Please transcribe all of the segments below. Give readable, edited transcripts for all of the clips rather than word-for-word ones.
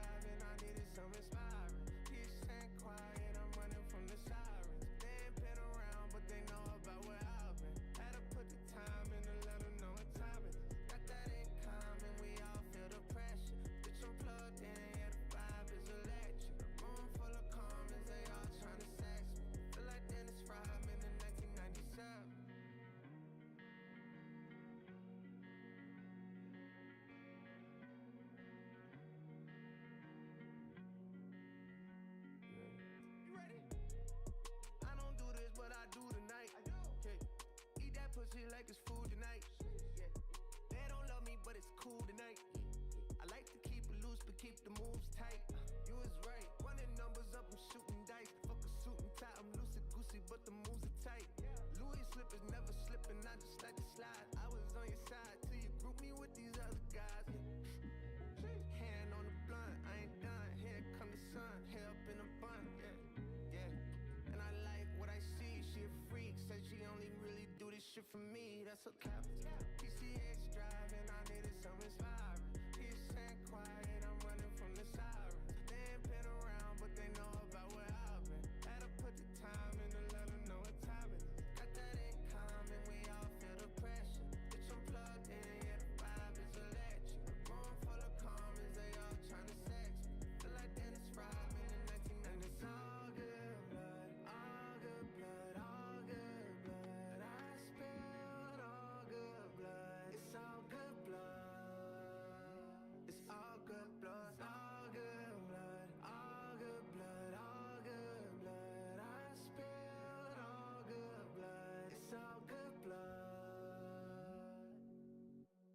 driving, I needed some inspiring. Peace and quiet, I'm running from the sirens. They ain't been around, but they know about where I've been. Had to put the time in to let them know what time it is. Got that in common, we all feel the pressure. Bitch, I'm plugged in, yeah, the vibe is electric. Room full of comments, they all trying to sex me. Feel like Dennis Rodman in 1997. You ready? I don't do this, but I do tonight. Okay. Eat that pussy like it's food tonight. Yeah. They don't love me, but it's cool tonight. I like to keep it loose, but keep the moves tight. You was right. Running numbers up, I'm shooting dice. Fuck a suit and tie, I'm loosey goosey, but the moves are tight. Louis slippers never slipping, I just let it slide. I was on your side till you group me with these other guys. Hand on the blunt, I ain't done. Here come the sun, hair up in a bun. Yeah. And I like what I see. She a freak, said she only really do this shit for me. That's her capital. PCX driving, I needed some inspiring. Peace and quiet, I'm running from the sirens. They ain't been around, but they know about where I've been. Had to put the time in to let them know what time it is. Got that in common, we all feel the pressure. Bitch, I'm plugged in, yeah, the vibe is electric. Room full of comments, they all trying to sex me. Feel like Dennis Rodman in 1990. It's all good blood, all good blood, all good blood. I spilled all good blood. It's all good blood. It's all good blood, all good blood, all good blood, all good blood. I spilled all good blood. It's all good blood.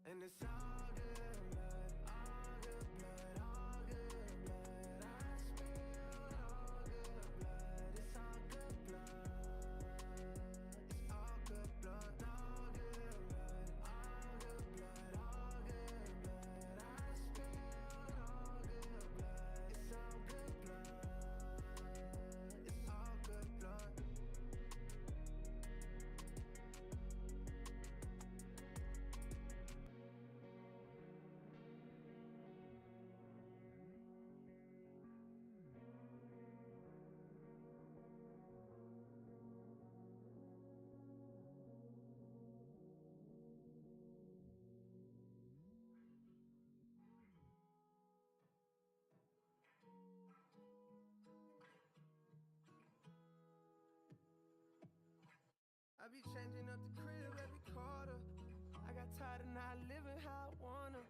And it's all good blood, all good blood, all good blood. I spilled all good blood. It's all good blood. It's all good blood, all good blood, all good blood, all good blood. I spilled all good blood. It's all good blood. It's all good blood. I be changing up the crib every quarter. I got tired of not living how I wanna.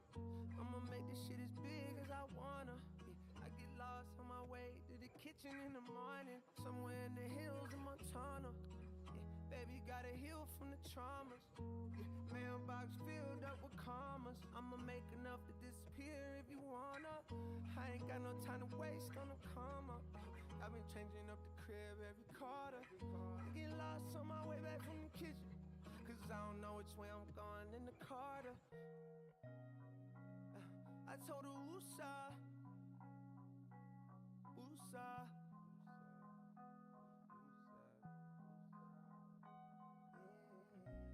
I'ma make this shit as big as I wanna. Yeah, I get lost on my way to the kitchen in the morning. Somewhere in the hills of Montana. Yeah, baby gotta heal from the traumas. Yeah, mailbox filled up with commas. I'ma make enough to disappear if you wanna. I ain't got no time to waste on a comma. I've been changing up the crib every quarter. I get lost on my way back from the kitchen, cause I don't know which way I'm going in the Carter. I told her, woosah, woosah.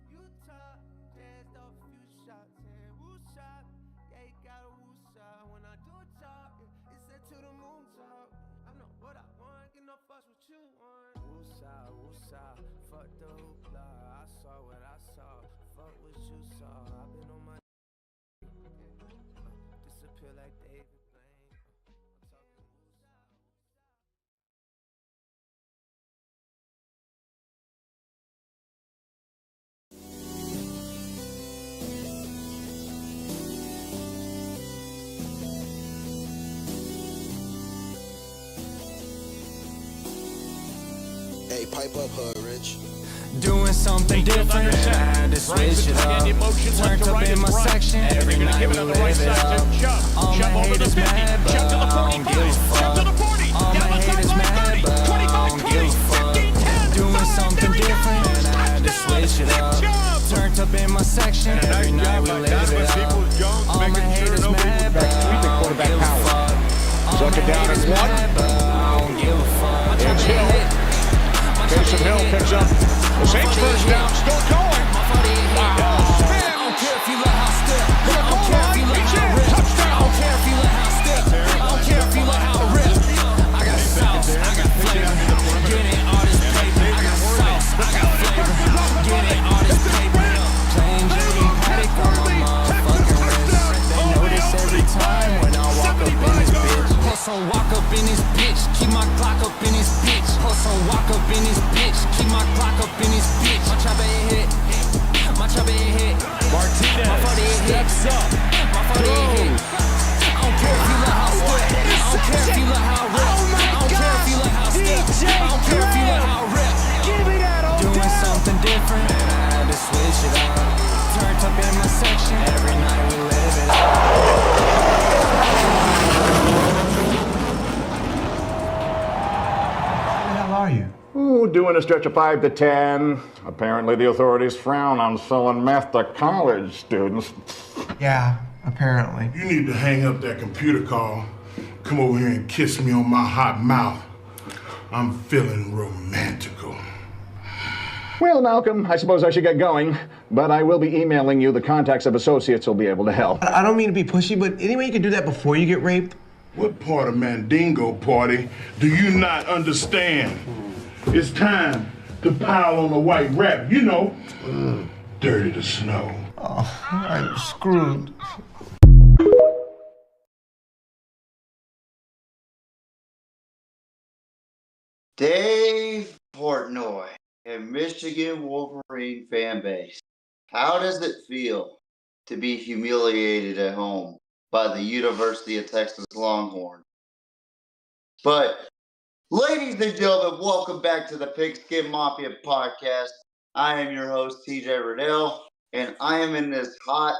Utah, jazzed off a few shots and woosah. Yeah, you got a woosah. When I do a talk, it's set to the moon talk. I know what I want, get no fuss what you want. Woosah, woosah, fuck the hoopla. I saw what I saw, fuck what you saw. I've been on my disappear like David Blaine. I'm talking woosah, woosah. Hey, pipe up, Hood Rich. Doing something different, I had to switch it up. Turned up in my section, every night we live it up. All my haters mad, but I don't give a fuck. All my haters mad, but I don't give a fuck. Doing something different, I had to switch it up. Turned up in my section, every night we live it up. All my haters mad, but I don't give a fuck. All my haters mad, but I don't give a fuck. Taysom Hill picks up the Saints first down, still going. Wow. I don't care if you let how step. I don't care if you let how rip. I don't care if you let how step. I don't care walk up in this bitch, keep my clock up in this bitch. My chopper hit, my chopper hit. Martinez steps up. My 40 hit. I don't care if you look how square. I don't care if you look how rip. I don't care if you look how stiff. I don't care if you look how rip. Give me that old Doing something different, man, I had to switch it up. Turned up in my section, every night we live it up. Who the hell are you? Ooh, doing a stretch of 5 to 10. Apparently the authorities frown on selling meth to college students. Yeah, apparently. You need to hang up that computer call. Come over here and kiss me on my hot mouth. I'm feeling romantical. Well, Malcolm, I suppose I should get going, but I will be emailing you the contacts of associates who'll be able to help. I don't mean to be pushy, but anyway you can do that before you get raped? What part of Mandingo Party do you not understand? It's time to pile on the white rap, you know, dirty to snow. Oh, I'm screwed. Dave Portnoy and Michigan Wolverine fan base. How does it feel to be humiliated at home by the University of Texas Longhorns? But, ladies and gentlemen, welcome back to the Pigskin Mafia podcast. I am your host, TJ Riddell, and I am in this hot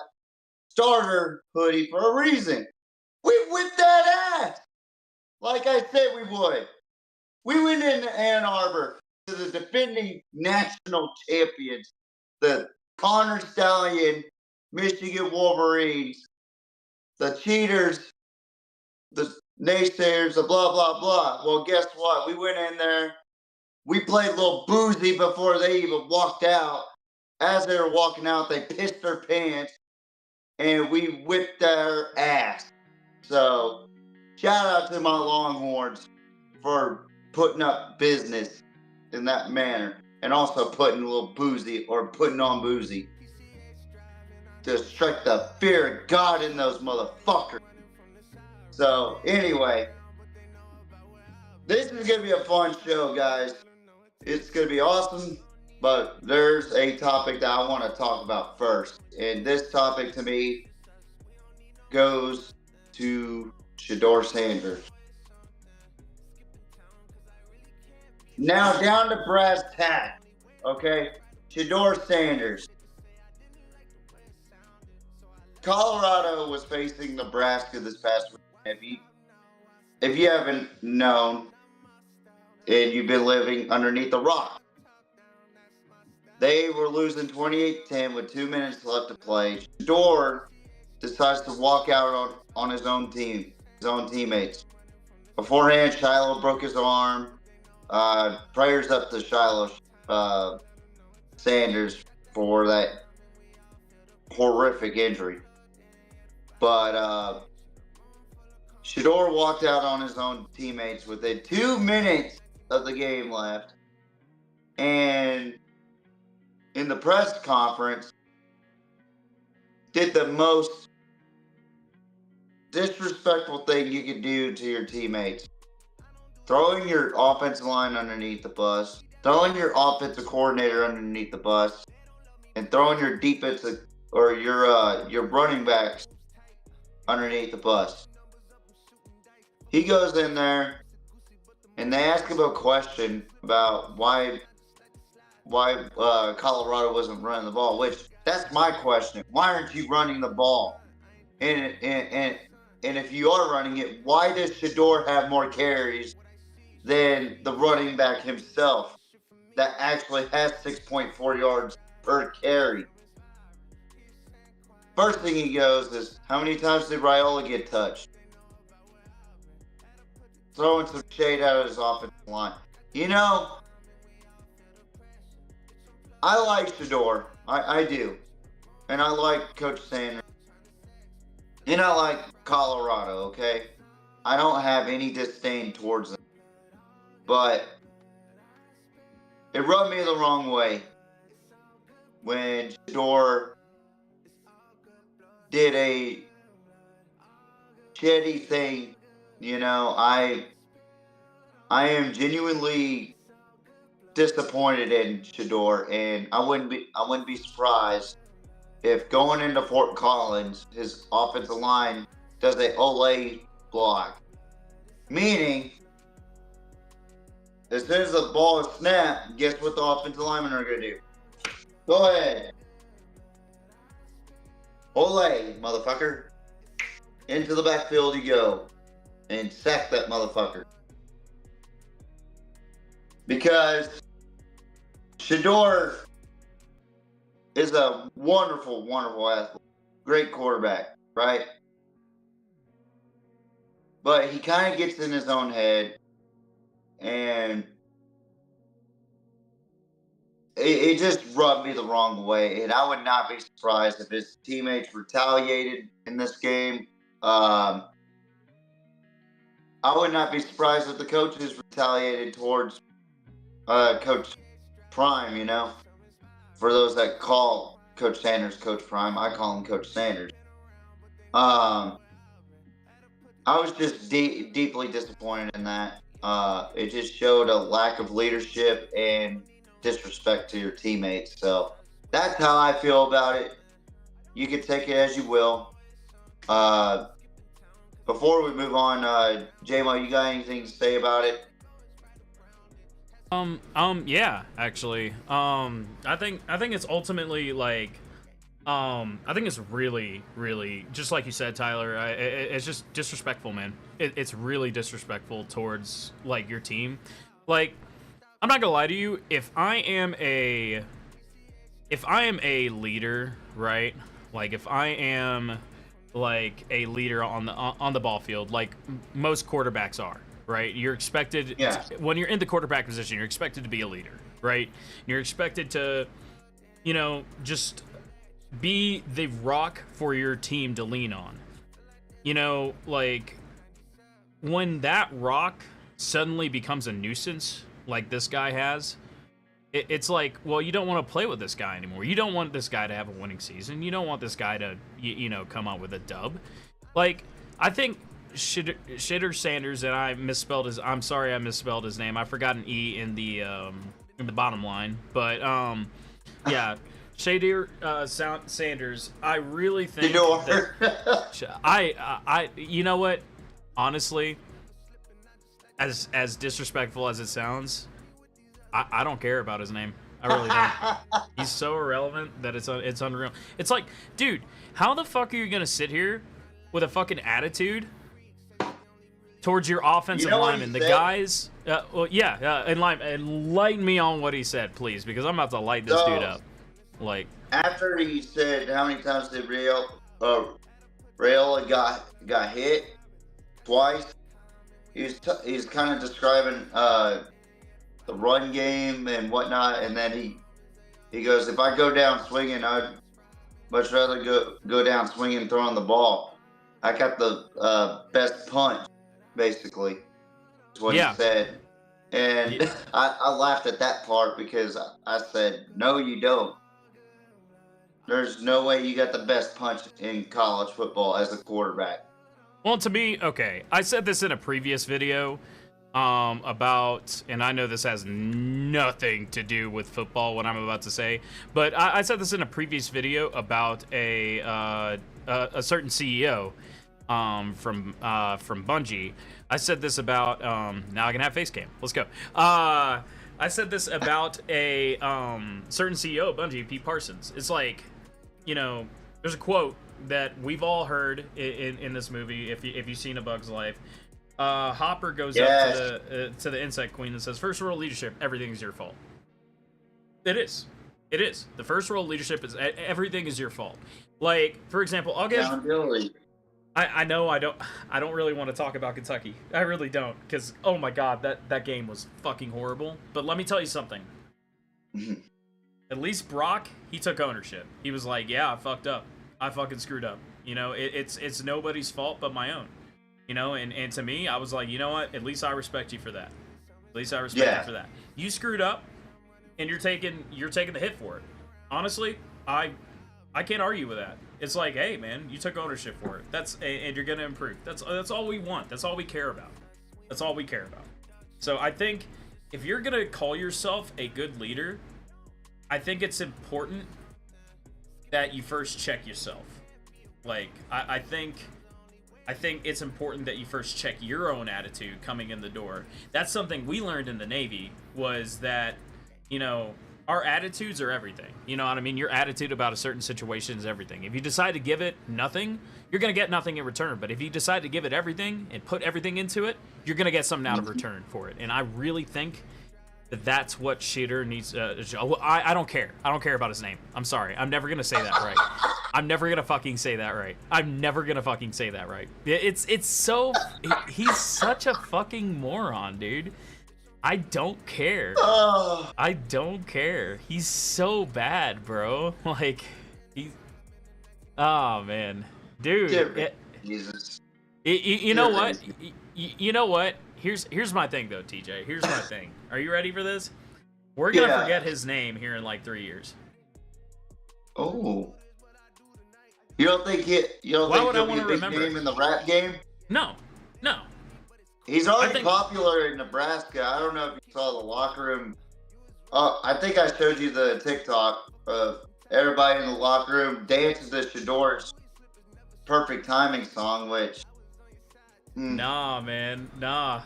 starter hoodie for a reason. We whipped that ass! Like I said we would. We went into Ann Arbor to the defending national champions, the Connor Stallion Michigan Wolverines, the cheaters, the naysayers, the blah, blah, blah. Well, guess what? We went in there. We played a little boozy before they even walked out. As they were walking out, they pissed their pants, and we whipped their ass. So, shout out to my Longhorns for putting up business in that manner, and also putting a little boozy, or putting on boozy, to strike the fear of God in those motherfuckers. So anyway, this is gonna be a fun show, guys. It's gonna be awesome, but there's a topic that I want to talk about first, and this topic to me goes to Shedeur Sanders. Now down to brass tacks, okay? Shedeur Sanders. Colorado was facing Nebraska this past week. If you haven't known, and you've been living underneath a rock, they were losing 28-10 with 2 minutes left to play. Shedeur decides to walk out on his own team, his own teammates. Beforehand, Shiloh broke his arm. Prayers up to Shiloh Sanders for that horrific injury. But Shedeur walked out on his own teammates within 2 minutes of the game left. And in the press conference, did the most disrespectful thing you could do to your teammates. Throwing your offensive line underneath the bus, throwing your offensive coordinator underneath the bus, and throwing your defensive or your running backs underneath the bus. He goes in there, and they ask him a question about why Colorado wasn't running the ball. Which that's my question. Why aren't you running the ball? And if you are running it, why does Shedeur have more carries than the running back himself that actually has 6.4 yards per carry? First thing he goes is, how many times did Raiola get touched? Throwing some shade out of his offensive line. You know, I like Shedeur. I do. And I like Coach Sanders. And I like Colorado, okay? I don't have any disdain towards them. But it rubbed me the wrong way when Shedeur did a shitty thing. You know, I am genuinely disappointed in Shador, and I wouldn't be surprised if going into Fort Collins, his offensive line does a Ole block, meaning as soon as the ball is snapped, guess what the offensive linemen are going to do? Go ahead. Ole, motherfucker. Into the backfield you go. And sack that motherfucker. Because Shador is a wonderful, wonderful athlete. Great quarterback, right? But he kind of gets in his own head. And it just rubbed me the wrong way. And I would not be surprised if his teammates retaliated in this game. I would not be surprised if the coaches retaliated towards Coach Prime, you know. For those that call Coach Sanders Coach Prime, I call him Coach Sanders. I was just deeply disappointed in that. It just showed a lack of leadership and disrespect to your teammates. So that's how I feel about it. You can take it as you will. Before we move on, J-Mo, you got anything to say about it? Yeah, actually. I think it's ultimately like, I think it's really, really, just like you said, Tyler, it's just disrespectful, man. It's really disrespectful towards, like, your team. Like, I'm not gonna lie to you, if I am a leader, right? Like, if I am, like, a leader on the ball field, like most quarterbacks are, right? You're expected, when you're in the quarterback position, you're expected to be a leader, right? You're expected to, you know, just be the rock for your team to lean on. You know, like, when that rock suddenly becomes a nuisance, like this guy has, it's like, well, you don't want to play with this guy anymore. You don't want this guy to have a winning season. You don't want this guy to, you know, come out with a dub. Like, I think Shitter Sanders, and I'm sorry I misspelled his name. I forgot an E in the bottom line. But, yeah. Shadir Sanders, I really think that you know what? Honestly, as disrespectful as it sounds, I don't care about his name. I really don't. He's so irrelevant that it's unreal. It's like, dude, how the fuck are you gonna sit here with a fucking attitude towards your offensive lineman? The guys, enlighten me on what he said, please, because I'm about to light this dude up. Like, after he said how many times did Rayola got hit twice, he's kind of describing the run game and whatnot, and then he goes, if I go down swinging, I'd much rather go down swinging throwing the ball. I got the best punch, basically, is what he said. And I laughed at that part because I said, no, you don't. There's no way you got the best punch in college football as a quarterback. Well, to me, okay, I said this in a previous video about, and I know this has nothing to do with football, what I'm about to say, but I said this in a previous video about a certain CEO from Bungie. I said this about, now I can have face cam. Let's go. I said this about a certain CEO of Bungie, Pete Parsons. It's like, you know, there's a quote that we've all heard in this movie, if you've seen A Bug's Life. Hopper goes up to the Insect Queen and says, first rule of leadership, everything's your fault. It is. It is. The first rule of leadership is everything is your fault. Like, for example, I'll give... I know I don't really want to talk about Kentucky. I really don't, because, oh my god, that game was fucking horrible. But let me tell you something. At least Brock, he took ownership. He was like, yeah, I fucked up. I fucking screwed up. You know, it's nobody's fault but my own. You know, and to me, I was like, you know what? At least I respect you for that. At least I respect you for that. You screwed up, and you're taking the hit for it. Honestly, I can't argue with that. It's like, hey, man, you took ownership for it. And you're gonna improve. That's all we want. That's all we care about. That's all we care about. So I think if you're gonna call yourself a good leader, I think it's important that you first check yourself. Like, I think it's important that you first check your own attitude coming in the door. That's something we learned in the Navy, was that, you know, our attitudes are everything. You know what I mean? Your attitude about a certain situation is everything. If you decide to give it nothing, you're going to get nothing in return. But if you decide to give it everything and put everything into it, you're going to get something out of return for it. And I really think that that's what Shitter needs. I don't care. I don't care about his name. I'm sorry. I'm never going to say that right. I'm never going to fucking say that right. I'm never going to fucking say that right. It's so... He's such a fucking moron, dude. I don't care. I don't care. He's so bad, bro. Like, he's... Oh, man. Dude. Jesus. You know what? You know what? Here's my thing, though, TJ. Here's my thing. Are you ready for this? We're going to forget his name here in, like, 3 years. Oh. You don't think he'll be a big name in the rap game? No. No. He's already popular in Nebraska. I don't know if you saw the locker room. I think I showed you the TikTok of everybody in the locker room dances to Shador's Perfect Timing song, which... Nah, man. Nah.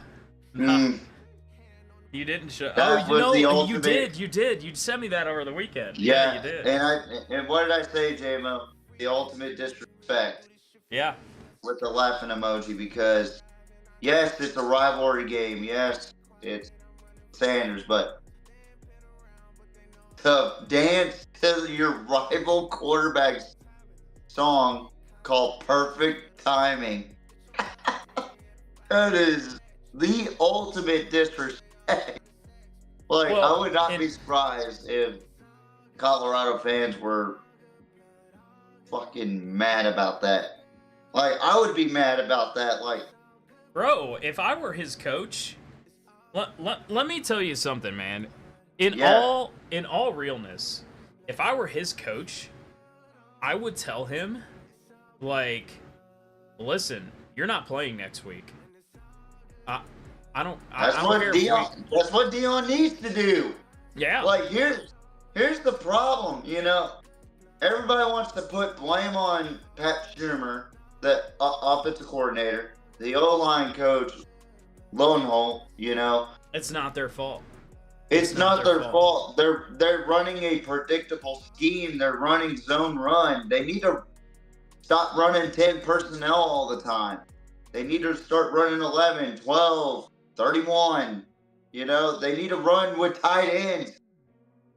You didn't show... You did. You sent me that over the weekend. Yeah, you did. And what did I say, J-Mo? The ultimate disrespect. Yeah. With the laughing emoji, because... Yes, it's a rivalry game. Yes, it's Sanders, but to dance to your rival quarterback's song called Perfect Timing, that is the ultimate disrespect. Like, I would not be surprised if Colorado fans were fucking mad about that. Like, I would be mad about that. Like, bro, if I were his coach, let me tell you something, man. In all realness, if I were his coach, I would tell him, like, listen, you're not playing next week. I don't care. That's what Dion needs to do. Yeah. Like, here's the problem, you know. Everybody wants to put blame on Pat Schumer, the offensive coordinator. The O-line coach, Lonehold, you know. It's not their fault. It's not their fault. They're running a predictable scheme. They're running zone run. They need to stop running 10 personnel all the time. They need to start running 11, 12, 31. You know, they need to run with tight ends.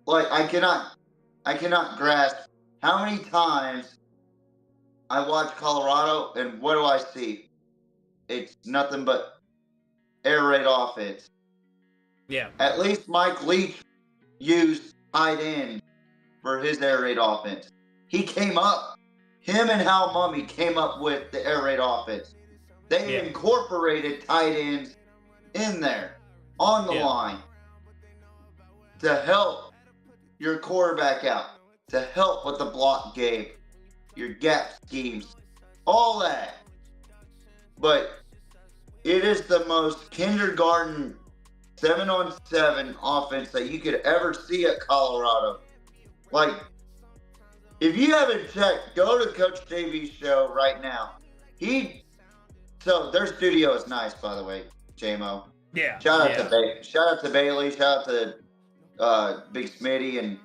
Like, I cannot grasp how many times I watch Colorado and what do I see? It's nothing but air raid offense. Yeah. At least Mike Leach used tight end for his air raid offense. Him and Hal Mummy came up with the air raid offense. They incorporated tight ends in there on the line to help your quarterback out, to help with the block game, your gap schemes, all that. But it is the most kindergarten 7-on-7 offense that you could ever see at Colorado. Like, if you haven't checked, go to Coach JV's show right now. So their studio is nice, by the way, JMO. Yeah. Shout out to Bailey. Shout out to Big Smitty, and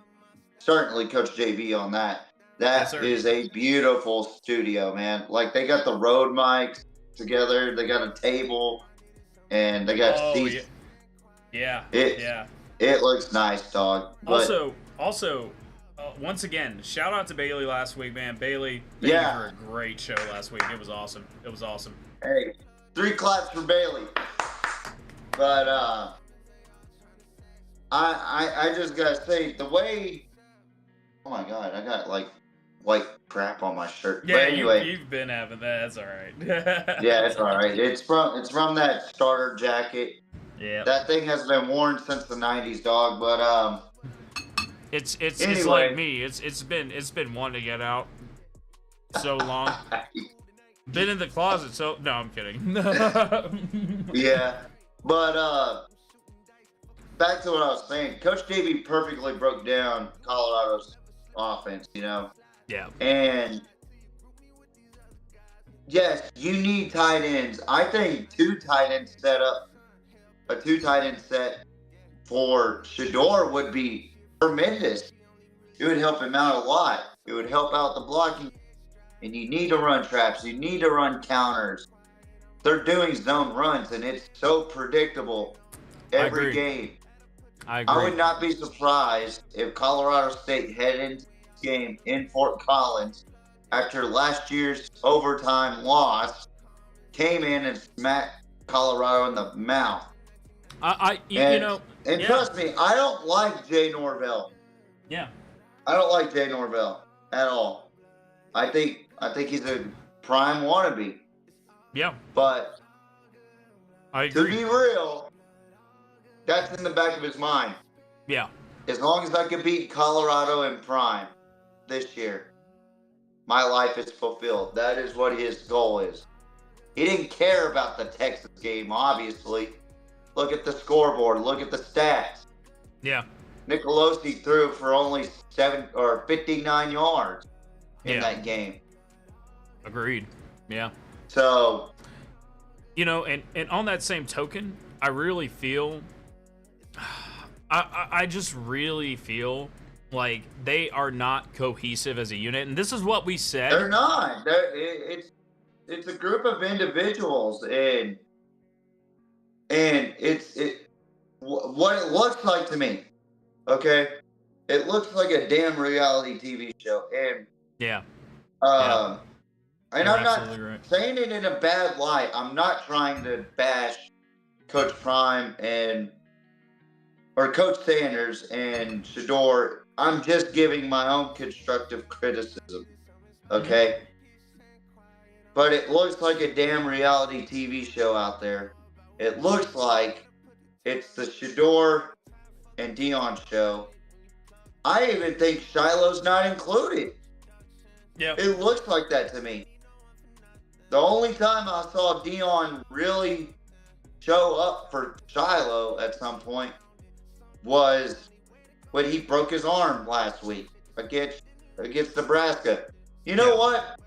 certainly Coach JV on that. That is a beautiful studio, man. Like, they got the Rode mics together, they got a table, and they got seats. It looks nice, dog. But Also, once again, shout out to Bailey last week, man. Bailey, thank you for a great show last week. It was awesome. Hey, 3 claps for Bailey. But I just gotta say, the way, oh my god, I got like white crap on my shirt. Yeah, but anyway, you've been having that. That's all right. Yeah, it's all right. It's from that starter jacket. Yeah. That thing has been worn since the '90s, dog. But it's like me. It's been wanting to get out so long. Been in the closet so no, I'm kidding. Yeah, but back to what I was saying. Coach Davey perfectly broke down Colorado's offense, you know? Yeah. And yes, you need tight ends. I think a two tight end set for Shador would be tremendous. It would help him out a lot. It would help out the blocking. And you need to run traps. You need to run counters. They're doing zone runs, and it's so predictable every game. I agree. I would not be surprised if Colorado State headed into this game in Fort Collins after last year's overtime loss came in and smacked Colorado in the mouth. And trust me, I don't like Jay Norvell. Yeah. I don't like Jay Norvell at all. I think he's a prime wannabe. Yeah. But I agree. to be real, that's in the back of his mind. Yeah. As long as I can beat Colorado in prime this year, my life is fulfilled. That is what his goal is. He didn't care about the Texas game, obviously. Look at the scoreboard. Look at the stats. Yeah. Nicolosi threw for only 59 yards in that game. Agreed. Yeah. So, you know, and on that same token, I really feel, I just really feel like they are not cohesive as a unit, and this is what we said. They're not. It's a group of individuals, and it's what it looks like to me. Okay, it looks like a damn reality TV show, and and I'm not saying it in a bad light. I'm not trying to bash Coach Prime or Coach Sanders and Shador. I'm just giving my own constructive criticism, okay? But it looks like a damn reality TV show out there. It looks like it's the Shador and Dion show. I even think Shiloh's not included. Yeah. It looks like that to me. The only time I saw Dion really show up for Shiloh at some point was when he broke his arm last week against Nebraska. You know what?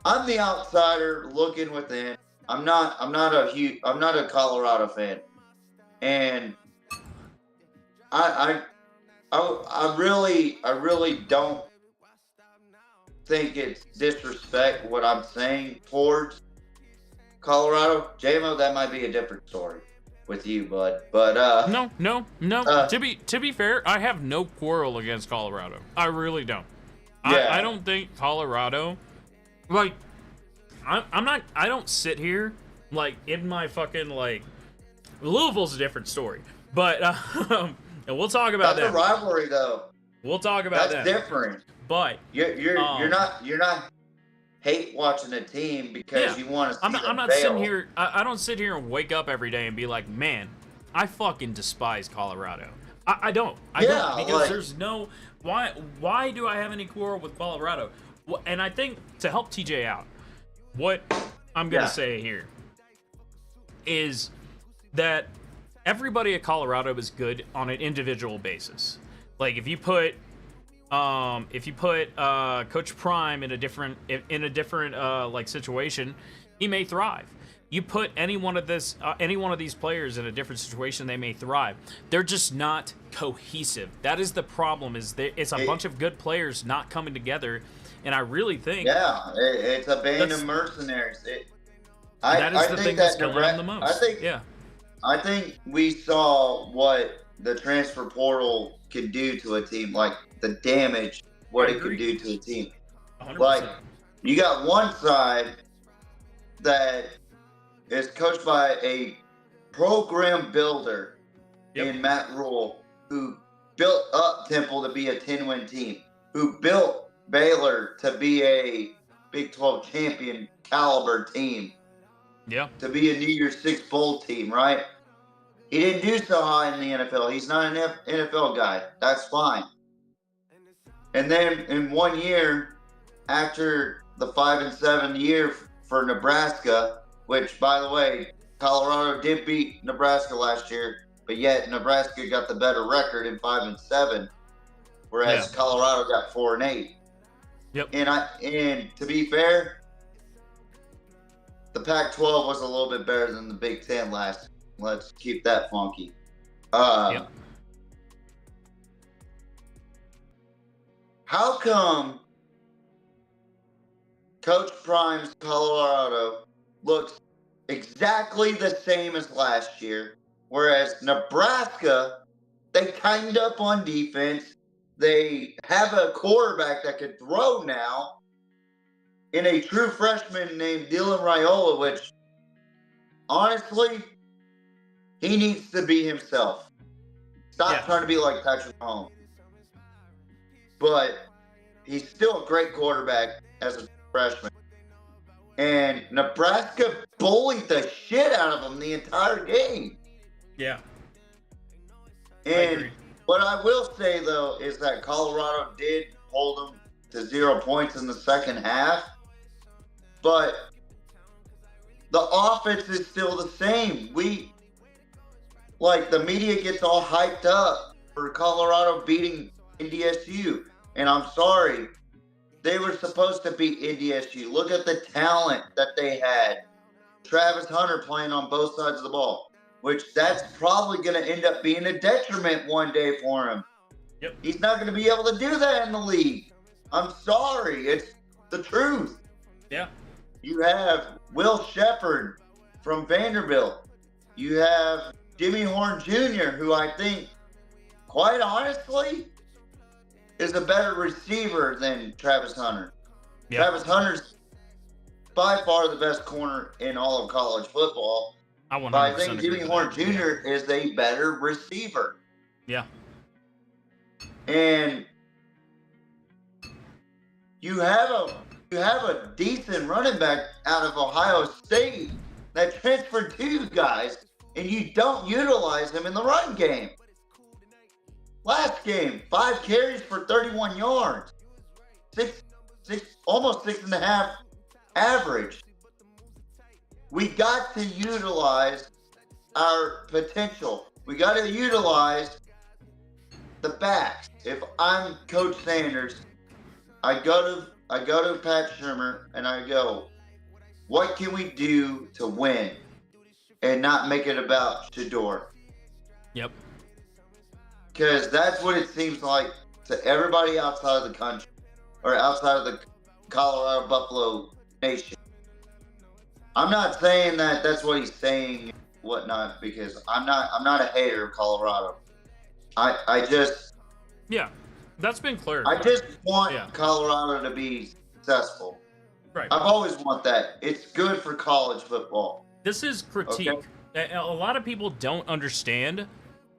I'm the outsider looking within. I'm not a Colorado fan, and I really don't think it's disrespect what I'm saying towards Colorado. JMO, that might be a different story with you, bud. But no. To be fair, I have no quarrel against Colorado. I really don't. Yeah. I don't think Colorado, like, I don't sit here like in my fucking, like, Louisville's a different story, but and we'll talk about that. That's a rivalry, though. We'll talk about that. That's different. But you're not hate watching a team because you want to see them fail. Sitting here. I don't sit here and wake up every day and be like, man, I fucking despise Colorado. I don't. I don't, because there's no. Why do I have any quarrel with Colorado? Well, and I think to help TJ out, what I'm gonna say here is that everybody at Colorado is good on an individual basis. Like if you put Coach Prime in a different like situation, he may thrive. You put any one of these players in a different situation, they may thrive. They're just not cohesive. That is the problem. It's a bunch of good players not coming together, and I really think it's a band of mercenaries. That is the thing that's killing them the most. I think we saw what the transfer portal can do to a team, like the damage, what it can do to a team. 100%. Like, you got one side that is coached by a program builder in Matt Rule, who built up Temple to be a 10-win team, who built Baylor to be a Big 12 champion caliber team, to be a New Year's Six Bowl team, right? He didn't do so high in the NFL. He's not an NFL guy. That's fine. And then in 1 year, after the 5-7 year for Nebraska, which, by the way, Colorado did beat Nebraska last year, but yet Nebraska got the better record in 5-7, whereas Colorado got 4-8. Yep. And to be fair, the Pac-12 was a little bit better than the Big Ten last. Let's keep that funky. How come Coach Prime's Colorado looks exactly the same as last year, whereas Nebraska, they tightened up on defense. They have a quarterback that can throw now in a true freshman named Dylan Raiola, which, honestly, he needs to be himself. Stop trying to be like Patrick Mahomes. But he's still a great quarterback as a freshman. And Nebraska bullied the shit out of him the entire game. Yeah. And what I will say, though, is that Colorado did hold them to 0 points in the second half. But the offense is still the same. The media gets all hyped up for Colorado beating NDSU. And I'm sorry, they were supposed to beat NDSU. Look at the talent that they had. Travis Hunter playing on both sides of the ball, which that's probably going to end up being a detriment one day for him. Yep. He's not going to be able to do that in the league. I'm sorry. It's the truth. Yeah. You have Will Shepard from Vanderbilt. You have Jimmy Horn Jr., who I think, quite honestly, is a better receiver than Travis Hunter. Yep. Travis Hunter's by far the best corner in all of college football. But I think Jimmy Horn Jr. is a better receiver. Yeah. And you have a decent running back out of Ohio State that transferred to you guys, and you don't utilize him in the run game. Last game, 5 carries for 31 yards. Almost 6.5 average. We got to utilize our potential. We got to utilize the backs. If I'm Coach Sanders, I go to Pat Shurmur and I go, what can we do to win and not make it about Shedeur? Yep. Because that's what it seems like to everybody outside of the country or outside of the Colorado Buffalo Nation. I'm not saying that that's what he's saying and whatnot, because I'm not a hater of Colorado. I just that's been clarified. I just want Colorado to be successful. Right. I've always want that. It's good for college football. This is critique. Okay? A lot of people don't understand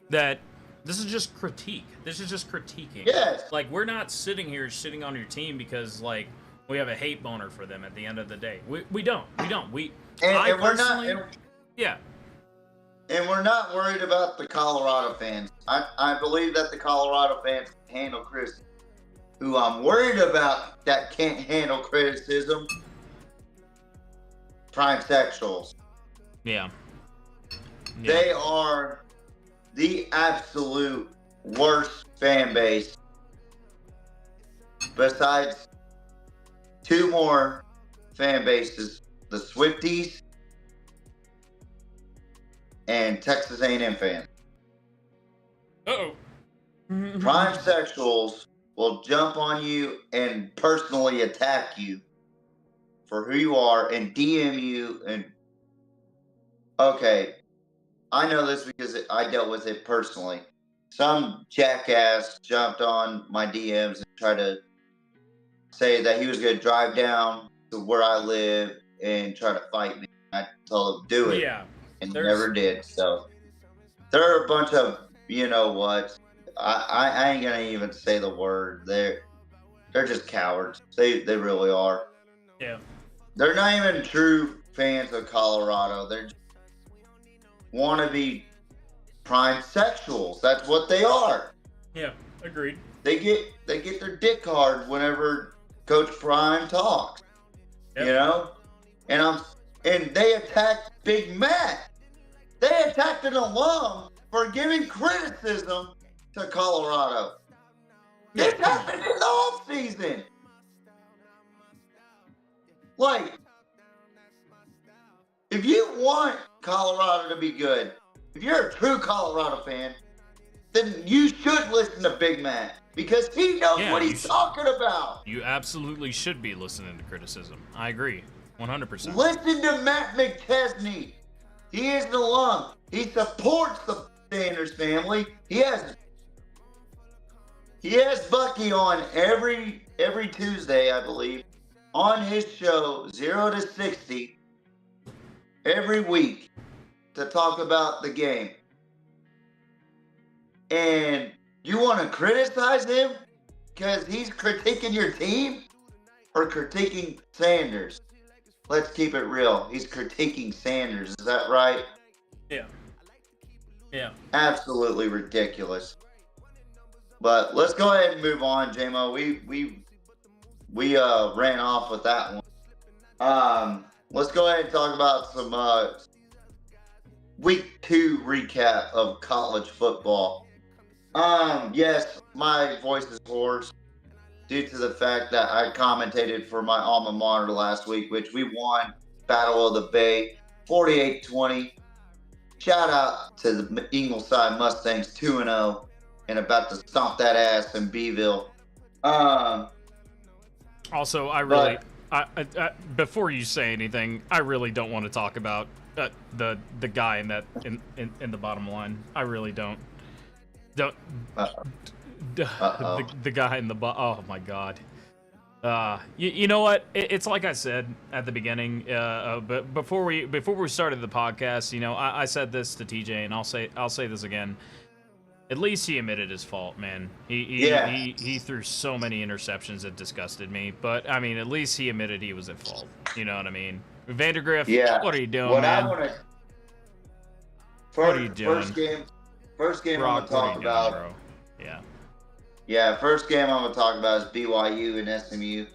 that this is just critique. This is just critiquing. Yes. Like, we're not sitting here shitting on your team because, like, we have a hate boner for them at the end of the day. We don't. And we're not. And we're not worried about the Colorado fans. I believe that the Colorado fans can handle criticism. Who I'm worried about that can't handle criticism, prime sexuals. Yeah. They are the absolute worst fan base besides 2 more fan bases, the Swifties and Texas A&M fans. Uh-oh. Prime sexuals will jump on you and personally attack you for who you are and DM you. And okay, I know this because I dealt with it personally. Some jackass jumped on my DMs and tried to say that he was going to drive down to where I live and try to fight me. I told him, do it. Yeah. And never did. So there are a bunch of, you know what, I ain't going to even say the word. They're just cowards. They really are. Yeah. They're not even true fans of Colorado. They're just wannabe prime sexuals. That's what they are. Yeah, agreed. They get their dick hard whenever Coach Prime talks. Yep. You know? And they attacked Big Mac. They attacked an alum for giving criticism to Colorado. Yeah, This happened in the offseason. Like, if you want Colorado to be good, if you're a true Colorado fan, then you should listen to Big Matt because he knows what he's talking about. You absolutely should be listening to criticism. I agree, 100%. Listen to Matt McChesney. He is an alum. He supports the Sanders family. He has Bucky on every Tuesday, I believe, on his show 0 to 60 every week to talk about the game. And you want to criticize him because he's critiquing your team or critiquing Sanders? Let's keep it real. He's critiquing Sanders. Is that right? Yeah. Yeah. Absolutely ridiculous. But let's go ahead and move on, JMO. We ran off with that one. Let's go ahead and talk about some week 2 recap of college football. Yes, my voice is hoarse due to the fact that I commentated for my alma mater last week, which we won Battle of the Bay 48-20. Shout out to the Ingleside Mustangs 2-0 and about to stomp that ass in Beeville. Also, I before you say anything, I really don't want to talk about the guy in the bottom line. I really don't. The guy in the oh my god. You know what? It's like I said at the beginning, but before we started the podcast, you know, I said this to TJ, and I'll say this again. At least he admitted his fault, man. He threw so many interceptions that disgusted me. But I mean, at least he admitted he was at fault. You know what I mean? Vandergriff, what are you doing, man? What are you doing? First game Brock, I'm gonna talk about. bro? Yeah, first game I'm gonna talk about is BYU and SMU.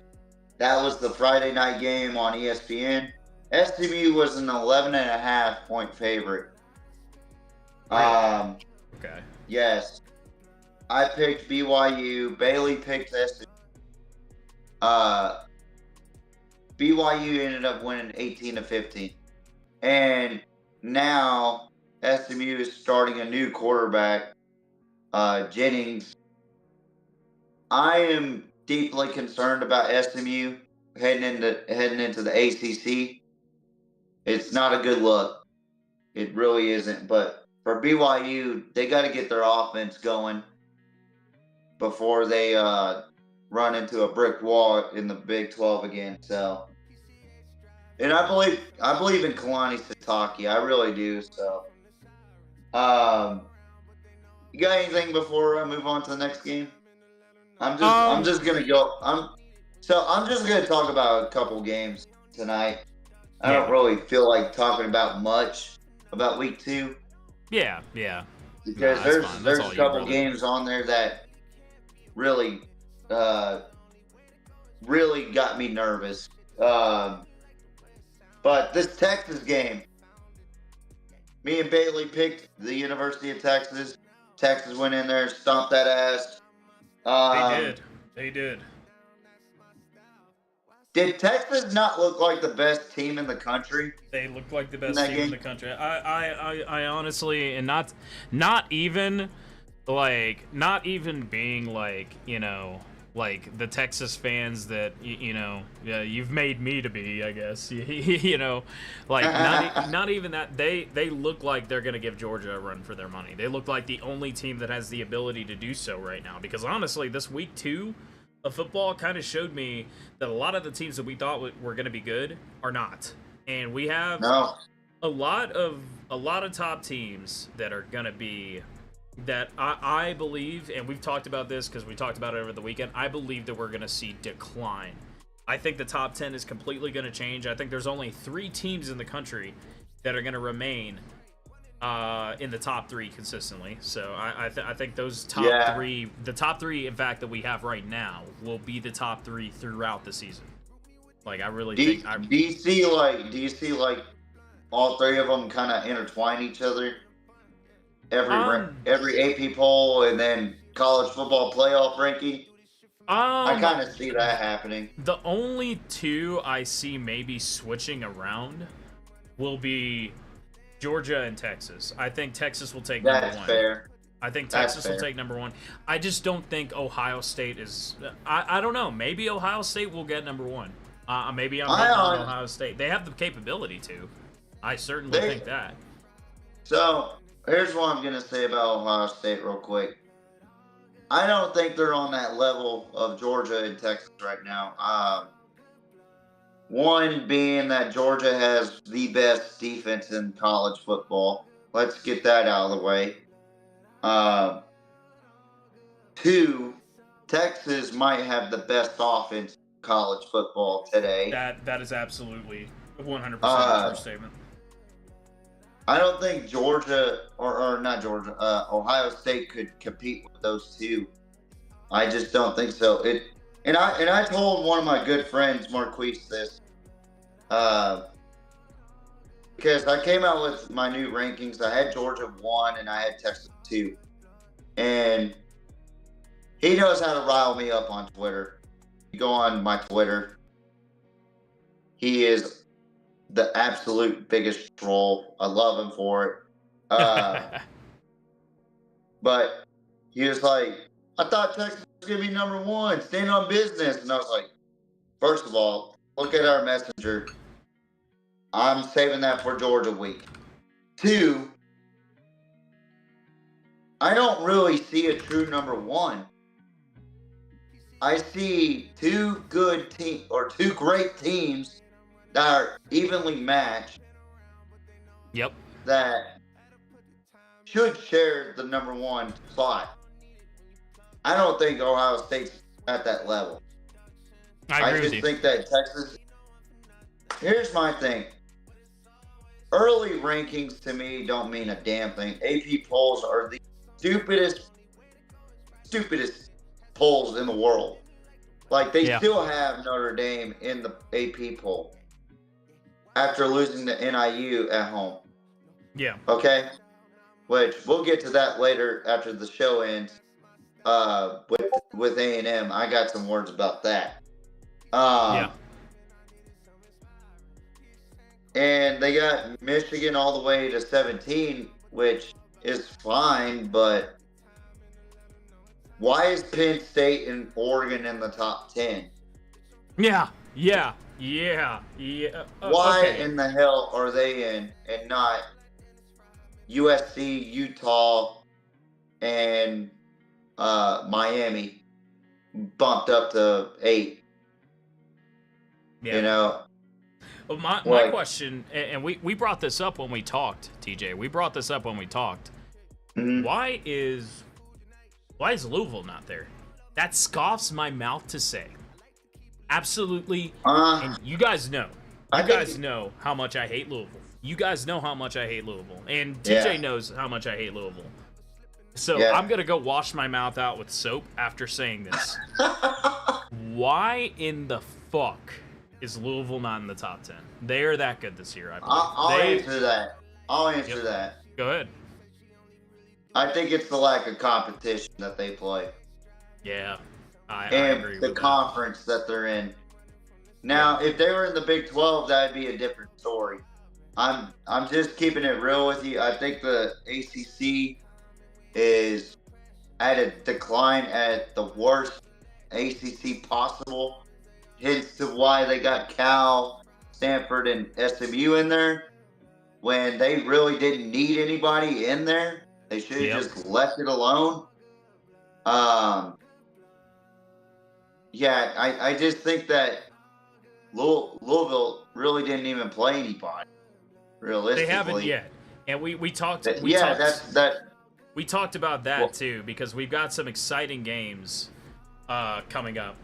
That was the Friday night game on ESPN. SMU was an 11.5 point favorite. Okay. Yes. I picked BYU. Bailey picked SMU. BYU ended up winning 18-15. And now SMU is starting a new quarterback, Jennings. I am deeply concerned about SMU heading into the ACC. It's not a good look. It really isn't. But for BYU, they got to get their offense going before they run into a brick wall in the Big 12 again. So, and I believe in Kalani Sitake. I really do. So, you got anything before I move on to the next game? I'm just gonna talk about a couple games tonight. I don't really feel like talking about much about week 2. Yeah. Because there's a couple games on there that really got me nervous. But this Texas game, me and Bailey picked the University of Texas. Texas went in there, stomped that ass. They did. Did Texas not look like the best team in the country? They look like the best team in the country. I honestly, and not even being like, you know, like the Texas fans that you've made me to be, I guess. You know, like not even that. They look like they're gonna give Georgia a run for their money. They look like the only team that has the ability to do so right now. Because honestly, this week 2 of football kind of showed me that a lot of the teams that we thought were gonna be good are not, and we have a lot of top teams that are gonna be. That I believe, and we've talked about this because we talked about it over the weekend, I believe that we're going to see decline. I think the top 10 is completely going to change. I think there's only 3 teams in the country that are going to remain in the top 3 consistently. So I think those top 3, the top 3, in fact, that we have right now, will be the top 3 throughout the season. Like, I really think... Do you see all 3 of them kind of intertwine each other? every AP poll and then college football playoff ranking. I kind of see that happening. The only two I see maybe switching around will be Georgia and Texas. I think Texas will take number one. That's fair. I think Texas will take number one. I just don't think Ohio State is. I don't know. Maybe Ohio State will get number one. Maybe I'm on Ohio State. They have the capability to. I certainly think that. So here's what I'm gonna say about Ohio State real quick. I don't think they're on that level of Georgia and Texas right now. One being that Georgia has the best defense in college football. Let's get that out of the way. Two, Texas might have the best offense in college football today. That is absolutely 100% a true statement. I don't think Georgia or not Georgia, Ohio State could compete with those two. I just don't think so. And I told one of my good friends, Marquise, this because I came out with my new rankings. I had Georgia 1 and I had Texas 2, and he knows how to rile me up on Twitter. You go on my Twitter. He is the absolute biggest troll. I love him for it. But he was like, I thought Texas was going to be number 1. Stand on business. And I was like, first of all, look at our messenger. I'm saving that for Georgia week. 2, I don't really see a true number 1. I see two great teams that are evenly matched. Yep. That should share the number 1 spot. I don't think Ohio State's at that level. I agree with you. just think that Texas. Here's my thing. Early rankings to me don't mean a damn thing. AP polls are the stupidest polls in the world. Like, they still have Notre Dame in the AP poll after losing to NIU at home. Yeah. Okay? Which we'll get to that later after the show ends. With A&M, I got some words about that. Yeah. And they got Michigan all the way to 17, which is fine, but why is Penn State and Oregon in the top 10? Yeah. Why in the hell are they in and not USC, Utah, and Miami bumped up to 8? Yeah. You know? Well, my question, and we brought this up when we talked, TJ. We brought this up when we talked. Mm-hmm. Why is Louisville not there? That scoffs my mouth to say. Absolutely. And you guys know. You guys know how much I hate Louisville. You guys know how much I hate Louisville. And TJ knows how much I hate Louisville. So I'm going to go wash my mouth out with soap after saying this. Why in the fuck is Louisville not in the top 10? They are that good this year, I believe. I'll answer that. Go ahead. I think it's the lack of competition that they play. Yeah, I agree with the conference that they're in. Now, if they were in the Big 12, that'd be a different story. I'm just keeping it real with you. I think the ACC is at a decline at the worst ACC possible. Hence to why they got Cal, Stanford, and SMU in there when they really didn't need anybody in there. They should have just left it alone. I just think that Louisville really didn't even play anybody. Realistically, they haven't yet, and we talked. We talked about that too because we've got some exciting games coming up.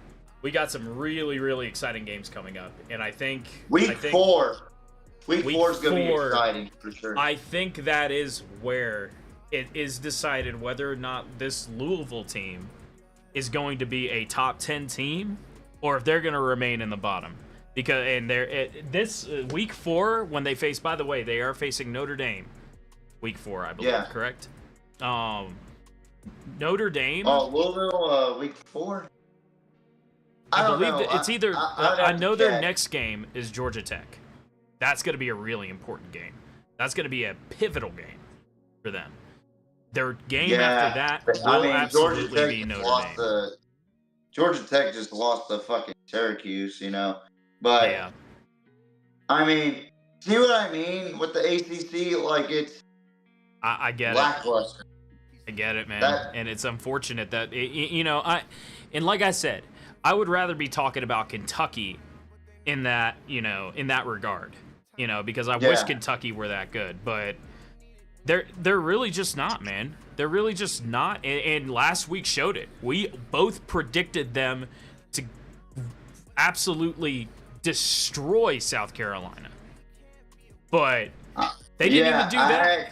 We got some really, really exciting games coming up, and I think Week 4 is going to be exciting for sure. I think that is where it is decided whether or not this Louisville team is going to be a top 10 team or if they're going to remain in the bottom. Because this week 4 when they face, by the way, they are facing Notre Dame. Week 4, I believe, correct? Notre Dame. Oh, Louisville, week 4. I don't believe know. that it's either. I'd I have know to their check. next game is Georgia Tech. That's going to be a really important game. That's going to be a pivotal game for them. Their game after that will absolutely be Notre Dame. Georgia Tech just lost to fucking Syracuse, But Yeah. I mean, see what I mean with the ACC? Like it's I get lackluster. it. I get it, man. And it's unfortunate that and like I said, I would rather be talking about Kentucky in that regard, because I wish Kentucky were that good, but they're really just not, man. They're really just not. And last week showed it. We both predicted them to absolutely destroy South Carolina, but they didn't even do that.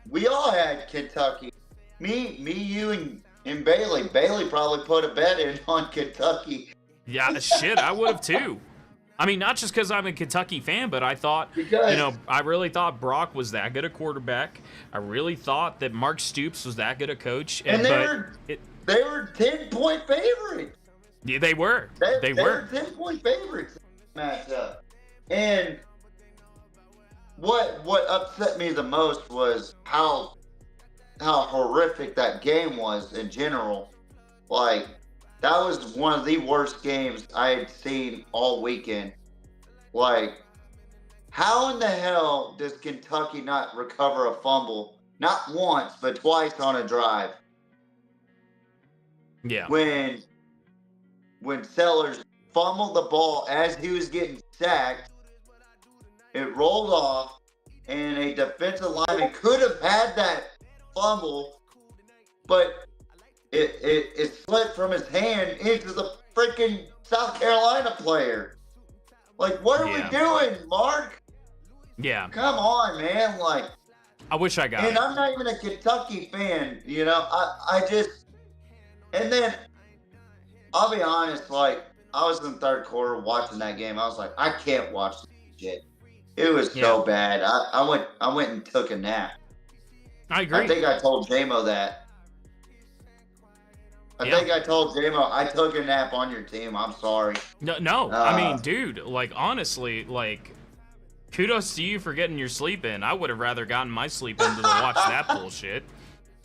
We all had Kentucky. Me, you, and Bailey. Bailey probably put a bet in on Kentucky. Yeah, shit, I would have too. I mean, not just because I'm a Kentucky fan, but I thought, I really thought Brock was that good a quarterback. I really thought that Mark Stoops was that good a coach. And they were 10-point favorites. Yeah, they were. They were 10-point favorites in that matchup. And what upset me the most was how horrific that game was in general. Like, that was one of the worst games I had seen all weekend. Like, how in the hell does Kentucky not recover a fumble? Not once, but twice on a drive. Yeah. When Sellers fumbled the ball as he was getting sacked, it rolled off, and a defensive lineman could have had that fumble, but it slipped from his hand into the freaking South Carolina player. Like, what are we doing, Mark? Yeah. Come on, man. Like, I wish I got it. And I'm not even a Kentucky fan, I just, and then, I'll be honest, like, I was in the third quarter watching that game. I was like, I can't watch this shit. It was so bad. I went and took a nap. I agree. I think I told JMO that. I think I told JMO I took a nap on your team. I'm sorry. No. I mean, dude, like, honestly, like, kudos to you for getting your sleep in. I would have rather gotten my sleep in than to watch that bullshit.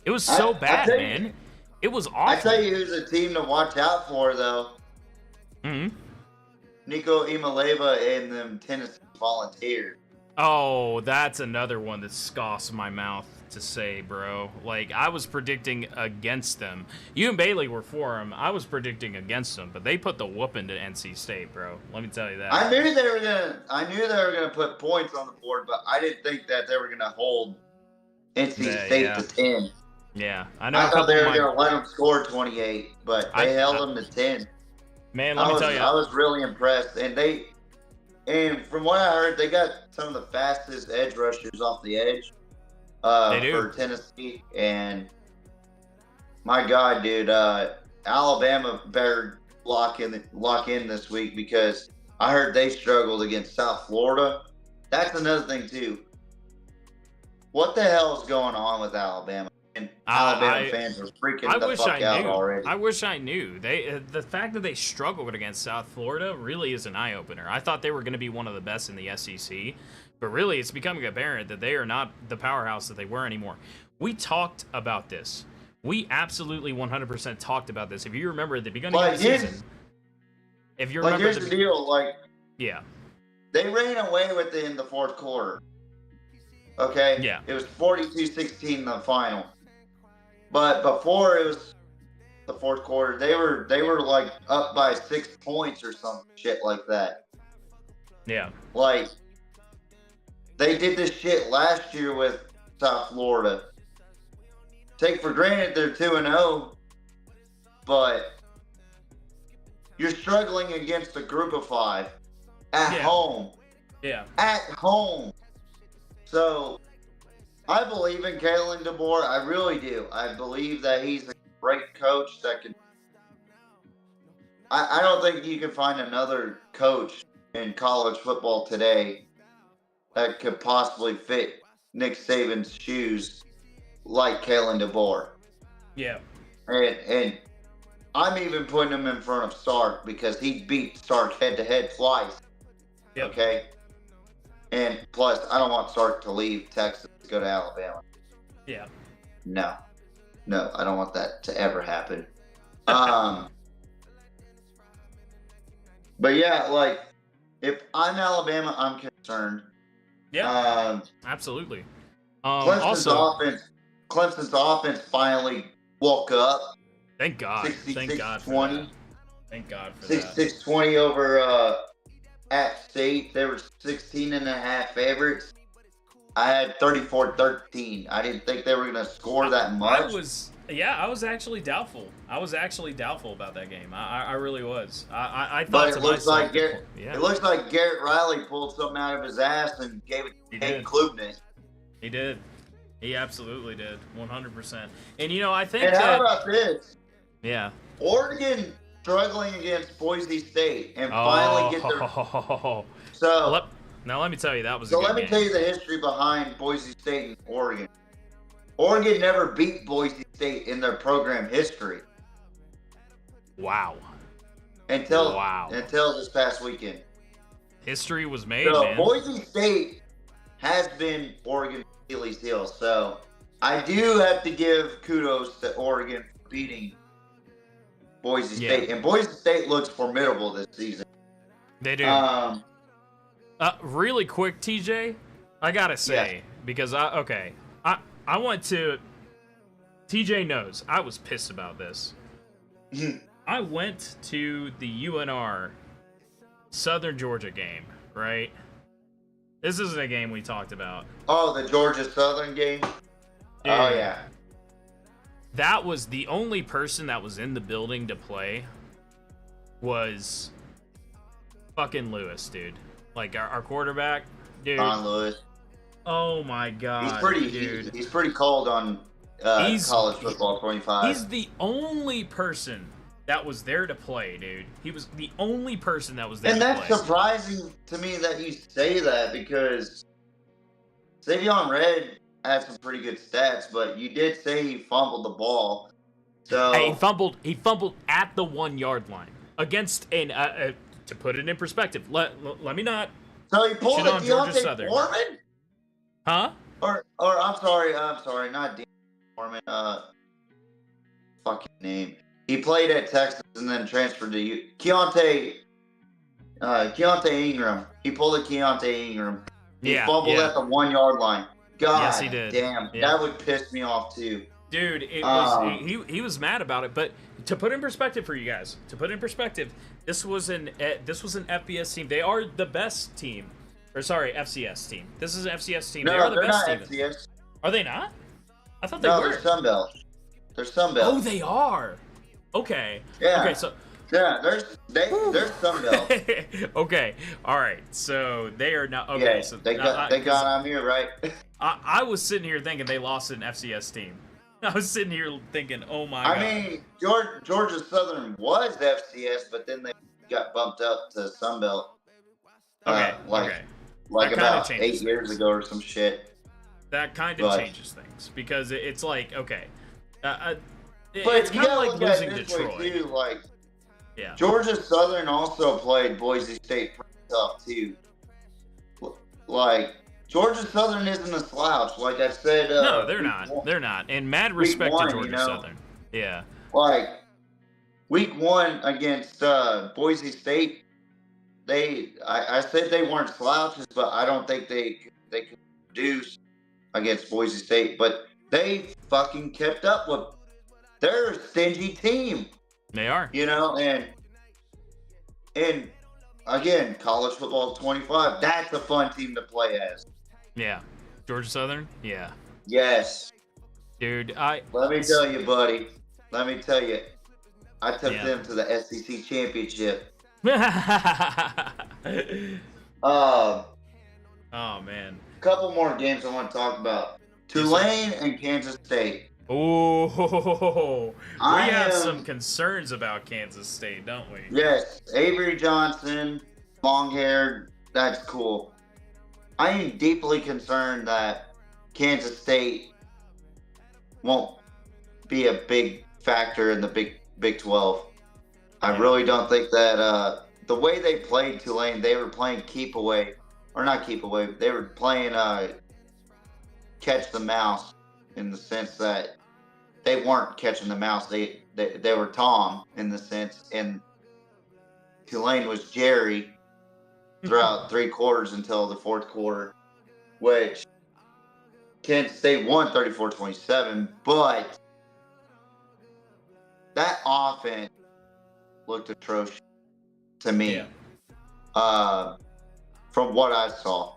It was so bad, man. It was awful. I tell you who's a team to watch out for, though. Mm-hmm. Nico Imaleva and them Tennessee Volunteers. Oh, that's another one that scoffs my mouth to say, bro. Like, I was predicting against them. You and Bailey were for them. I was predicting against them, but they put the whooping to NC State, bro. Let me tell you that. I knew they were gonna put points on the board, but I didn't think that they were gonna hold NC State to 10. Yeah, I know. I thought they were gonna let them score 28, but they held them to 10. Man, let me tell you, I was really impressed, and from what I heard, they got some of the fastest edge rushers off the edge. For Tennessee, and my God, dude, Alabama better lock in this week, because I heard they struggled against South Florida. That's another thing too. What the hell is going on with Alabama? And Alabama fans are freaking the fuck out already. I wish I knew. The fact that they struggled against South Florida really is an eye opener. I thought they were going to be one of the best in the SEC. But really, it's becoming apparent that they are not the powerhouse that they were anymore. We talked about this. We absolutely 100% talked about this. If you remember at the beginning of the season, here's the deal. Like, yeah, they ran away with it in the fourth quarter. Okay. Yeah. It was 42-16 in the final. But before it was the fourth quarter, they were like up by 6 points or some shit like that. Yeah. Like, they did this shit last year with South Florida. Take for granted they're 2-0, but you're struggling against a group of 5 at home. Yeah. At home. So, I believe in Kalen DeBoer. I really do. I believe that he's a great coach that can... I don't think you can find another coach in college football today that could possibly fit Nick Saban's shoes like Kalen DeBoer. Yeah. And I'm even putting him in front of Sark because he beat Sark head-to-head twice. Yep. Okay? And plus, I don't want Sark to leave Texas to go to Alabama. Yeah. No, I don't want that to ever happen. But yeah, like, if I'm Alabama, I'm concerned. Yeah. Absolutely. Clemson's offense finally woke up. Thank God. Thank God for 20. that. Thank God for that. 66-20 over App State. They were 16.5 favorites. I had 34-13. I didn't think they were going to score that much. I was actually doubtful. I was actually doubtful about that game. I really was. I thought but to it looks myself, like it looks like Garrett Riley pulled something out of his ass and gave it to Nate Klubnik. He did. He absolutely did. 100%. And I think and how about this? Yeah. Oregon struggling against Boise State and finally get their. So now let me tell you, that was. So a good let me game. tell you the history behind Boise State and Oregon. Oregon never beat Boise State in their program history. Wow. Until this past weekend. History was made, so man. Boise State has been Oregon's Achilles heel. So I do have to give kudos to Oregon for beating Boise State. And Boise State looks formidable this season. They do. Really quick, TJ, I gotta say, because I went to. TJ knows I was pissed about this. I went to the UNR Southern Georgia game, right? This isn't a game we talked about. Oh, the Georgia Southern game? Dude, oh, yeah. That was the only person that was in the building to play was fucking Lewis, dude. Like, our quarterback, dude. Don Lewis. Oh, my God, dude. He's pretty cold on college football 25. He's the only person that was there to play, dude. He was the only person that was there to play. And that's surprising to me that you say that because Savion Red had some pretty good stats, but you did say he fumbled the ball. So he fumbled at the 1 yard line against an to put it in perspective. Let me not. So he pulled a Georgia Deontay Southern. Foreman? Huh? Or I'm sorry, not Deontay Foreman. Fucking name. He played at Texas and then transferred to Keontae Ingram. He pulled a Keontae Ingram. He fumbled at the 1 yard line. God yes, he did. Damn, that would piss me off too. Dude, it was he was mad about it, but to put in perspective for you guys, this was an FBS team. They are the best team. Or sorry, FCS team. This is an FCS team. No, they are the best not team. FCS. Are they not? I thought they no, were. They're Sunbelt. They're Sunbelt. Oh, they are. Okay. Yeah. Okay, so yeah, they're Sunbelt. okay. All right. So they are not. Okay. Yeah, so they got on here, right? I was sitting here thinking they lost an FCS team. I was sitting here thinking, oh my God. I mean, Georgia Southern was FCS, but then they got bumped up to Sunbelt. Okay. Like about 8 years ago or some shit. That kind of changes things because it's like, okay. But it's kind of like losing Detroit. Too, like, yeah. Georgia Southern also played Boise State pretty tough too. Like, Georgia Southern isn't a slouch. Like I said, no, they're not. They're not. And mad respect to Georgia Southern. Yeah. Like week 1 against Boise State, I said they weren't slouches, but I don't think they could produce against Boise State. But they fucking kept up with. They're a stingy team. They are. You know, and again, college football 25. That's a fun team to play as. Yeah. Georgia Southern? Yeah. Yes. Dude, let me tell you, buddy. Let me tell you. I took them to the SEC championship. Oh man. Couple more games I want to talk about. Tulane and Kansas State. Oh, we have some concerns about Kansas State, don't we? Yes, Avery Johnson, long-haired, that's cool. I am deeply concerned that Kansas State won't be a big factor in the Big 12. I really don't think that the way they played Tulane, they were playing keep away, or not keep away. They were playing catch the mouse in the sense that they weren't catching the mouse. They were Tom in the sense, and Tulane was Jerry throughout 3 quarters until the 4th quarter, which Kansas State won 34-27, but that offense looked atrocious to me from what I saw.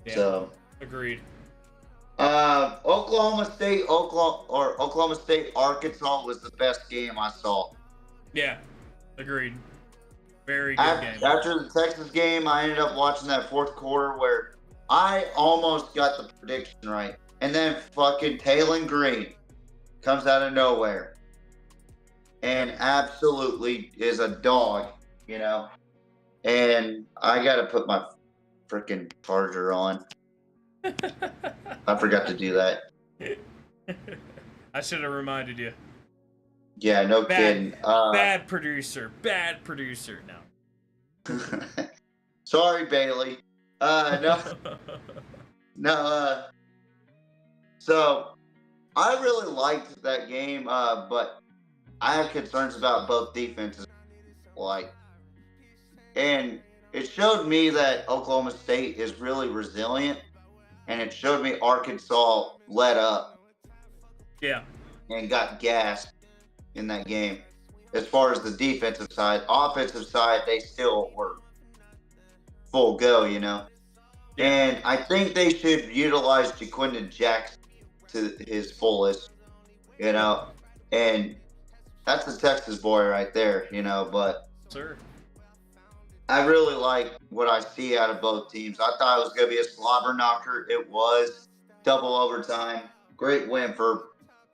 Yeah. So agreed. Oklahoma State, Arkansas was the best game I saw. Yeah, agreed. Very good game. After the Texas game, I ended up watching that 4th quarter where I almost got the prediction right. And then fucking Taylon Green comes out of nowhere and absolutely is a dog, you know. And I got to put my freaking charger on. I forgot to do that. I should have reminded you. Yeah, no kidding. Bad producer. No. Sorry, Bailey. No. So I really liked that game, but I have concerns about both defenses. And it showed me that Oklahoma State is really resilient, and it showed me Arkansas let up. Yeah. And got gassed in that game. As far as the defensive side, offensive side, they still were full go, you know. Yeah. And I think they should utilize Jaquindon Jackson to his fullest, you know. And that's a Texas boy right there, you know. But sir, I really like what I see out of both teams. I thought it was going to be a slobber knocker. It was. Double overtime. Great win for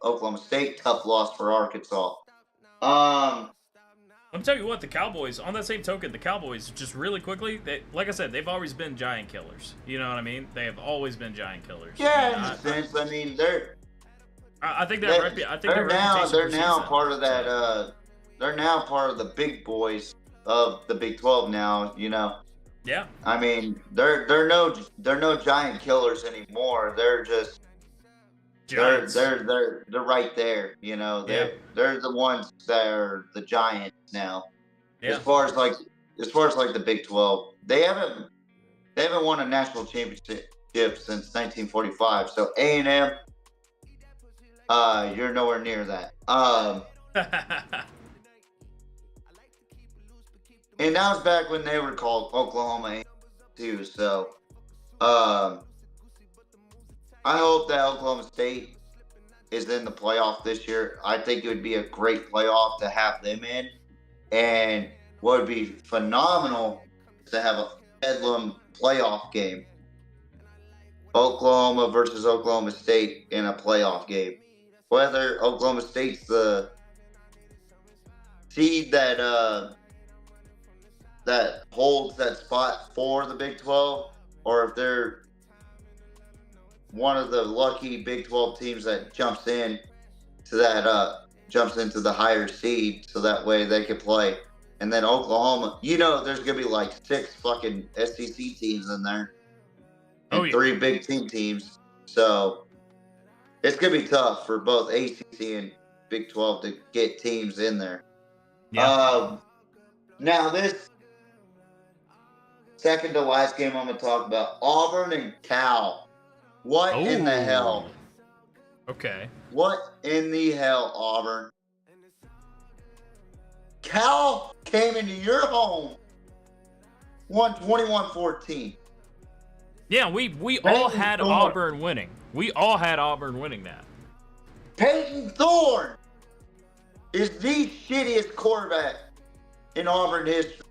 Oklahoma State. Tough loss for Arkansas. Let me tell you what, the Cowboys, on that same token, the Cowboys, just really quickly, like I said, they've always been giant killers. You know what I mean? They have always been giant killers. Yeah, in a sense. I mean, I think that they're now part of that. They're now part of the big boys of the Big 12 now. You know. Yeah. I mean, they're no giant killers anymore. They're just giants. They're right there. You know. They're the ones that are the giants now. Yeah. As far as the Big 12, they haven't won a national championship since 1945. So A&M, you're nowhere near that. And that was back when they were called Oklahoma A&M too. So, I hope that Oklahoma State is in the playoff this year. I think it would be a great playoff to have them in. And what would be phenomenal is to have a Bedlam playoff game. Oklahoma versus Oklahoma State in a playoff game. Whether Oklahoma State's the seed that holds that spot for the Big 12, or if they're one of the lucky Big 12 teams that jumps into the higher seed, so that way they can play. And then Oklahoma, you know, there's gonna be like 6 fucking SEC teams in there, and 3 Big Ten teams. So it's gonna be tough for both ACC and Big 12 to get teams in there. Yeah. Now this second to last game I'm gonna talk about, Auburn and Cal. What in the hell? Okay. What in the hell, Auburn? Cal came into your home, won 21-14. Yeah, we all had Auburn winning. We all had Auburn winning that. Peyton Thorne is the shittiest quarterback in Auburn history.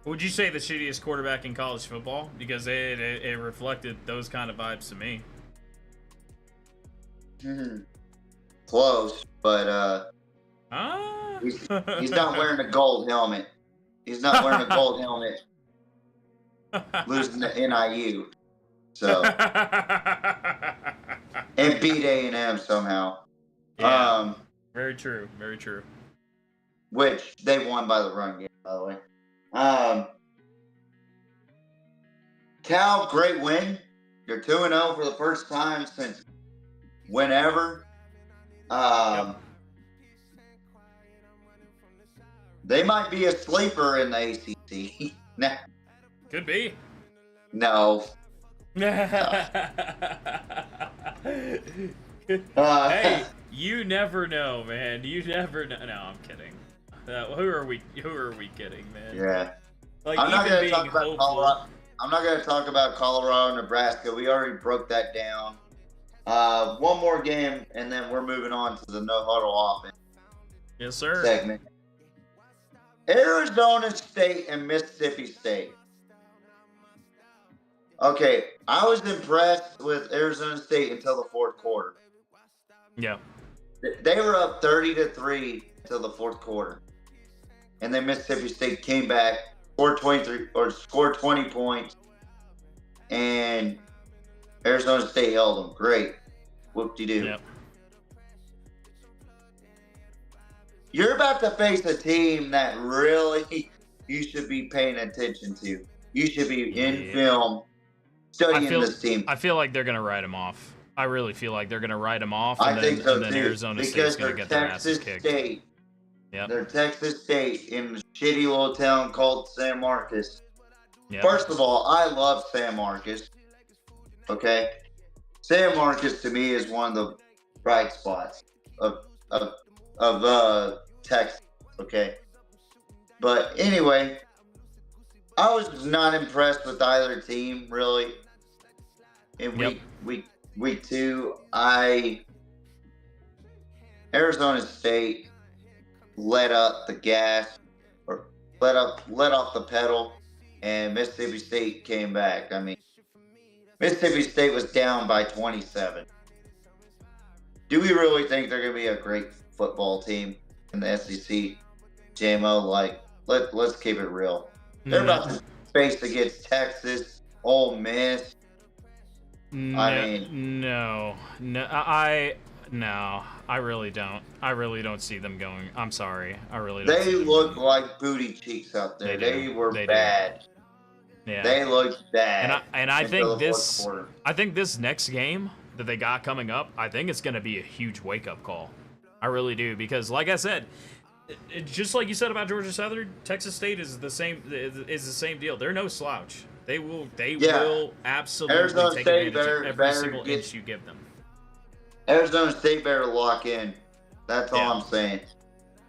Would you say the shittiest quarterback in college football? Because it reflected those kind of vibes to me. Close, but he's not wearing a gold helmet. He's not wearing a gold helmet. Losing to NIU. So and beat A&M somehow. Yeah. Very true. Very true. Which they won by the run game, by the way. Cal, great win. You're 2-0 for the first time since whenever. They might be a sleeper in the ACC. Nah. Could be. No. Hey, you never know, man. You never know. No, I'm kidding. Who are we kidding, man? Yeah. Like, I'm not going to talk about hopeful. Colorado. I'm not going to talk about Colorado, Nebraska. We already broke that down. One more game, and then we're moving on to the no huddle offense. Yes, sir. Segment. Arizona State and Mississippi State. Okay, I was impressed with Arizona State until the fourth quarter. Yeah. They were up 30-3 until the fourth quarter. And then Mississippi State came back, scored 20 points, and Arizona State held them. Great. Whoop-de-doo. Yep. You're about to face a team that really you should be paying attention to. You should be in film studying this team. I feel like they're going to write them off. I really feel like they're going to write them off. I think so, and then too. Arizona State's going to get their asses kicked. State. Yep. They're Texas State in a shitty little town called San Marcos. Yep. First of all, I love San Marcos. Okay? San Marcos to me is one of the bright spots of Texas. Okay? But anyway, I was not impressed with either team, really. In week 2, Arizona State let up the gas, or let off the pedal, and Mississippi State came back. I mean, Mississippi State was down by 27. Do we really think they're going to be a great football team in the SEC? JMO, like, let's keep it real. They're about to face against Texas, Ole Miss. I really don't. I really don't see them going. I'm sorry. I really don't. They look like booty cheeks out there. They were bad. Yeah. They looked bad. And I think this next game that they got coming up, I think it's going to be a huge wake-up call. I really do, because like I said, just like you said about Georgia Southern, Texas State is the same deal. They're no slouch. They will absolutely Arizona take State advantage of every better single inch you give them. Arizona State better lock in. That's all I'm saying.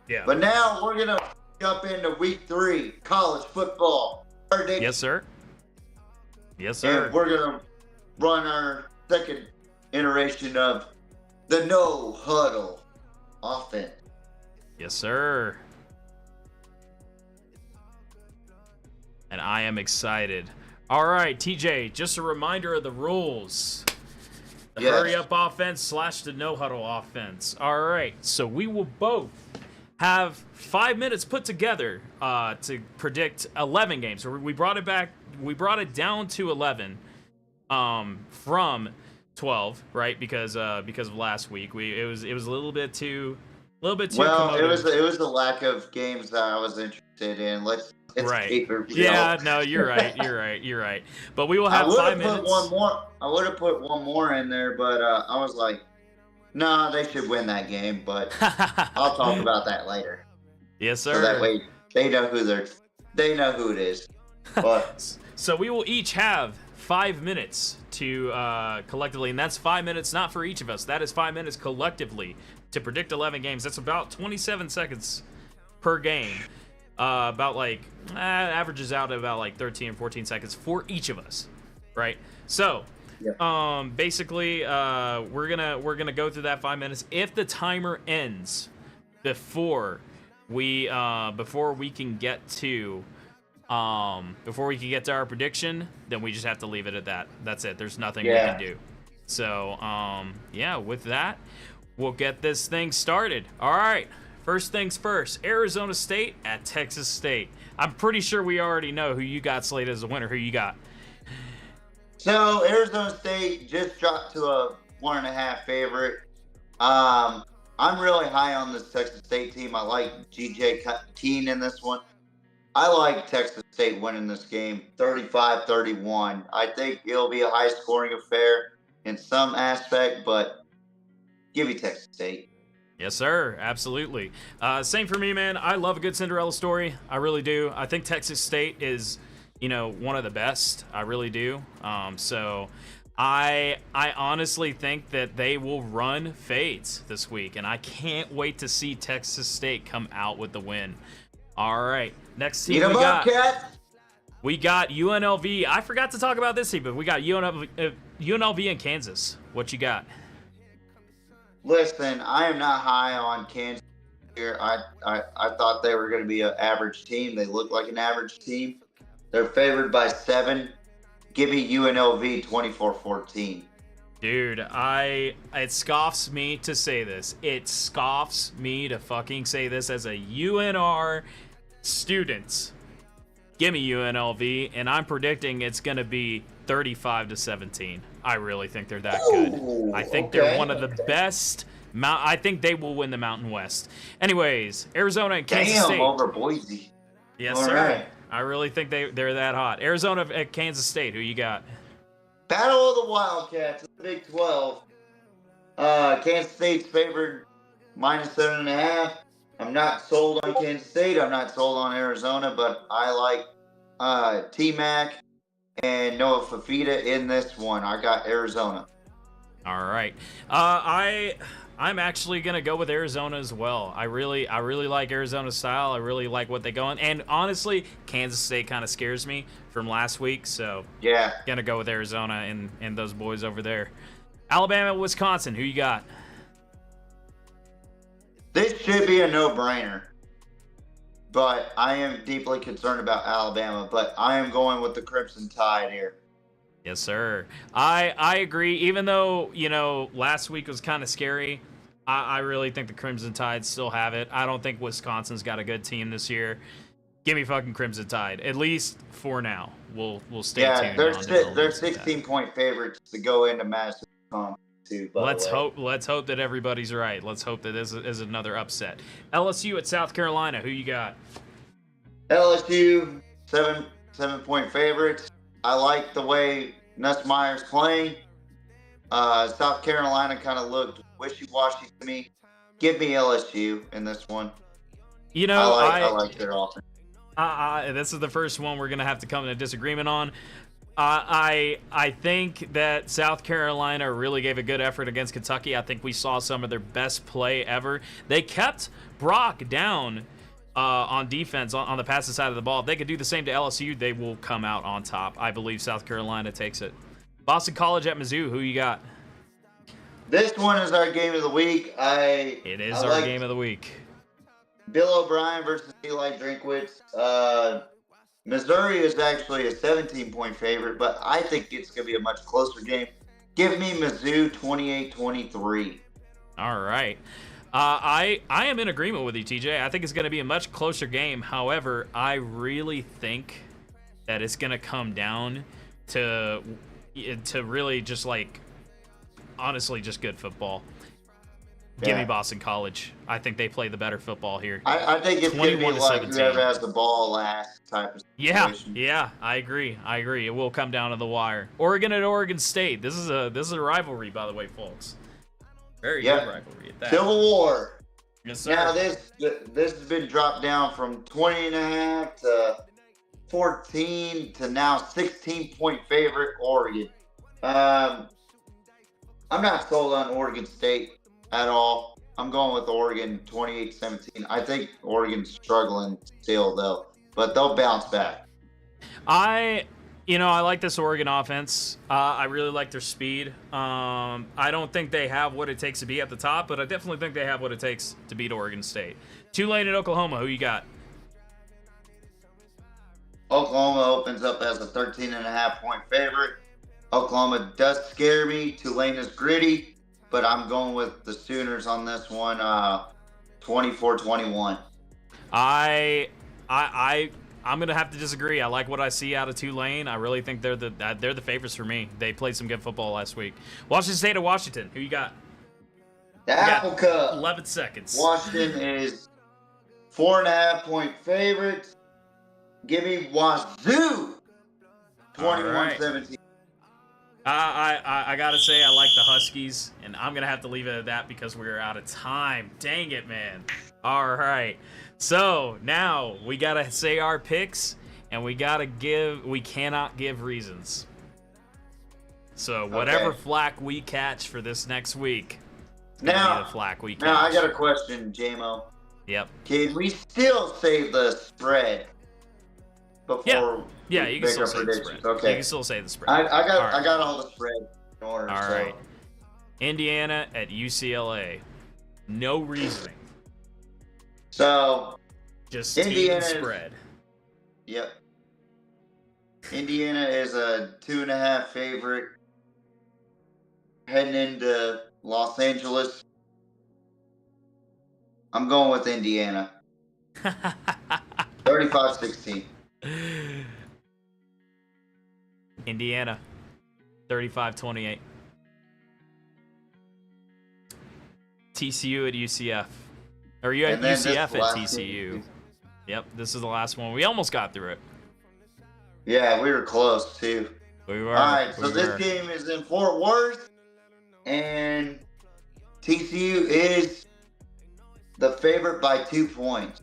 Yeah. But now we're going to jump into week 3, college football. Yes, sir. Yes, sir. And we're going to run our second iteration of the no huddle offense. Yes, sir. And I am excited. All right, TJ, just a reminder of the rules. The hurry up offense / the no huddle offense. All right, so we will both have 5 minutes put together to predict 11 games. So we brought it back. We brought it down to 11 from 12, right? Because of last week, it was a little bit too. Well, commotive. it was the lack of games that I was interested in. Let's keep it real. Yeah, no, you're right. But we will have 5 minutes. I would have put one more in there, but I was like, no, they should win that game. But I'll talk about that later. Yes, sir. So that way they know who it is. But so we will each have 5 minutes to collectively, and that's 5 minutes not for each of us. That is 5 minutes collectively to predict 11 games. That's about 27 seconds per game. Averages out at about like 13 or 14 seconds for each of us, right? So, basically, we're gonna go through that 5 minutes. If the timer ends before we can get to our prediction, then we just have to leave it at that. That's it. There's nothing we can do. So, with that, we'll get this thing started. All right. First things first, Arizona State at Texas State. I'm pretty sure we already know who you got slated as a winner. Who you got? So Arizona State just dropped to a 1.5 favorite. I'm really high on this Texas State team. I like G.J. Keene in this one. I like Texas State winning this game 35-31. I think it'll be a high-scoring affair in some aspect, but give me Texas State. Yes, sir. Absolutely. Same for me, man. I love a good Cinderella story. I really do. I think Texas State is, one of the best. I really do. So I honestly think that they will run fades this week, and I can't wait to see Texas State come out with the win. All right. Next team we got UNLV. I forgot to talk about this team, but we got UNLV and Kansas. What you got? Listen, I am not high on Kansas here. I thought they were going to be an average team. They look like an average team. They're favored by 7. Give me UNLV 24-14. Dude, it scoffs me to say this. It scoffs me to fucking say this as a UNR student. Give me UNLV, and I'm predicting it's going to be 35-17. I really think they're that good. I think they're one of the best. I think they will win the Mountain West. Anyways, Arizona and Kansas State. Over Boise. Yes, sir. Right. I really think they're that hot. Arizona at Kansas State. Who you got? Battle of the Wildcats in the Big 12. Kansas State's favored -7.5. I'm not sold on Kansas State. I'm not sold on Arizona, but I like T-Mac and Noah Fafita in this one. I got Arizona. All right. I'm actually gonna go with Arizona as well. I really like Arizona's style. I really like what they go on. And honestly, Kansas State kind of scares me from last week. So yeah, gonna go with Arizona and those boys over there. Alabama, Wisconsin. Who you got? This should be a no-brainer. But I am deeply concerned about Alabama. But I am going with the Crimson Tide here. Yes, sir. I agree. Even though, last week was kind of scary, I really think the Crimson Tide still have it. I don't think Wisconsin's got a good team this year. Give me fucking Crimson Tide, at least for now. We'll stay tuned. Yeah, they're 16-point favorites to go into Madison too. Let's hope that everybody's right. Let's hope that this is another upset. LSU at South Carolina. Who you got? LSU 7-point favorites. I like the way Nussmeier's playing. South Carolina kind of looked wishy-washy to me. Give me LSU in this one. I like their offense. This is the first one we're going to have to come in a disagreement on. I think that South Carolina really gave a good effort against Kentucky. I think we saw some of their best play ever. They kept Brock down on defense, on the passing side of the ball. If they could do the same to LSU, they will come out on top. I believe South Carolina takes it. Boston College at Mizzou. Who you got? This one is our game of the week. It is our game of the week. Bill O'Brien versus Eli Drinkwitz. Missouri is actually a 17-point favorite, but I think it's going to be a much closer game. Give me Mizzou 28-23. All right. I am in agreement with you, TJ. I think it's going to be a much closer game. However, I really think that it's going to come down to really just honestly just good football. Give me Boston College. I think they play the better football here. I think it's going to be like whoever has the ball last type of situation. Yeah, I agree. It will come down to the wire. Oregon at Oregon State. This is a rivalry, by the way, folks. Very good rivalry at that. Civil War. Yes, sir. Now this has been dropped down from 20.5 to 14 to now 16-point favorite Oregon. I'm not sold on Oregon State at all. I'm going with Oregon 28-17. I think Oregon's struggling still though, but they'll bounce back. I like this Oregon offense. I really like their speed. I don't think they have what it takes to be at the top, but I definitely think they have what it takes to beat Oregon State. Tulane at Oklahoma. Who you got? Oklahoma opens up as a 13.5-point favorite. Oklahoma does scare me. Tulane is gritty, but I'm going with the Sooners on this one, 24-21. I'm gonna have to disagree. I like what I see out of Tulane. I really think they're the favorites for me. They played some good football last week. Washington State of Washington. Who you got? The Apple Cup. 11 seconds. Washington is 4.5-point favorites. Give me Wazoo. 21-17. I gotta say I like the Huskies, and I'm gonna have to leave it at that because we're out of time. Dang it, man. All right, so now we gotta say our picks, and we cannot give reasons. So whatever flack we catch for this next week, it's gonna be the flack we catch. Now I got a question, JMO. Yep. Can we still save the spread before? Yeah, you can still say the spread. Okay. You can still say the spread. I got all the spread in order. All right. Indiana at UCLA. No reasoning. So just Indiana spread. Yep. Indiana is a 2.5 favorite heading into Los Angeles. I'm going with Indiana. 35-16. Indiana, 35-28. TCU at UCF. Or you at UCF at TCU. Yep, this is the last one. We almost got through it. Yeah, we were close, too. We were. All right, so this game is in Fort Worth, and TCU is the favorite by 2 points.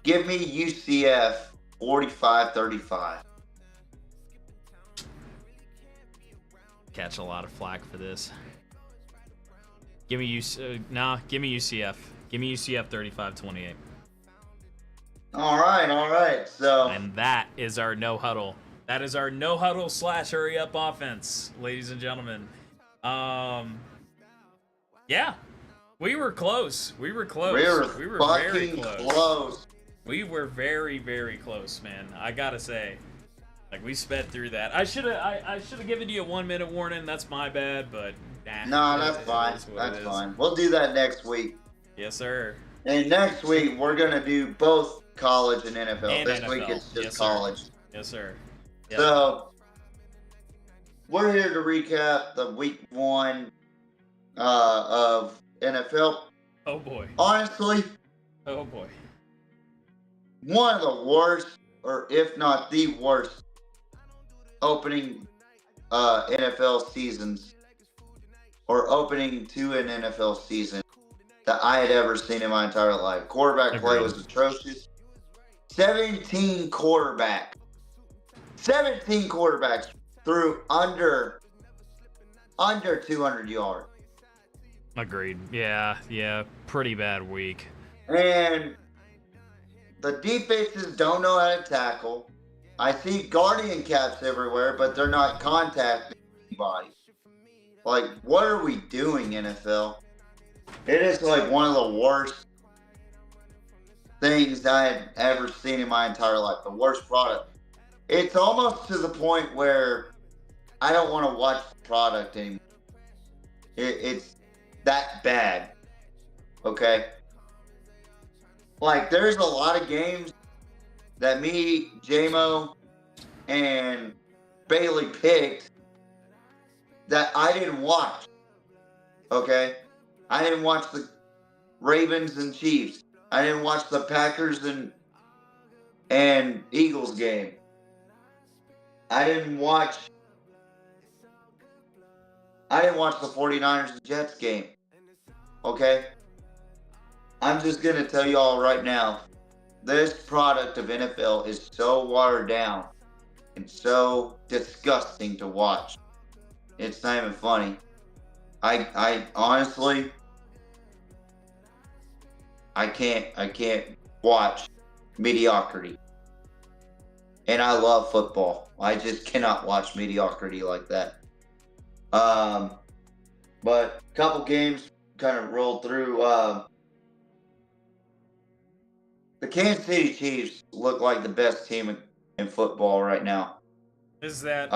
Give me UCF 45-35. Catch a lot of flack for this. Give me UCF. Give me UCF 35-28. All right. So, and that is our no huddle. That is our no huddle / hurry up offense, ladies and gentlemen. Yeah, we were close. We were close. We were very close. We were very, very close, man. I gotta say, like, we sped through that. I should have given you a 1 minute warning. That's my bad, but no, that's fine. That's fine. We'll do that next week. Yes, sir. And next week we're gonna do both college and NFL. And this NFL. week it's just Yes, college. Sir. Yes, sir. Yep. So we're here to recap the week 1 of NFL. Oh boy. Honestly. Oh boy. One of the worst, or if not the worst, opening NFL seasons, or opening to an NFL season that I had ever seen in my entire life. Quarterback play was atrocious. 17 quarterbacks threw under 200 yards. Agreed. Yeah. Pretty bad week. And the defenses don't know how to tackle. I see guardian caps everywhere, but they're not contacting anybody. Like, what are we doing, NFL? It is like one of the worst things I had ever seen in my entire life. The worst product. It's almost to the point where I don't want to watch the product anymore. It's that bad. Okay? Like, there's a lot of games that me, JMO, and Bailey picked that I didn't watch. Okay? I didn't watch the Ravens and Chiefs. I didn't watch the Packers and Eagles game. I didn't watch the 49ers and Jets game. Okay? I'm just going to tell you all right now, this product of NFL is so watered down and so disgusting to watch. It's not even funny. I honestly, I can't watch mediocrity. And I love football. I just cannot watch mediocrity like that. But a couple games kind of rolled through. The Kansas City Chiefs look like the best team in football right now. Is that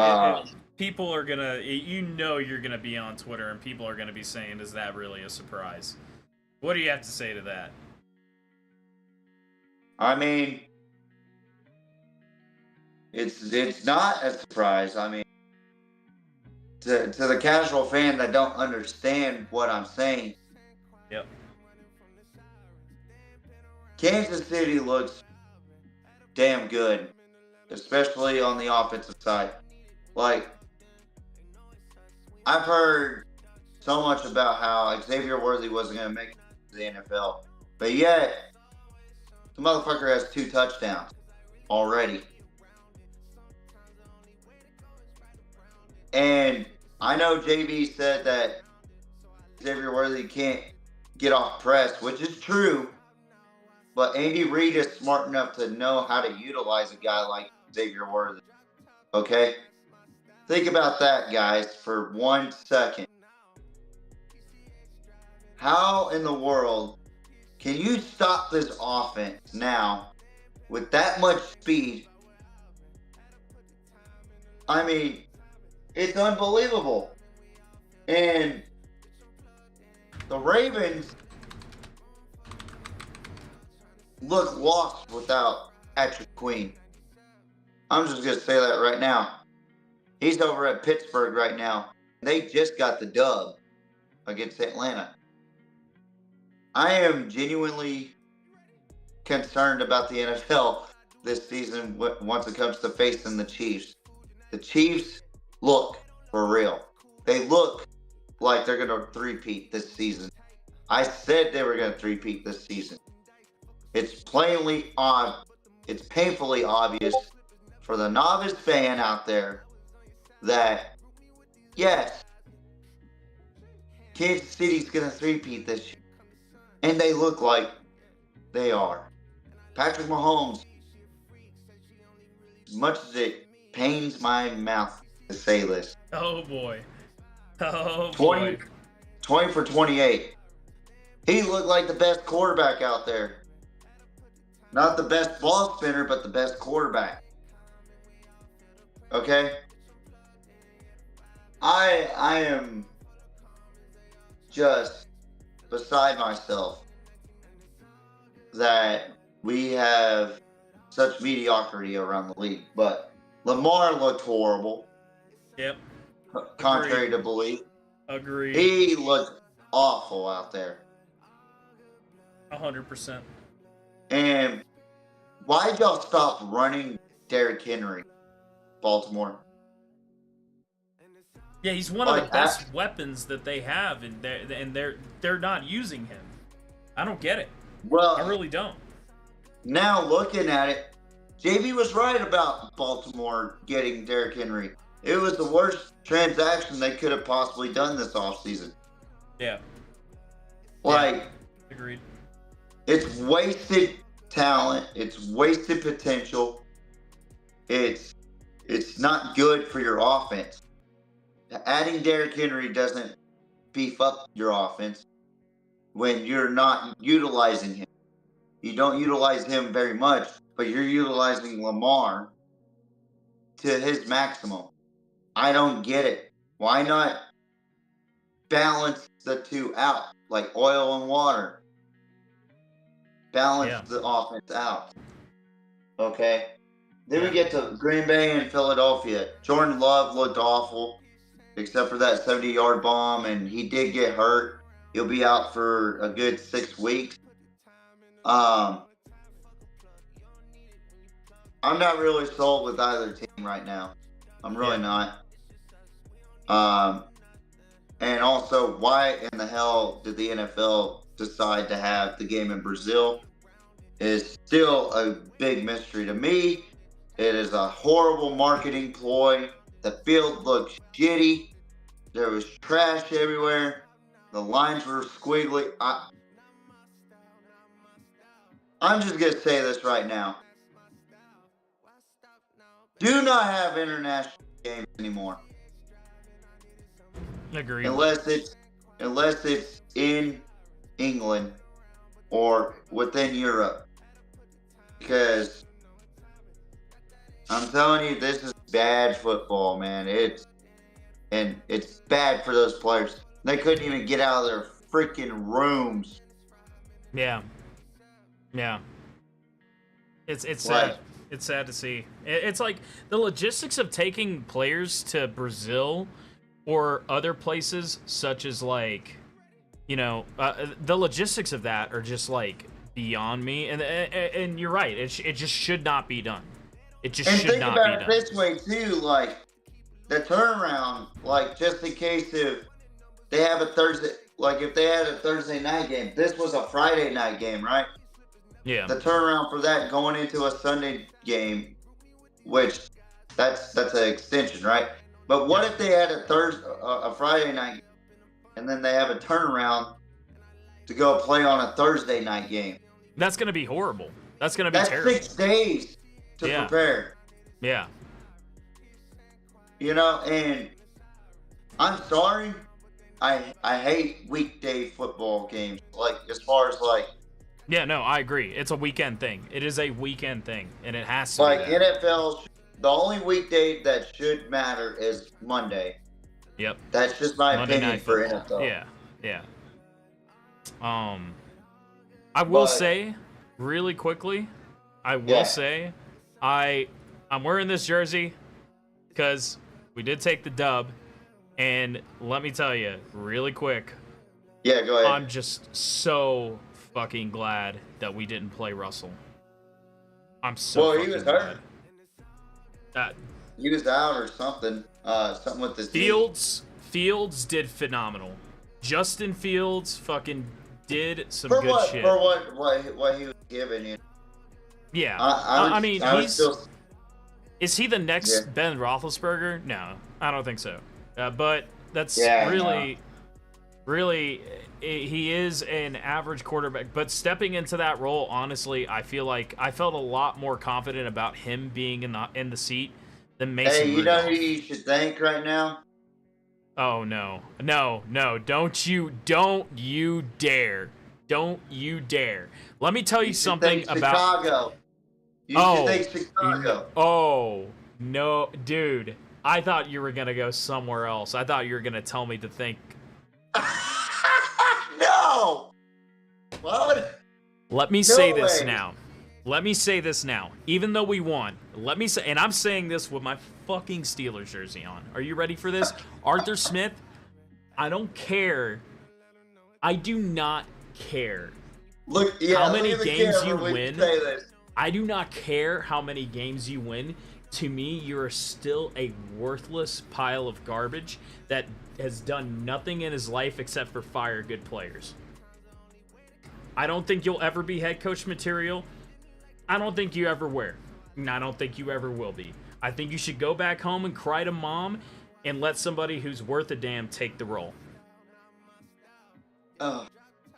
people are gonna, you're gonna be on Twitter and people are gonna be saying, is that really a surprise? What do you have to say to that? I mean, it's not a surprise. I mean, to the casual fan that don't understand what I'm saying, Yep. Kansas City looks damn good, especially on the offensive side. Like, I've heard so much about how Xavier Worthy wasn't going to make it to the NFL, but yet the motherfucker has 2 touchdowns already. And I know JB said that Xavier Worthy can't get off press, which is true, but Andy Reid is smart enough to know how to utilize a guy like Xavier Worthy. Okay? Think about that, guys, for 1 second. How in the world can you stop this offense now with that much speed? I mean, it's unbelievable. And the Ravens look lost without Patrick Queen. I'm just going to say that right now. He's over at Pittsburgh right now. They just got the dub against Atlanta. I am genuinely concerned about the NFL this season once it comes to facing the Chiefs. The Chiefs look for real. They look like they're going to three-peat this season. I said they were going to three-peat this season. It's plainly odd. It's painfully obvious for the novice fan out there that, yes, Kansas City's going to three-peat this year. And they look like they are. Patrick Mahomes, as much as it pains my mouth to say this. Oh, boy. Oh, 20 boy. 20 for 28. He looked like the best quarterback out there. Not the best ball spinner, but the best quarterback. Okay? I am just beside myself that we have such mediocrity around the league. But Lamar looked horrible. Yep. Contrary to belief. Agreed. He looked awful out there. 100%. And why'd y'all stop running Derrick Henry, Baltimore? Yeah, he's one of the best weapons that they have, and they're not using him. I don't get it. Well, I really don't. Now looking at it, JB was right about Baltimore getting Derrick Henry. It was the worst transaction they could have possibly done this offseason. Yeah. Like, yeah. Agreed. It's wasted talent. It's wasted potential. It's not good for your offense. Adding Derrick Henry doesn't beef up your offense when you're not utilizing him. You don't utilize him very much, but you're utilizing Lamar to his maximum. I don't get it. Why not balance the two out, like oil and water? Balance the offense out. Okay? Then we get to Green Bay and Philadelphia. Jordan Love looked awful, except for that 70-yard bomb, and he did get hurt. He'll be out for a good 6 weeks. I'm not really sold with either team right now. I'm really not. And also, why in the hell did the NFL decide to have the game in Brazil is still a big mystery to me. It is a horrible marketing ploy. The field looked shitty. There was trash everywhere. The lines were squiggly. I'm just going to say this right now. Do not have international games anymore. Agreed. Unless it's in England or within Europe. Because I'm telling you, this is bad football, man. It's bad for those players. They couldn't even get out of their freaking rooms. Yeah. Yeah. It's sad. It's sad to see. It's like the logistics of taking players to Brazil or other places, such as like, you know, the logistics of that are just like beyond me. And you're right. It just should not be done. It just should not be done. And think about it this way too, like the turnaround, like just in case if they have a Thursday, like if they had a Thursday night game, this was a Friday night game, right? Yeah. The turnaround for that going into a Sunday game, which that's an extension, right? But what if they had a Friday night and then they have a turnaround to go play on a Thursday night game? That's going to be horrible. That's going to be terrible. 6 days to prepare. Yeah. You know, and I'm sorry, I hate weekday football games. Like as far as like. Yeah, no, I agree. It's a weekend thing. It is a weekend thing, and it has to like be that. NFL. The only weekday that should matter is Monday. Yep. That's just my Monday opinion Night for Football. NFL. Yeah. I will say, really quickly, say, I'm wearing this jersey because we did take the dub, and let me tell you, really quick. Yeah, go ahead. I'm just so fucking glad that we didn't play Russell. I'm so he was hurt. He was out or something. Something with his Fields did phenomenal. Justin Fields fucking did some for good what, shit. For what he was giving you. Yeah. I mean, is he the next Ben Roethlisberger? No, I don't think so. But that's really, he is an average quarterback. But stepping into that role, honestly, I feel like I felt a lot more confident about him being in the seat than Mason Hey, you Rudolph. know who you should thank right now? Oh no, don't you dare. Don't you dare. Let me tell you something about Chicago. You should thank Chicago. Oh, no, dude. I thought you were going to go somewhere else. I thought you were going to tell me to think. No. What? Let me say this now. Even though we won, let me say, and I'm saying this with my fucking Steelers jersey on. Are you ready for this? Arthur Smith, I don't care. I do not care how many games you win. I do not care how many games you win. To me, you're still a worthless pile of garbage that has done nothing in his life except for fire good players. I don't think you'll ever be head coach material. I don't think you ever were. And I don't think you ever will be. I think you should go back home and cry to mom and let somebody who's worth a damn take the role. Oh,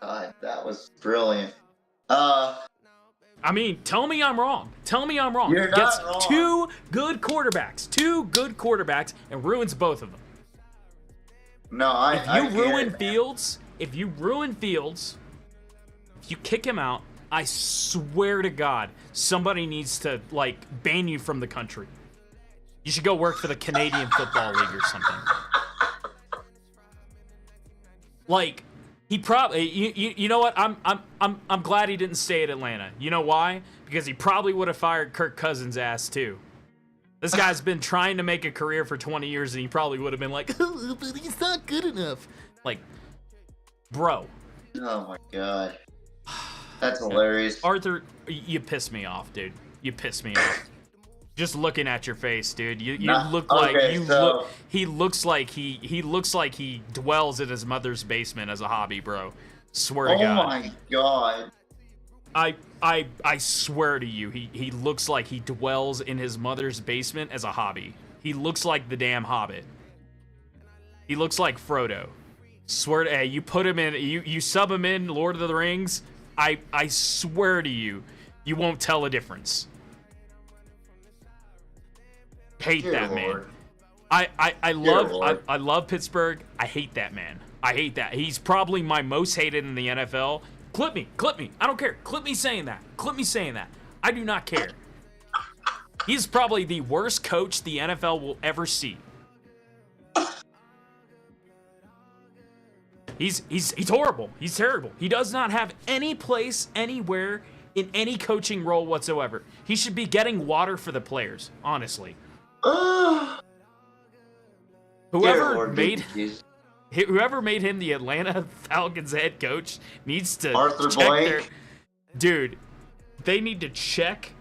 God, that was brilliant. I mean, tell me I'm wrong. You're not wrong. Two good quarterbacks, and ruins both of them. No, if you ruin Fields, if you kick him out, I swear to God, somebody needs to, like, ban you from the country. You should go work for the Canadian Football League or something. Like, he probably, you know what? I'm glad he didn't stay at Atlanta. You know why? Because he probably would have fired Kirk Cousins' ass too. This guy's been trying to make a career for 20 years, and he probably would have been like, oh, but he's not good enough. Like, bro. Oh my God, that's hilarious. Arthur, you piss me off, dude. You piss me off. Just looking at your face, dude. He looks like he dwells in his mother's basement as a hobby, bro. Swear to God. Oh my God. I swear to you, he looks like he dwells in his mother's basement as a hobby. He looks like the damn Hobbit. He looks like Frodo. Swear to you put him in, you sub him in Lord of the Rings. I swear to you, you won't tell a difference. Hate Dear that Lord. man. I love Pittsburgh. I hate that man. I hate that. He's probably my most hated in the NFL. Clip me. I don't care. Clip me saying that. I do not care. He's probably the worst coach the NFL will ever see. He's horrible. He's terrible. He does not have any place anywhere in any coaching role whatsoever. He should be getting water for the players, honestly. Whoever made him the Atlanta Falcons head coach needs to Arthur check Blank. Dude, they need to check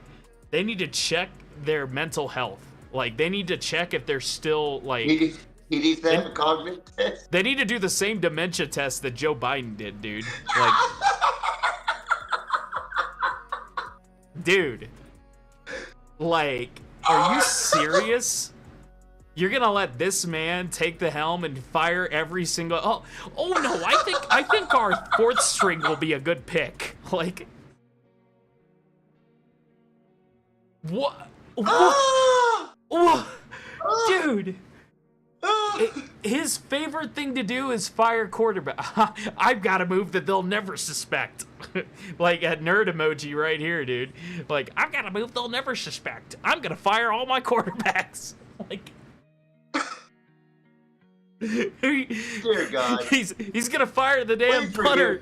their mental health. Like, they need to check if they're still, like... He needs to have a cognitive test. They need to do the same dementia test that Joe Biden did, dude. Like... Dude. Like, are you serious? You're gonna let this man take the helm and fire every single... Oh no, I think our fourth string will be a good pick. Like... What? What? Dude. His favorite thing to do is fire quarterback. I've got a move that they'll never suspect. Like a nerd emoji right here, dude. Like, I've got a move they'll never suspect. I'm gonna fire all my quarterbacks. Like... Dear God. He's gonna fire the damn punter.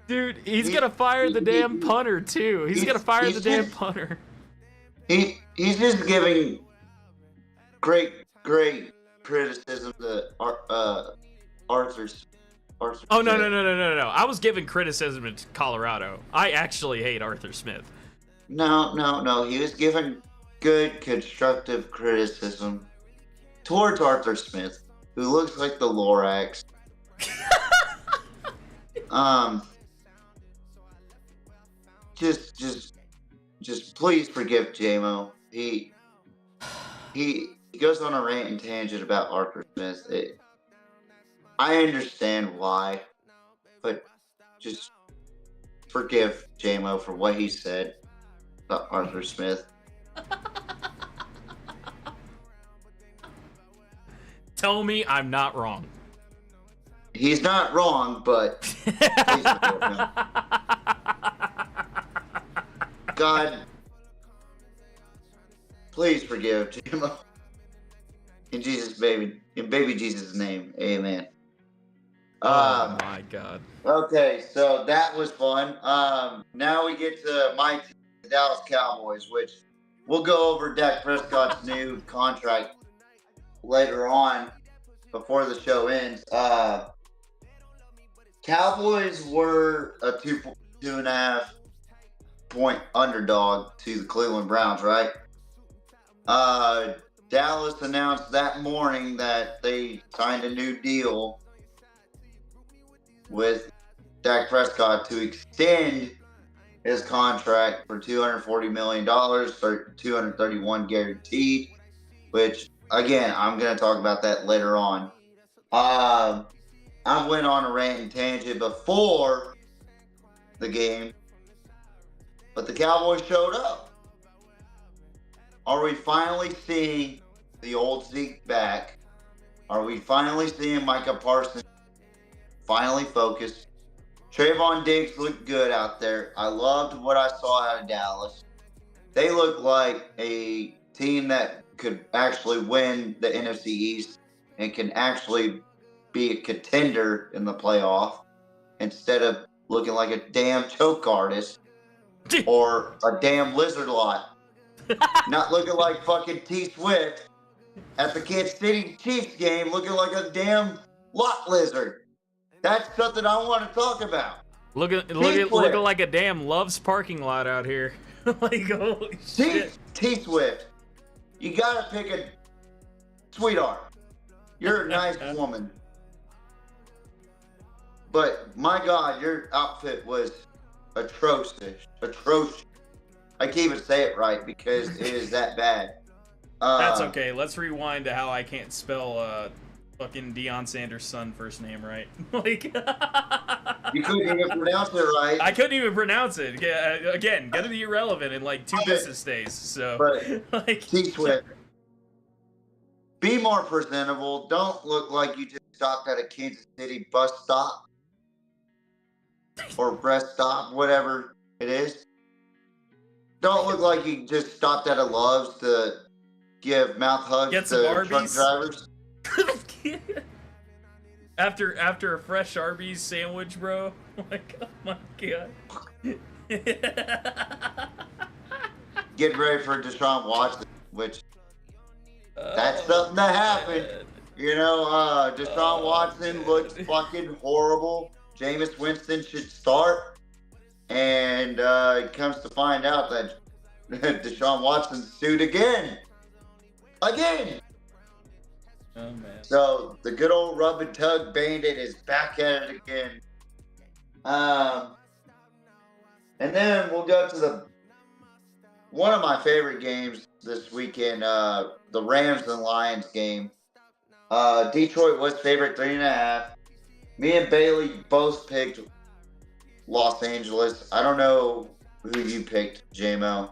Dude, he's gonna fire the damn punter too. He's gonna fire the damn punter. He's just giving great criticism to Arthur's. Oh no. I was giving criticism to Colorado. I actually hate Arthur Smith. No. He was giving good constructive criticism towards Arthur Smith, who looks like the Lorax. Just please forgive JMO. He goes on a rant and tangent about Arthur Smith. I understand why, but just forgive JMO for what he said about Arthur Smith. Tell me I'm not wrong. He's not wrong, but please forgive him. God, please forgive JMO. In baby Jesus' name, amen. Oh my God. Okay, so that was fun. Now we get to my team, the Dallas Cowboys, which we'll go over Dak Prescott's new contract later on before the show ends. Cowboys were a 2.5 point underdog to the Cleveland Browns, right? Dallas announced that morning that they signed a new deal with Dak Prescott to extend his contract for $240 million, for $231 guaranteed, which, again, I'm going to talk about that later on. I went on a rant and tangent before the game, but the Cowboys showed up. Are we finally seeing the old Zeke back? Are we finally seeing Micah Parsons finally focused? Trayvon Diggs looked good out there. I loved what I saw out of Dallas. They look like a team that could actually win the NFC East and can actually be a contender in the playoff instead of looking like a damn choke artist or a damn lizard lot. Not looking like fucking T Swift at the Kansas City Chiefs game, looking like a damn lot lizard. That's something I want to talk about. Looking like a damn Love's parking lot out here. Like, holy shit. T Swift, you gotta pick a sweetheart. You're a nice woman. But my God, your outfit was atrocious. I can't even say it right because it is that bad. That's okay. Let's rewind to how I can't spell fucking Deion Sanders' son first name right. Like, you couldn't even pronounce it right. I couldn't even pronounce it. Again, gonna be irrelevant in like 2 business days. So, but like, T-Swift, be more presentable. Don't look like you just stopped at a Kansas City bus stop or rest stop, whatever it is. Don't look like you just stopped at a Love's to give mouth hugs to truck drivers. After a fresh Arby's sandwich, bro. Like, oh my God. Getting ready for Deshaun Watson, which that's something that happened. You know, Deshaun Watson looks fucking horrible. Jameis Winston should start. And it comes to find out that Deshaun Watson sued again. Again! Oh, man. So the good old rub and tug bandit is back at it again. And then we'll go to one of my favorite games this weekend, the Rams and Lions game. Detroit was favorite 3.5. Me and Bailey both picked Los Angeles. I don't know who you picked, JMO.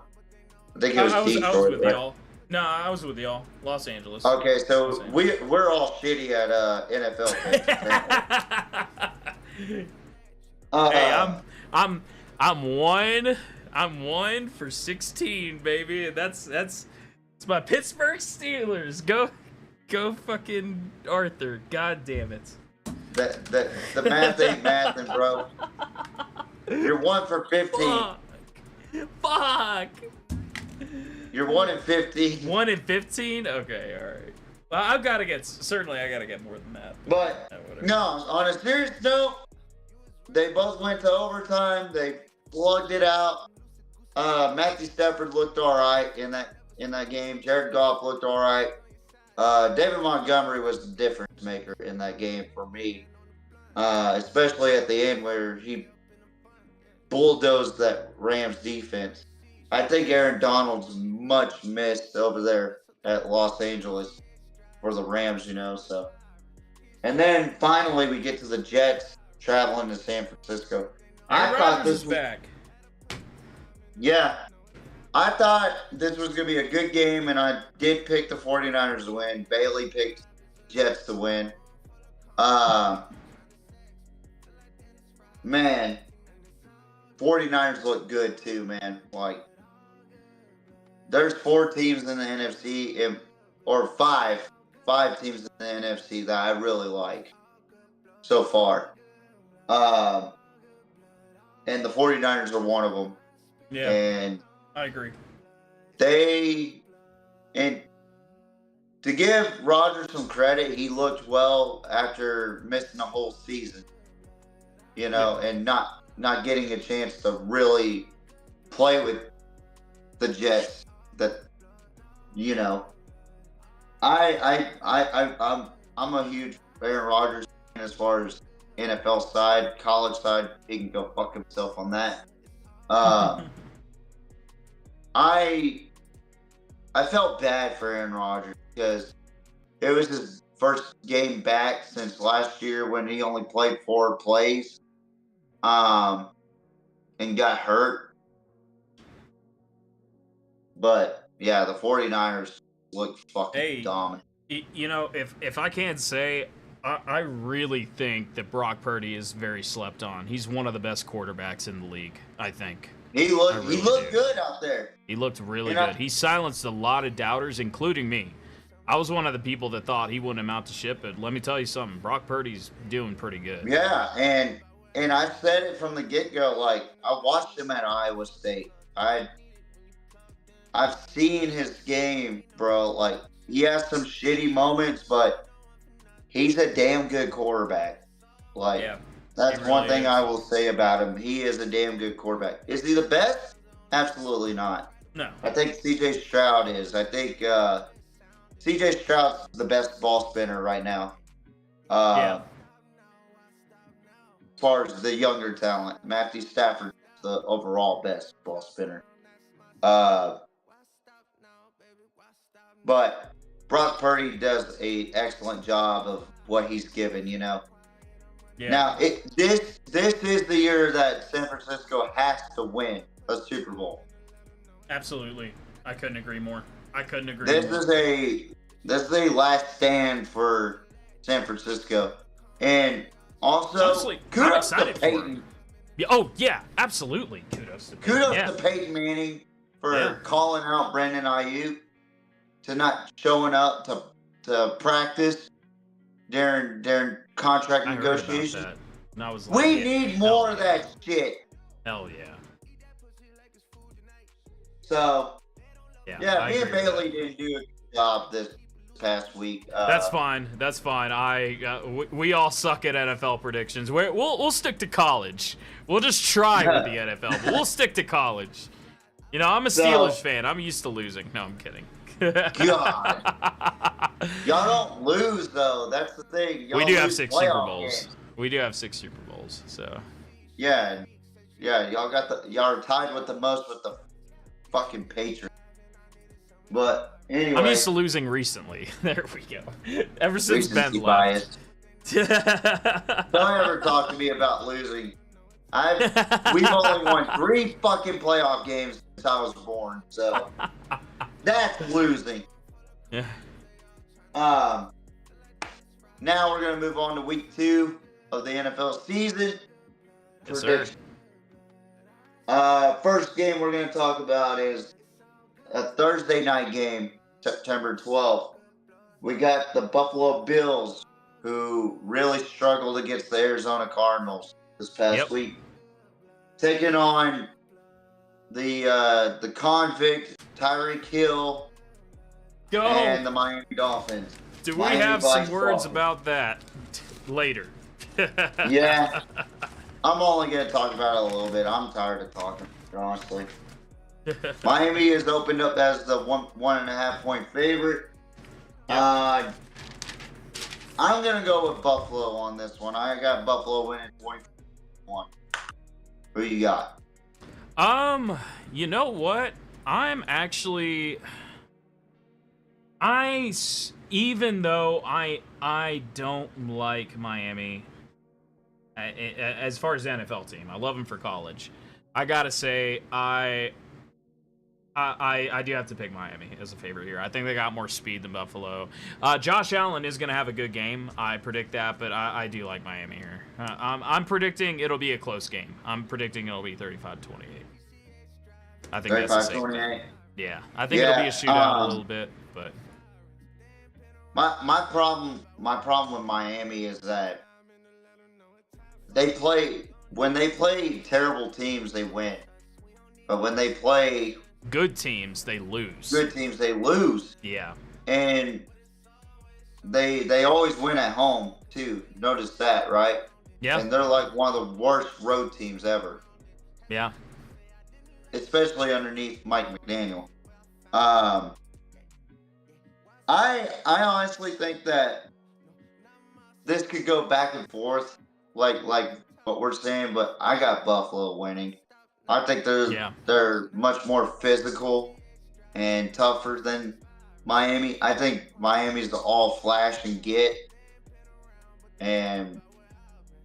I think it was Detroit. I was with y'all. No, I was with y'all. Los Angeles. Okay, so we're all shitty at NFL picks. Hey, I'm 1 for 16, baby. It's my Pittsburgh Steelers. Go fucking Arthur. God damn it. The math ain't mathing, bro. You're 1 for 15. Fuck. You're 1 in 15. 1 in 15? Okay, all right. Well, I gotta get more than that. But no, on a serious note, they both went to overtime. They plugged it out. Matthew Stafford looked all right in that game. Jared Goff looked all right. David Montgomery was the difference maker in that game for me, especially at the end where he bulldozed that Rams defense. I think Aaron Donald's much missed over there at Los Angeles for the Rams, you know. So, and then finally we get to the Jets traveling to San Francisco. I thought this was back. Yeah. I thought this was going to be a good game, and I did pick the 49ers to win. Bailey picked Jets to win. Man, 49ers look good too, man. Like, there's 4 teams in the NFC, or five teams in the NFC that I really like so far. And the 49ers are one of them. Yeah. And I agree. And to give Rodgers some credit, he looked well after missing a whole season, you know, and not getting a chance to really play with the Jets. That, you know, I'm a huge Aaron Rodgers fan as far as NFL side, college side. He can go fuck himself on that. I felt bad for Aaron Rodgers because it was his first game back since last year when he only played 4 plays, and got hurt. But yeah, the 49ers look fucking dominant. You know, if I can't say, I really think that Brock Purdy is very slept on. He's one of the best quarterbacks in the league, I think. He looked good out there. He looked really good. He silenced a lot of doubters, including me. I was one of the people that thought he wouldn't amount to shit, but let me tell you something. Brock Purdy's doing pretty good. Yeah, and I said it from the get-go. Like, I watched him at Iowa State. I've seen his game, bro. Like, he has some shitty moments, but he's a damn good quarterback. Like, yeah. That's really one thing I will say about him. He is a damn good quarterback. Is he the best? Absolutely not. No. I think C.J. Stroud is. I think C.J. Stroud's the best ball spinner right now. Yeah. As far as the younger talent, Matthew Stafford is the overall best ball spinner. But Brock Purdy does an excellent job of what he's given, you know. Yeah. Now, this is the year that San Francisco has to win a Super Bowl. Absolutely. I couldn't agree more. This is a last stand for San Francisco. And also, honestly, kudos to Peyton. Oh, yeah, absolutely. Kudos to Peyton. To Peyton Manning for calling out Brandon Ayuk, to not showing up to practice during contract negotiations. And I was like, we need more of that shit. Hell yeah. So, Yeah, yeah, I me and agree with Bailey didn't do a good job this past week. That's fine. That's fine. We all suck at NFL predictions. We'll stick to college. We'll just try with the NFL, but we'll stick to college. You know, I'm a Steelers fan. I'm used to losing. No, I'm kidding. God. Y'all don't lose, though. That's the thing. Y'all We do have lose 6 Super playoff Bowls. games. We do have 6 Super Bowls. So. Yeah. Y'all are tied with the most with the fucking Patriots. But anyway. I'm used to losing recently. There we go. Ever since Ben left. Bias. Don't ever talk to me about losing. We've only won 3 fucking playoff games since I was born, so that's losing. Yeah. Now we're gonna move on to week 2 of the NFL season. Yes, sir. First game we're gonna talk about is a Thursday night game, September 12th. We got the Buffalo Bills, who really struggled against the Arizona Cardinals this past week, taking on the convict Tyreek Hill and the Miami Dolphins. Do we have some words about that later? Yeah. I'm only going to talk about it a little bit. I'm tired of talking, honestly. Miami is opened up as the 1.5 point favorite. I'm going to go with Buffalo on this one. I got Buffalo winning 21. Who you got? You know what? I'm actually... even though I don't like Miami as far as the NFL team, I love them for college. I gotta say, I do have to pick Miami as a favorite here. I think they got more speed than Buffalo. Josh Allen is gonna have a good game. I predict that, but I do like Miami here. I'm predicting it'll be a close game. I'm predicting it'll be 35-28. I think that's a safe bet. Yeah, I think it'll be a shootout a little bit, but. My problem with Miami is that when they play terrible teams, they win. But when they play good teams, they lose. Yeah. And they always win at home too. Notice that, right? Yeah. And they're like one of the worst road teams ever. Yeah. Especially underneath Mike McDaniel. I honestly think that this could go back and forth, like what we're saying, but I got Buffalo winning. I think they're much more physical and tougher than Miami. I think Miami's the all flash and get, and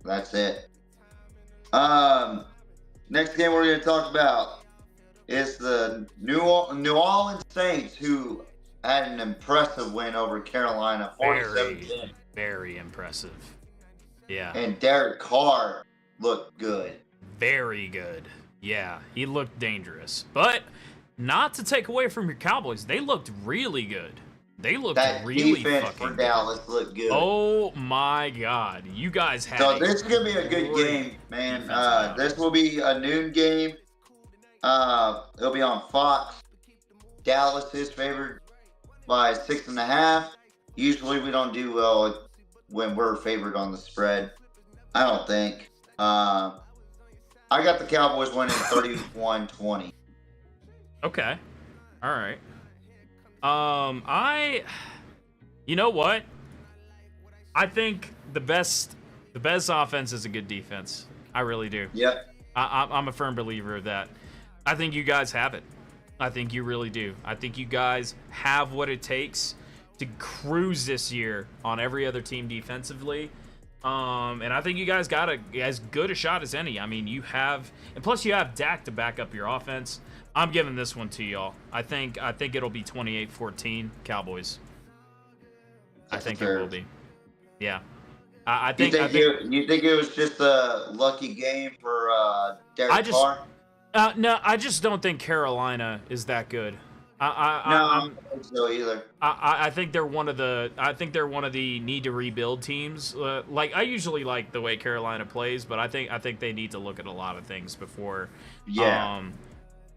that's it. Next game we're going to talk about is the New Orleans Saints, who had an impressive win over Carolina, 47-10. Very impressive. Yeah. And Derek Carr looked good. Very good. Yeah, he looked dangerous. But not to take away from your Cowboys, they looked really good. They looked really defense fucking for Dallas looked good. Oh my God, you guys had. So this is gonna be a good game, man. This will be a noon game. It'll be on Fox. Dallas is favored by 6.5. Usually we don't do well when we're favored on the spread. I don't think. I got the Cowboys winning 31-20. Okay. All right. You know what? I think the best offense is a good defense. I really do. Yep. I'm a firm believer of that. I think you guys have it. I think you really do. I think you guys have what it takes to cruise this year on every other team defensively. And I think you guys got as good a shot as any. I mean, you have, and plus you have Dak to back up your offense. I'm giving this one to y'all. I think it'll be 28-14 Cowboys. I think it will be. Yeah. I think you think it was just a lucky game for Derek Carr? No, I just don't think Carolina is that good. I don't think so either. I think they're one of the. I think they're one of the need to rebuild teams. Like I usually like the way Carolina plays, but I think they need to look at a lot of things before. Yeah.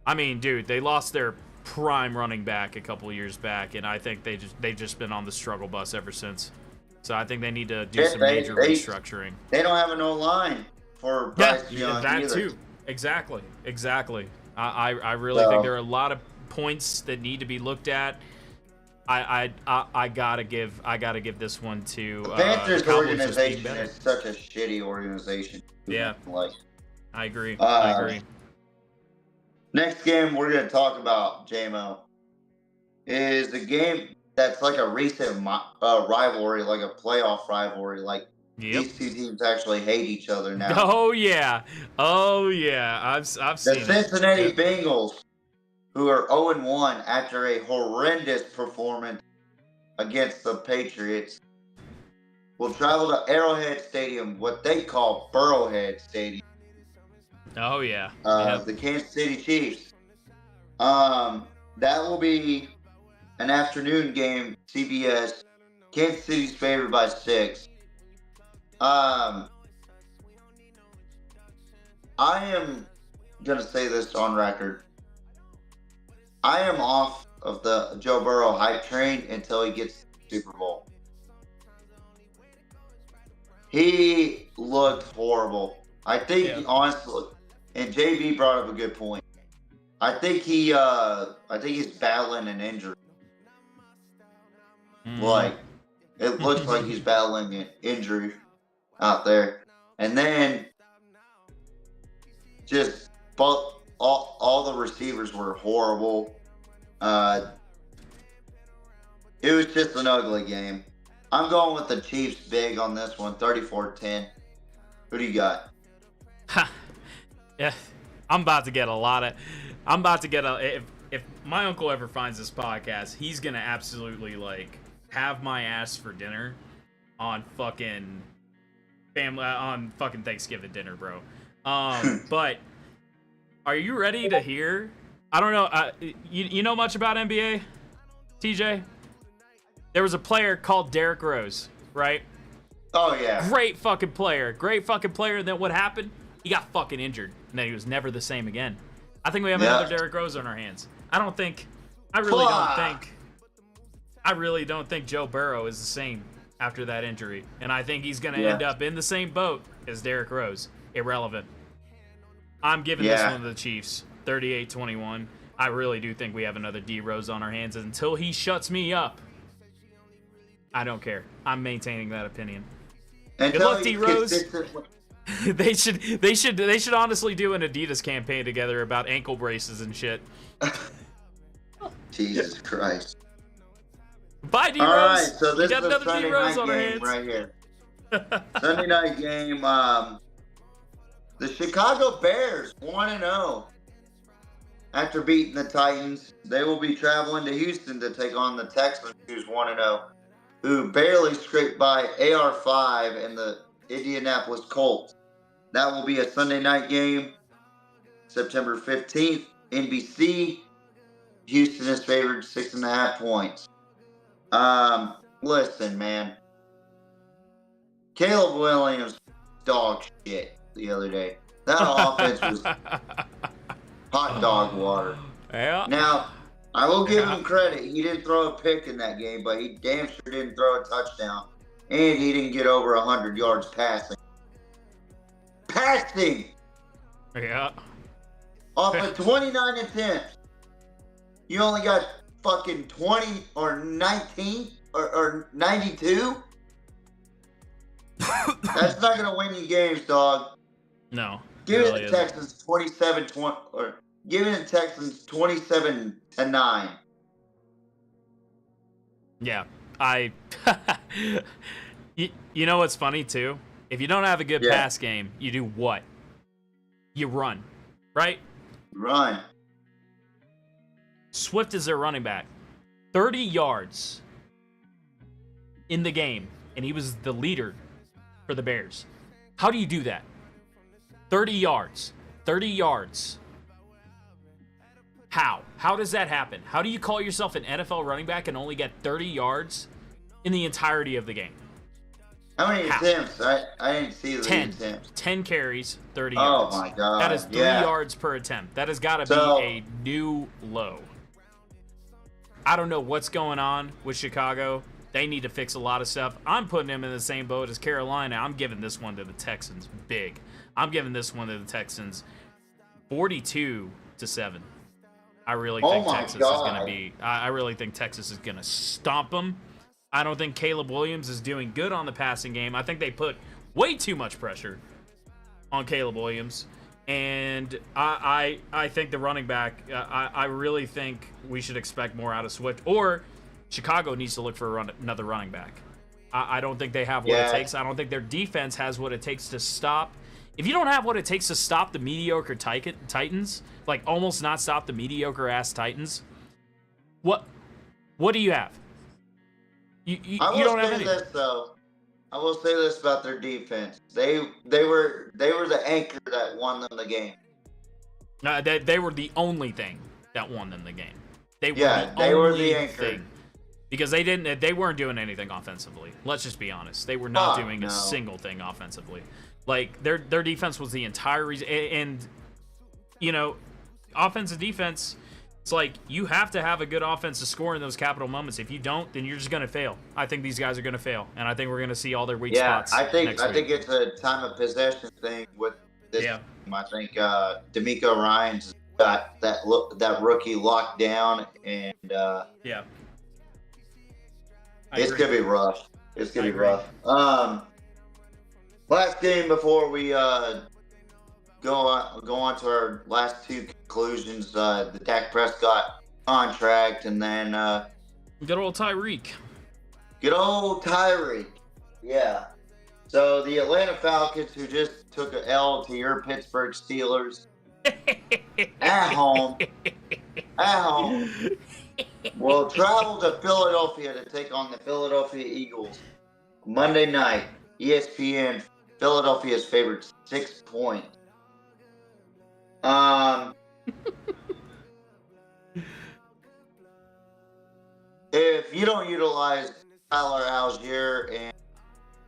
I mean, dude, they lost their prime running back a couple of years back, and I think they've just been on the struggle bus ever since. So I think they need to do some major restructuring. They don't have an O-line for Bryce Young that either. too. Exactly. I really think there are a lot of points that need to be looked at. I gotta give this one to the Panthers Cowboys organization is such a shitty organization. Yeah, like I agree. Next game we're gonna talk about, JMO, is a game that's like a recent rivalry, like a playoff rivalry. Like these two teams actually hate each other now. Oh yeah. I've seen the Cincinnati Bengals, who are 0-1 after a horrendous performance against the Patriots, will travel to Arrowhead Stadium, what they call Burrowhead Stadium. Oh, yeah. The Kansas City Chiefs. That will be an afternoon game, CBS. Kansas City's favored by 6. I am going to say this on record. I am off of the Joe Burrow hype train until he gets to the Super Bowl. He looked horrible. I think, honestly, and JB brought up a good point. I think he's battling an injury. Like, it looks like he's battling an injury out there. And then, just all the receivers were horrible. It was just an ugly game. I'm going with the Chiefs big on this one, 34-10. Who do you got? Yeah, I'm about to get if my uncle ever finds this podcast, he's gonna absolutely like have my ass for dinner on fucking Thanksgiving dinner, bro. But are you ready to hear? I don't know. You know much about NBA, TJ? There was a player called Derrick Rose, right? Oh, yeah. Great fucking player. And then what happened? He got fucking injured. And then he was never the same again. I think we have another Derrick Rose on our hands. I really don't think Joe Burrow is the same after that injury. And I think he's going to end up in the same boat as Derrick Rose. Irrelevant. I'm giving this one to the Chiefs. 38-21. I really do think we have another D Rose on our hands until he shuts me up. I don't care. I'm maintaining that opinion. Good luck, D Rose. They should honestly do an Adidas campaign together about ankle braces and shit. Jesus Christ. Bye, D Rose. All right, so this got is another Sunday D Rose night on our game hands. right here. Sunday night game. The Chicago Bears 1-0. After beating the Titans, they will be traveling to Houston to take on the Texans, who's 1-0, who barely scraped by AR5 and the Indianapolis Colts. That will be a Sunday night game, September 15th, NBC. Houston is favored 6.5 points. Listen, man. Caleb Williams, dog shit the other day. That offense was hot dog water. Yeah. Now, I will give him credit. He didn't throw a pick in that game, but he damn sure didn't throw a touchdown. And he didn't get over 100 yards passing. Yeah. Off of 29 attempts. You only got fucking 20 or 19 or 92? That's not going to win you games, dog. No. Give it the Texans 27-20 or give it the Texans 27-9. Yeah. You know what's funny too? If you don't have a good pass game, you do what? You run, right? Run. Swift is their running back. 30 yards in the game, and he was the leader for the Bears. How do you do that? 30 yards. 30 yards. How? How does that happen? How do you call yourself an NFL running back and only get 30 yards in the entirety of the game? How many attempts? I didn't see the attempts. 10 carries, 30 Oh yards. my God. That is 3 yards per attempt. That has got to be a new low. I don't know what's going on with Chicago. They need to fix a lot of stuff. I'm putting them in the same boat as Carolina. I'm giving this one to the Texans big. I'm giving this one to the Texans 42-7. I really think Texas is going to be. I really think Texas is going to stomp them. I don't think Caleb Williams is doing good on the passing game. I think they put way too much pressure on Caleb Williams. And I think the running back, I really think we should expect more out of Swift. Or Chicago needs to look for another running back. I don't think they have what it takes. I don't think their defense has what it takes to stop. If you don't have what it takes to stop the mediocre Titans, like almost not stop the mediocre-ass Titans, what do you have? You don't have anything. I will say this about their defense. They were the anchor that won them the game. They were the only thing that won them the game. They were the anchor. Because they weren't doing anything offensively. Let's just be honest. They were not doing a single thing offensively. Like their defense was the entire reason. And offense and defense. It's like you have to have a good offense to score in those capital moments. If you don't, then you're just going to fail. I think these guys are going to fail, and I think we're going to see all their weak spots. I think it's a time of possession thing with this. Yeah. I think D'Amico Ryans got that rookie locked down, and it's gonna be rough. It's gonna be rough. Last game before we go on to our last two conclusions. The Dak Prescott contract, and then good old Tyreek. Good old Tyreek. Yeah. So the Atlanta Falcons, who just took an L to your Pittsburgh Steelers at home, will travel to Philadelphia to take on the Philadelphia Eagles Monday night. ESPN, Philadelphia's favored 6 points. If you don't utilize Tyler Algier and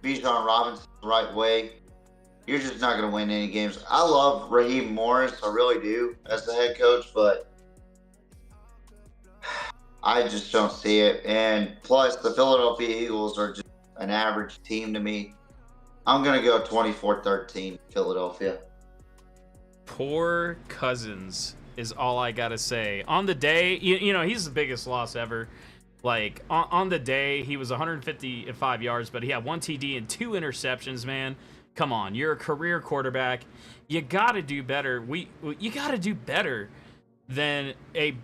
Bijan Robinson the right way, you're just not going to win any games. I love Raheem Morris, I really do, as the head coach, but I just don't see it. And plus, the Philadelphia Eagles are just an average team to me. I'm going to go 24-13 Philadelphia. Poor Cousins is all I got to say. On the day, he's the biggest loss ever. Like, on the day, he was 155 yards, but he had 1 TD and 2 interceptions, man. Come on, you're a career quarterback. You got to do better. You got to do better than a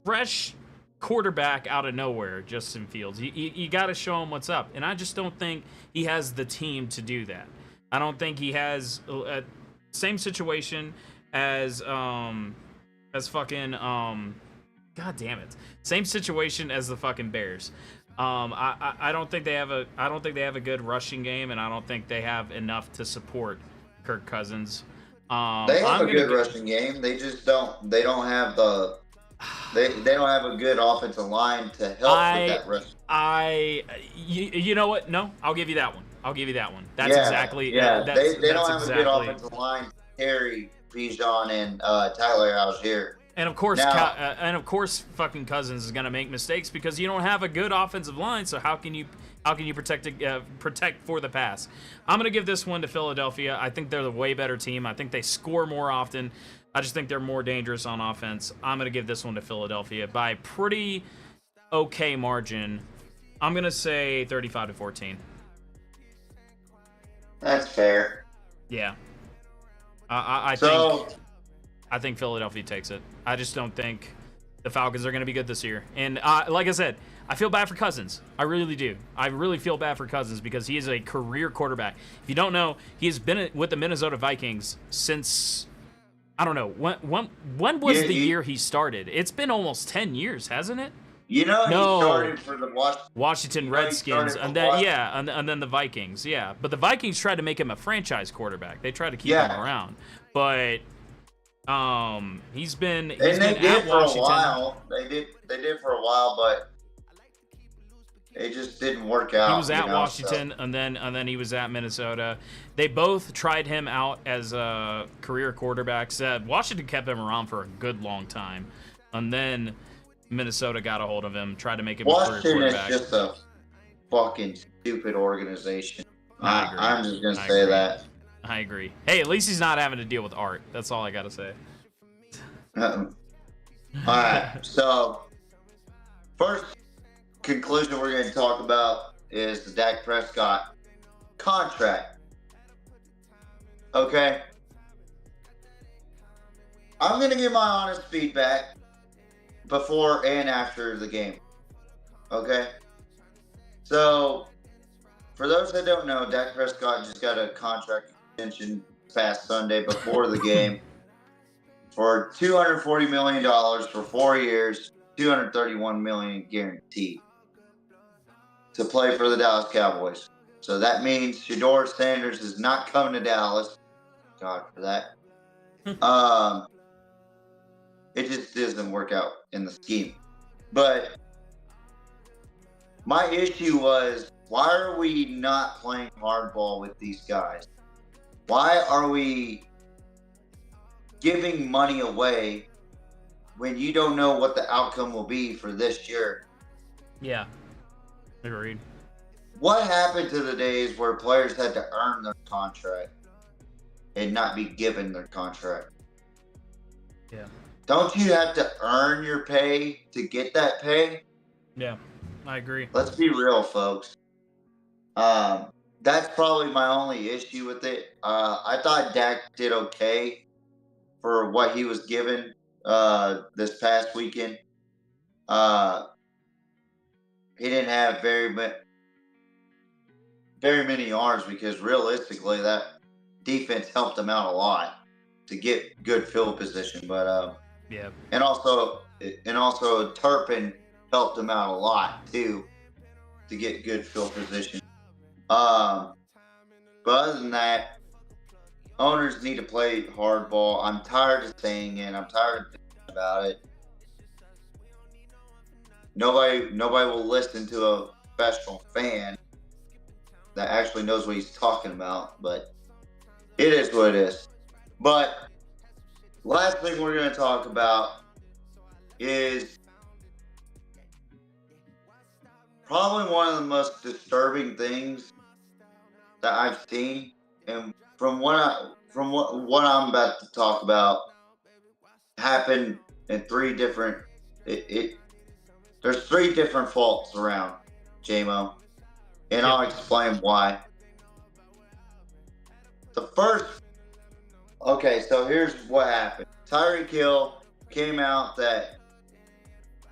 fresh quarterback out of nowhere, Justin Fields. You got to show him what's up. And I just don't think he has the team to do that. I don't think he has same situation as fucking God damn it. Same situation as the fucking Bears. I don't think they have a good rushing game, and I don't think they have enough to support Kirk Cousins. They have a good rushing game. They just don't. They don't have the. They don't have a good offensive line to help with that rush. You know what? No, I'll give you that one. That's exactly. Yeah, they don't have a good offensive line to carry Bijan and Tyler Algier. And of course, fucking Cousins is gonna make mistakes because you don't have a good offensive line. So how can you protect for the pass? I'm gonna give this one to Philadelphia. I think they're the way better team. I think they score more often. I just think they're more dangerous on offense. I'm gonna give this one to Philadelphia by a pretty okay margin. I'm gonna say 35-14. That's fair. Yeah. I think Philadelphia takes it. I just don't think the Falcons are going to be good this year. And like I said, I feel bad for Cousins. I really do. I really feel bad for Cousins because he is a career quarterback. If you don't know, he has been with the Minnesota Vikings since, I don't know, when was the year he started? It's been almost 10 years, hasn't it? He started for the Washington Redskins, and then and then the Vikings, But the Vikings tried to make him a franchise quarterback. They tried to keep him around, but he's been at Washington. For a while. They did for a while, but it just didn't work out. He was at you know, Washington, so. and then he was at Minnesota. They both tried him out as career quarterbacks. Washington kept him around for a good long time, and then Minnesota got a hold of him, tried to make him a career Washington is quarterback. just a fucking stupid organization. I agree. I'm just gonna say that. I agree. Hey, at least he's not having to deal with art. That's all I gotta say. All right. So first conclusion we're going to talk about is the Dak Prescott contract. Okay. I'm going to give my honest feedback before and after the game. Okay. So for those that don't know, Dak Prescott just got a contract extension past Sunday before the game for $240 million for 4 years, $231 million guaranteed to play for the Dallas Cowboys. So that means Shedeur Sanders is not coming to Dallas. God for that. It just doesn't work out in the scheme. But my issue was, why are we not playing hardball with these guys? Why are we giving money away when you don't know what the outcome will be for this year? Yeah. Agreed. What happened to the days where players had to earn their contract and not be given their contract? Yeah. Don't you have to earn your pay to get that pay? Yeah, I agree. Let's be real, folks. That's probably my only issue with it. I thought Dak did okay for what he was given this past weekend. He didn't have very many yards because realistically that defense helped him out a lot to get good field position. But yeah, and also Turpin helped him out a lot too to get good field position. But other than that, owners need to play hardball. I'm tired of saying it. I'm tired of thinking about it. Nobody will listen to a professional fan that actually knows what he's talking about, but it is what it is. But last thing we're going to talk about is probably one of the most disturbing things that I've seen, and from what I'm about to talk about happened in three different. There's three different faults around, JMO, and I'll explain why. The first, okay, so here's what happened. Tyreek Hill came out that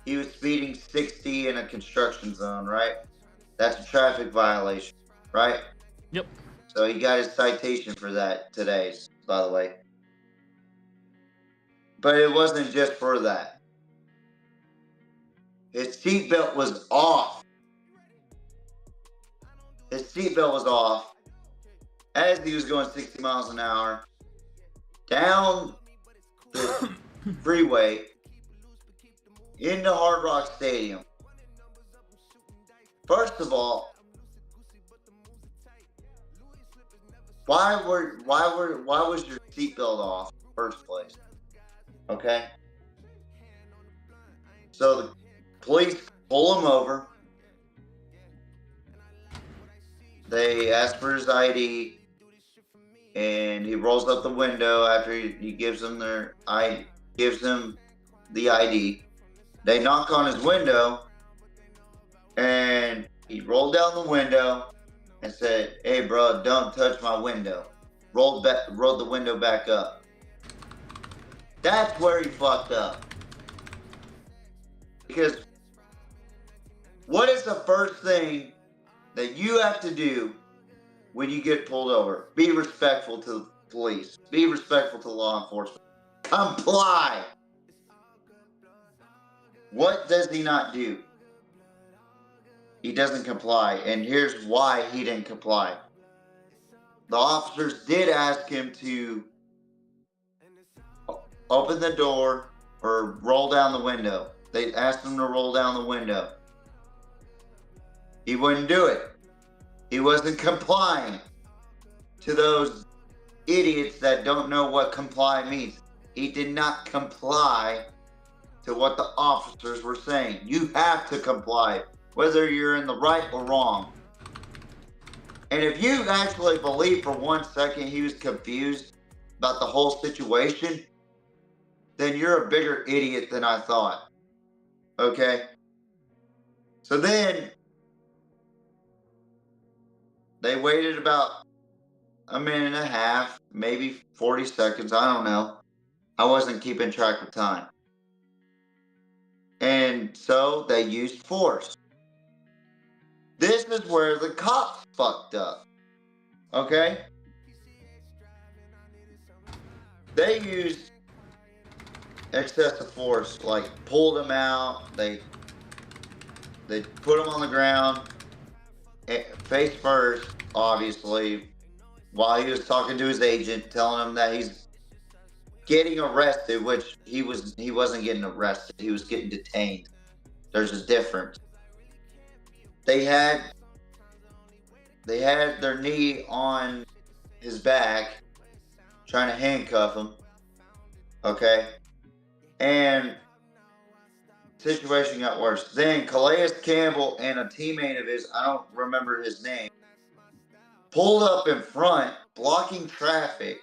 he was speeding 60 in a construction zone, right? That's a traffic violation, right? Yep. So he got his citation for that today, by the way. But it wasn't just for that. His seatbelt was off. His seatbelt was off as he was going 60 miles an hour down the freeway into Hard Rock Stadium. First of all, why was your seatbelt off in the first place? Okay. So the police pull him over. They ask for his ID, and he rolls up the window after he gives them the ID. They knock on his window, and he rolled down the window and said, "Hey, bro, don't touch my window." Rolled the window back up. That's where he fucked up. Because what is the first thing that you have to do when you get pulled over? Be respectful to the police. Be respectful to law enforcement. Comply. What does he not do? He doesn't comply. And here's why he didn't comply. The officers did ask him to open the door or roll down the window. They asked him to roll down the window. He wouldn't do it. He wasn't complying to those idiots that don't know what comply means. He did not comply to what the officers were saying. You have to comply, whether you're in the right or wrong. And if you actually believe for 1 second he was confused about the whole situation, then you're a bigger idiot than I thought. Okay? So then, they waited about a minute and a half, maybe 40 seconds, I don't know. I wasn't keeping track of time. And so they used force. This is where the cops fucked up. Okay? They used excessive force, like pulled him out, they put him on the ground, face first, obviously, while he was talking to his agent, telling him that he's getting arrested, which he wasn't getting arrested, he was getting detained. There's a difference. They had their knee on his back, trying to handcuff him. Okay? And situation got worse. Then Calais Campbell and a teammate of his, I don't remember his name, pulled up in front, blocking traffic.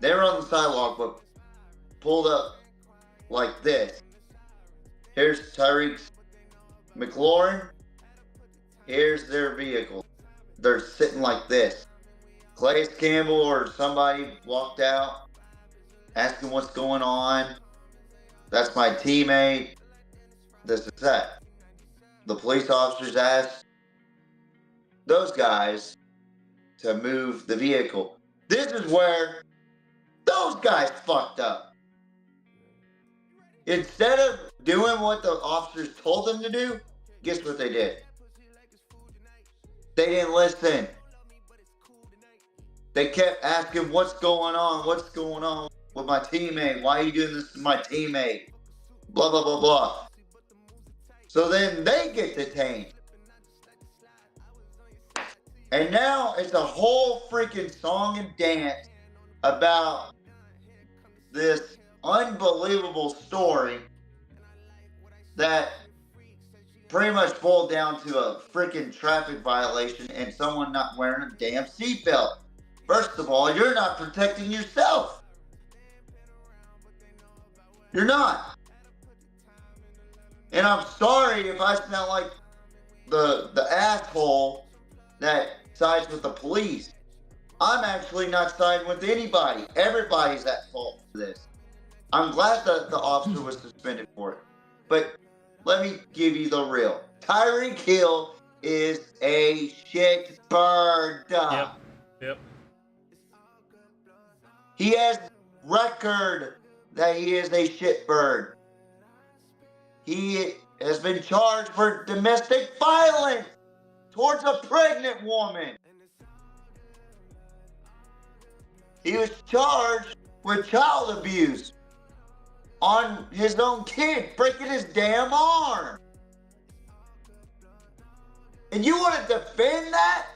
They were on the sidewalk, but pulled up like this. Here's Tyreek McLaurin. Here's their vehicle. They're sitting like this. Calais Campbell or somebody walked out, asking what's going on. That's my teammate. This is that. The police officers asked those guys to move the vehicle. This is where those guys fucked up. Instead of doing what the officers told them to do, guess what they did? They didn't listen. They kept asking, what's going on? What's going on with my teammate? Why are you doing this to my teammate? Blah, blah, blah, blah. So then they get detained. And now it's a whole freaking song and dance about this unbelievable story that pretty much boiled down to a freaking traffic violation and someone not wearing a damn seatbelt. First of all, you're not protecting yourself. You're not. And I'm sorry if I sound like the asshole that sides with the police. I'm actually not siding with anybody. Everybody's at fault for this. I'm glad that the officer was suspended for it. But let me give you the real. Tyreek Hill is a shit bird. Yep. He has record that he is a shit bird. He has been charged for domestic violence towards a pregnant woman. He was charged with child abuse on his own kid, breaking his damn arm. And you want to defend that?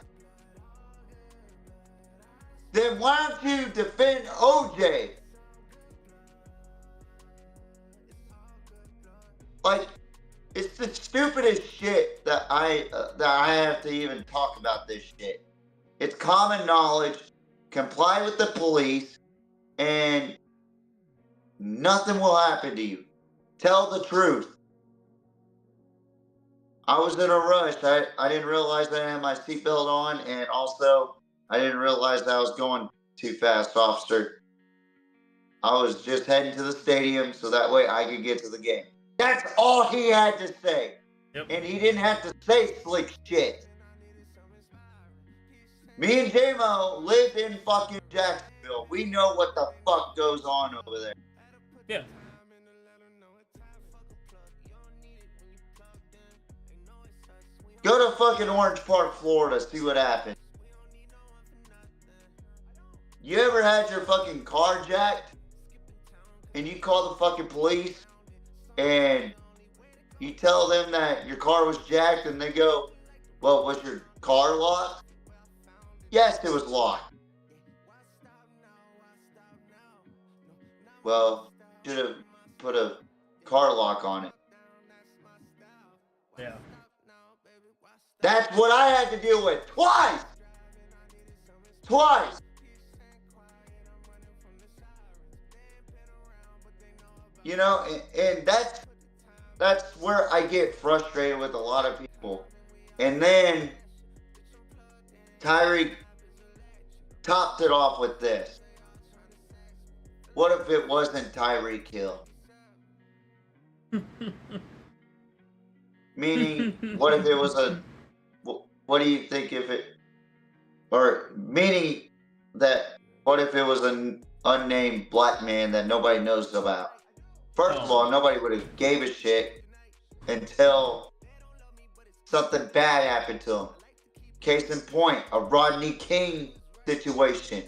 Then why don't you defend OJ? Like, it's the stupidest shit that I have to even talk about this shit. It's common knowledge. Comply with the police, and nothing will happen to you. Tell the truth. I was in a rush. I didn't realize I didn't have my seatbelt on, and also I didn't realize that I was going too fast, officer. I was just heading to the stadium so that way I could get to the game. That's all he had to say. Yep. And he didn't have to say slick shit. Me and J-Mo lived in fucking Jacksonville. We know what the fuck goes on over there. Yeah. Go to fucking Orange Park, Florida, see what happens. You ever had your fucking car jacked? And you call the fucking police? And You tell them that your car was jacked and they go, well, was your car locked? Yes, it was locked. Well, should have put a car lock on it. Yeah. That's what I had to deal with twice. Twice. You know, and that's where I get frustrated with a lot of people. And then Tyreek topped it off with this. What if it wasn't Tyreek Hill? Meaning, what if it was what do you think if it, or meaning that, what if it was an unnamed black man that nobody knows about? First of all, nobody would have gave a shit until something bad happened to him. Case in point, a Rodney King situation.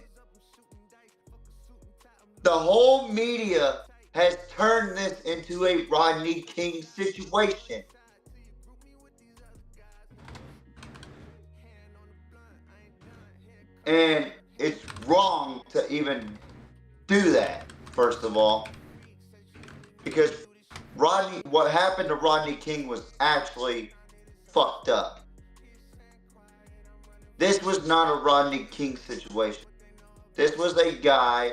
The whole media has turned this into a Rodney King situation. And it's wrong to even do that, first of all. Because what happened to Rodney King was actually fucked up. This was not a Rodney King situation. This was a guy,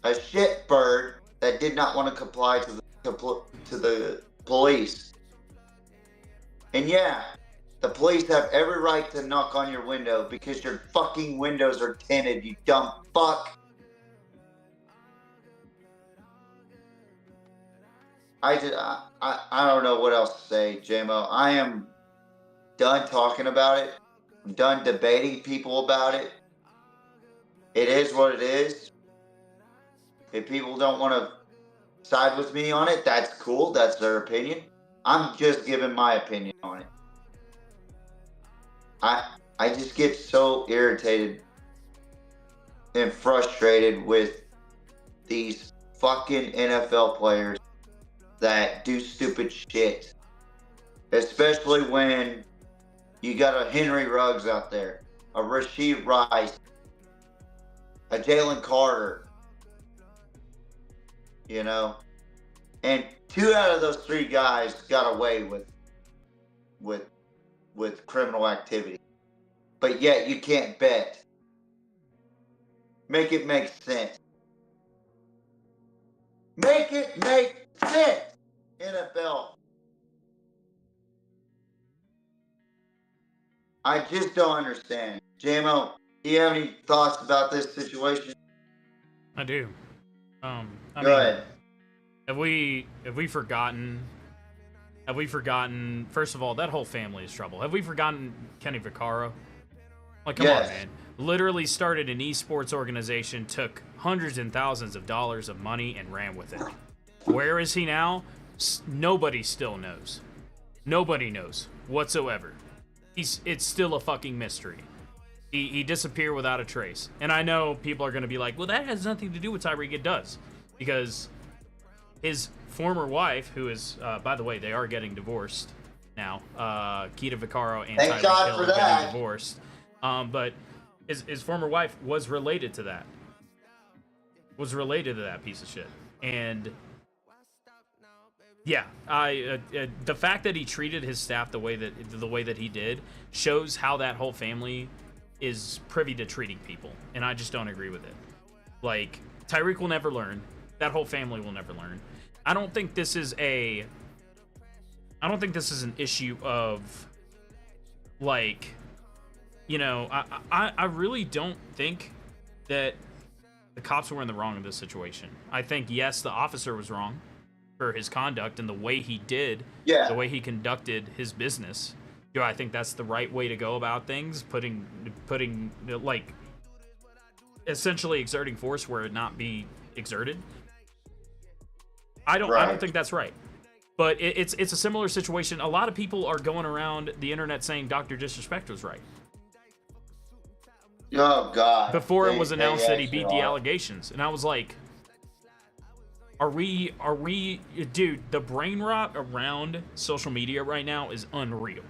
a shitbird that did not want to comply to the police. And yeah, the police have every right to knock on your window because your fucking windows are tinted, you dumb fuck. I don't know what else to say, JMO. I am done talking about it. I'm done debating people about it. It is what it is. If people don't want to side with me on it, that's cool. That's their opinion. I'm just giving my opinion on it. I just get so irritated and frustrated with these fucking NFL players that do stupid shit. Especially when you got a Henry Ruggs out there, a Rashid Rice, a Jalen Carter, you know, and 2 out of those 3 guys got away with criminal activity, but yet you can't bet. Make it make sense. Make it make sense, NFL. I just don't understand. JMO, do you have any thoughts about this situation? I do. Go ahead. Have we forgotten? First of all, that whole family is trouble. Have we forgotten Kenny Vaccaro? Like, come on, man. Literally started an esports organization, took hundreds and thousands of dollars of money, and ran with it. Where is he now? Nobody still knows. Nobody knows whatsoever. It's still a fucking mystery. He disappeared without a trace. And I know people are going to be like, well, that has nothing to do with Tyreek. It does. Because his former wife, who is, by the way, they are getting divorced now. Keita Vaccaro and Tyreek Hill are getting divorced. But his former wife was related to that. Was related to that piece of shit. And yeah, the fact that he treated his staff the way that he did shows how that whole family is privy to treating people, and I just don't agree with it. Like, Tyreek will never learn. That whole family will never learn. I don't think this is an issue of, like, you know, I really don't think that the cops were in the wrong in this situation. I think, yes, the officer was wrong for his conduct and the way he did, the way he conducted his business. Do I think that's the right way to go about things? Putting like, essentially exerting force where it not be exerted? I don't think that's right. But it's a similar situation. A lot of people are going around the internet saying Dr. Disrespect was right. Oh, God. Before it was announced that he beat the allegations. And I was like, Are we, dude, the brain rot around social media right now is unreal.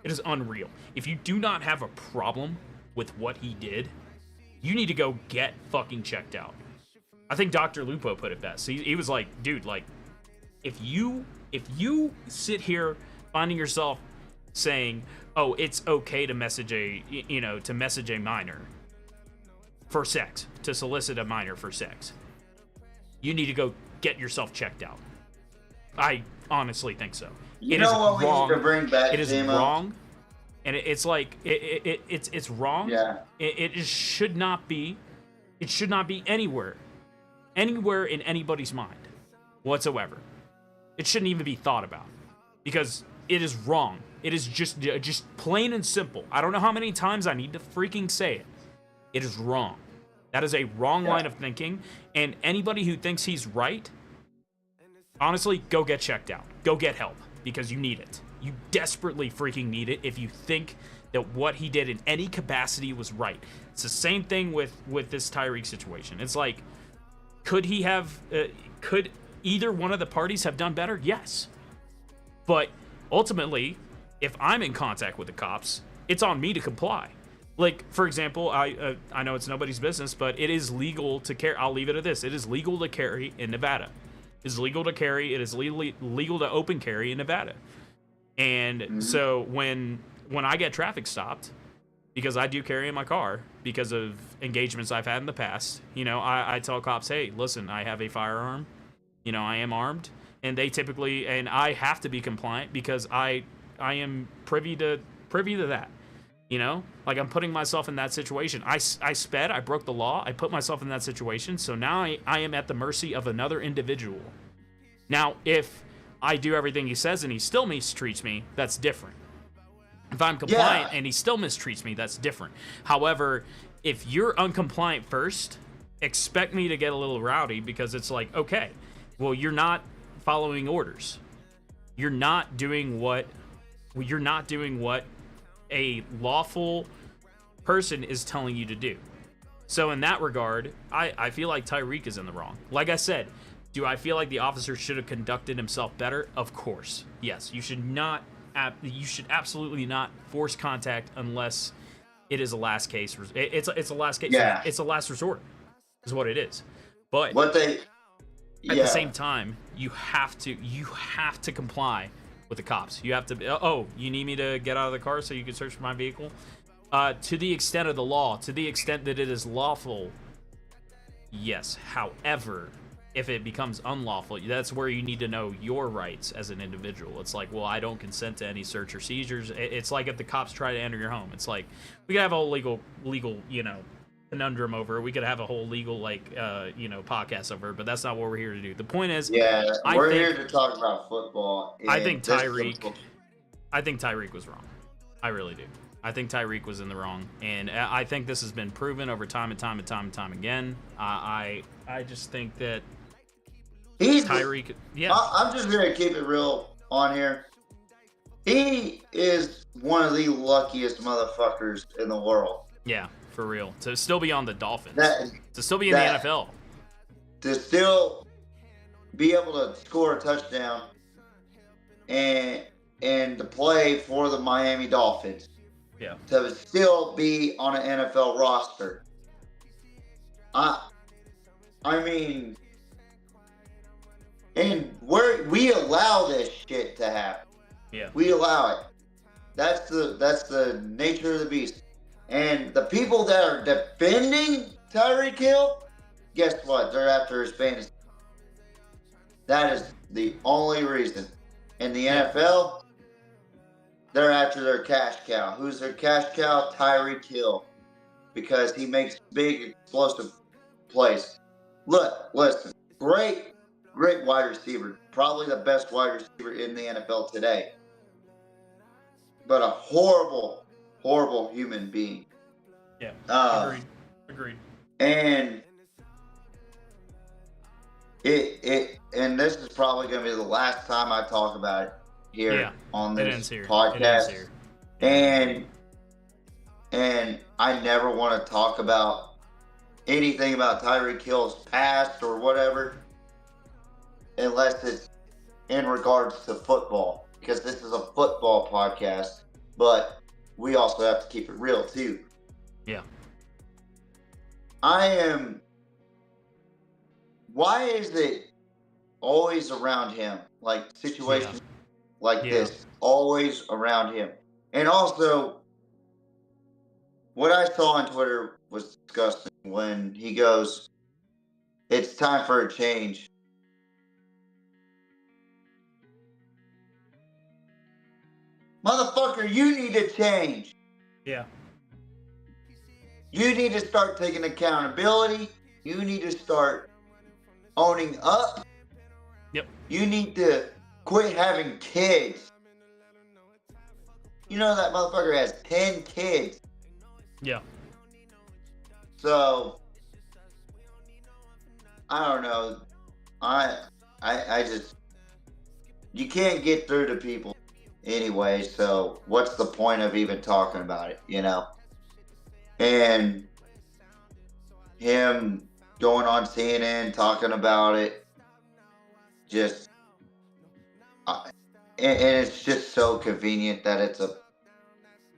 It is unreal. If you do not have a problem with what he did, you need to go get fucking checked out. I think Dr. Lupo put it best. He was like, dude, like, if you sit here finding yourself saying, oh, it's okay to message a minor for sex, to solicit a minor for sex, you need to go get yourself checked out. I honestly think so. You know what we need to bring back, it is wrong, and it's like it's wrong. Yeah. It should not be. It should not be anywhere in anybody's mind whatsoever. It shouldn't even be thought about because it is wrong. It is just plain and simple. I don't know how many times I need to freaking say it. It is wrong. That is a wrong line of thinking, and anybody who thinks he's right, honestly, go get checked out. Go get help because you need it. You desperately freaking need it if you think that what he did in any capacity was right. It's the same thing with this Tyreek situation. It's like, could either one of the parties have done better? Yes. But ultimately, if I'm in contact with the cops, it's on me to comply. Like, for example, I know it's nobody's business, but it is legal to carry. I'll leave it at this. It is legal to carry in Nevada. It is legal to carry. It is legal to open carry in Nevada. And so when I get traffic stopped, because I do carry in my car because of engagements I've had in the past, I tell cops, hey, listen, I have a firearm. I am armed. And they typically, and I have to be compliant because I am privy to that. Like, I'm putting myself in that situation. I sped, I broke the law, I put myself in that situation, so now I am at the mercy of another individual. Now, if I do everything he says and he still mistreats me, that's different. If I'm compliant and he still mistreats me, that's different. However, if you're uncompliant first, expect me to get a little rowdy because it's like, okay, well, you're not following orders. You're not doing what a lawful person is telling you to do. So in that regard, I feel like Tyreek is in the wrong. Like I said, do I feel like the officer should have conducted himself better? Of course. Yes, you should absolutely not force contact unless it is a last case. It's a last case. Yeah. It's a last resort is what it is. But at the same time, you have to comply with the cops. You have to, you need me to get out of the car so you can search for my vehicle? To the extent of the law, to the extent that it is lawful, yes. However, if it becomes unlawful, that's where you need to know your rights as an individual. It's like, well, I don't consent to any search or seizures. It's like if the cops try to enter your home. It's like, we could have a whole legal, conundrum over it. We could have a whole legal, podcast over it, but that's not what we're here to do. The point is, we're here to talk about football. I think Tyreek was wrong. I really do. I think Tyreek was in the wrong, and I think this has been proven over time and time and time and time again. I just think that Tyreek. Yeah, I'm just gonna keep it real on here. He is one of the luckiest motherfuckers in the world. Yeah, for real. To still be on the Dolphins. To still be in the NFL. To still be able to score a touchdown and to play for the Miami Dolphins. Yeah. To still be on an NFL roster. I mean, and we allow this shit to happen. Yeah. We allow it. That's the nature of the beast. And the people that are defending Tyreek Hill, guess what? They're after his fantasy. That is the only reason. In the NFL, they're after their cash cow. Who's their cash cow? Tyreek Hill. Because he makes big, explosive plays. Look, listen. Great wide receiver. Probably the best wide receiver in the NFL today. But a horrible, horrible human being. Yeah. Agreed. And and this is probably going to be the last time I talk about it here on this podcast. And I never want to talk about anything about Tyreek Hill's past or whatever. unless it's in regards to football, because this is a football podcast, but we also have to keep it real too. Yeah. Why is it always around him? Like situations like this, always around him. And also, what I saw on Twitter was disgusting when he goes, "It's time for a change." Motherfucker, you need to change. Yeah. You need to start taking accountability. You need to start owning up. Yep. You need to quit having kids. You know that motherfucker has 10 kids. Yeah. So, I don't know. I just, you can't get through to people anyway, so what's the point of even talking about it, you know? And him going on CNN talking about it, just, and it's just so convenient that it's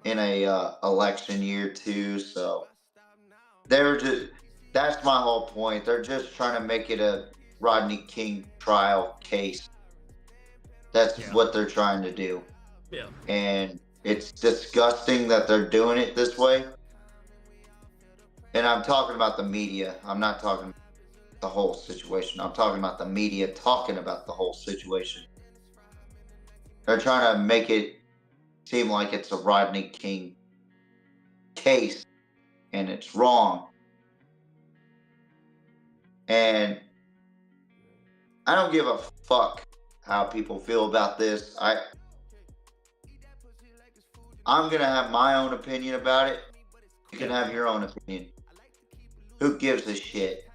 in a election year too, so that's my whole point. They're just trying to make it a Rodney King trial case. That's what they're trying to do. Yeah. And it's disgusting that they're doing it this way. And I'm talking about the media. I'm not talking about the whole situation. I'm talking about the media talking about the whole situation. They're trying to make it seem like it's a Rodney King case, and it's wrong. And I don't give a fuck how people feel about this. I'm gonna have my own opinion about it. You can have your own opinion. Who gives a shit?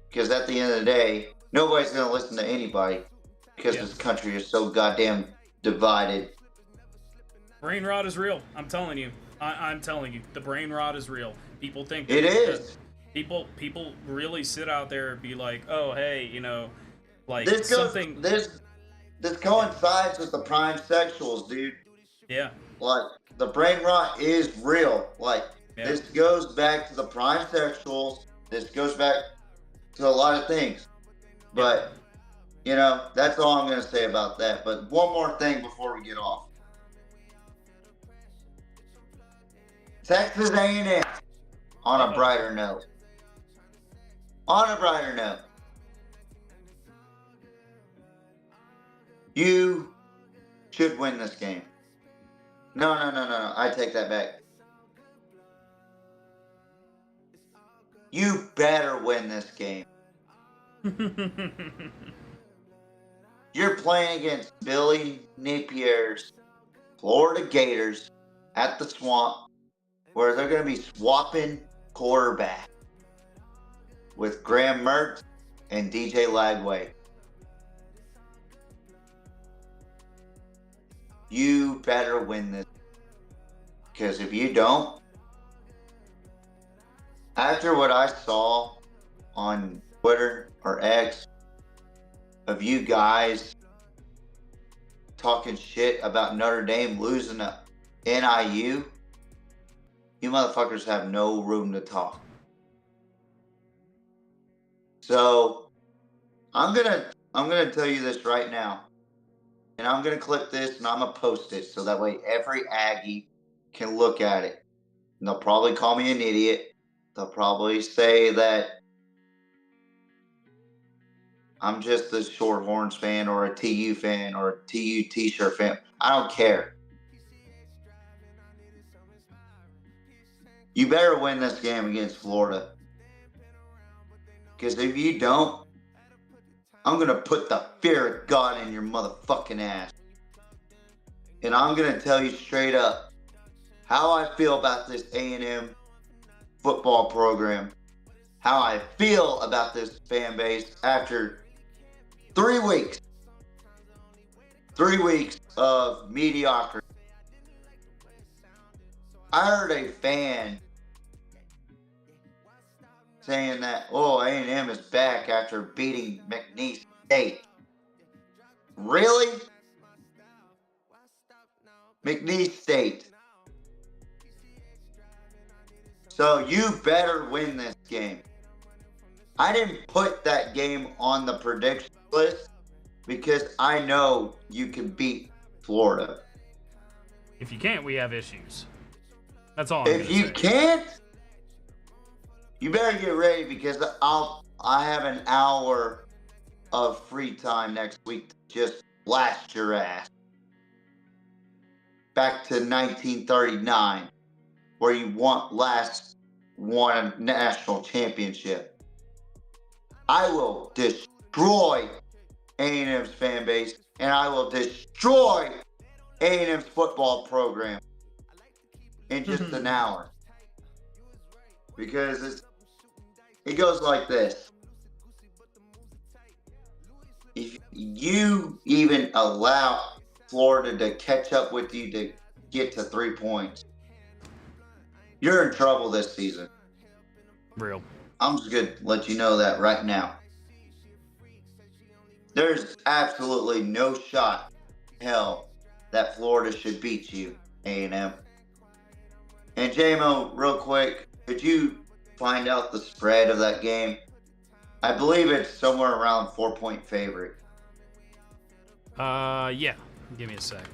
Because at the end of the day, nobody's gonna listen to anybody because this country is so goddamn divided. Brain rot is real. I'm telling you. I'm telling you. The brain rot is real. People think it is. People really sit out there and be like, oh, hey, you know, like this something. This coincides with the prime sexuals, dude. Yeah. Like, the brain rot is real. Like, this goes back to the prime sexuals. This goes back to a lot of things. But, you know, that's all I'm going to say about that. But one more thing before we get off. Texas A&M, on a brighter note. On a brighter note. You should win this game. No. I take that back. You better win this game. You're playing against Billy Napier's Florida Gators at the Swamp, where they're going to be swapping quarterback with Graham Mertz and DJ Lagway. You better win this. Because if you don't, after what I saw on Twitter or X of you guys talking shit about Notre Dame losing to NIU, you motherfuckers have no room to talk. So I'm gonna tell you this right now. And I'm gonna clip this and I'm gonna post it so that way every Aggie can look at it. And they'll probably call me an idiot. They'll probably say that I'm just a Shorthorns fan or a TU fan or a TU t-shirt fan. I don't care. You better win this game against Florida. Because if you don't, I'm going to put the fear of God in your motherfucking ass. And I'm going to tell you straight up how I feel about this A&M football program. How I feel about this fan base after 3 weeks. 3 weeks of mediocrity. I heard a fan saying that, oh, A&M is back after beating McNeese State. Really? McNeese State. So you better win this game. I didn't put that game on the prediction list because I know you can beat Florida. If you can't, we have issues. That's all I'm If you can't, you better get ready because I have an hour of free time next week to just blast your ass. Back to 1939, where you won a national championship. I will destroy A&M's fan base, and I will destroy A&M's football program in just an hour. Because it goes like this. If you even allow Florida to catch up with you to get to 3 points, you're in trouble this season. Real. I'm just going to let you know that right now. There's absolutely no shot in hell that Florida should beat you, A&M. And J-Mo, real quick, could you find out the spread of that game? I believe it's somewhere around 4-point favorite. Yeah. Give me a sec.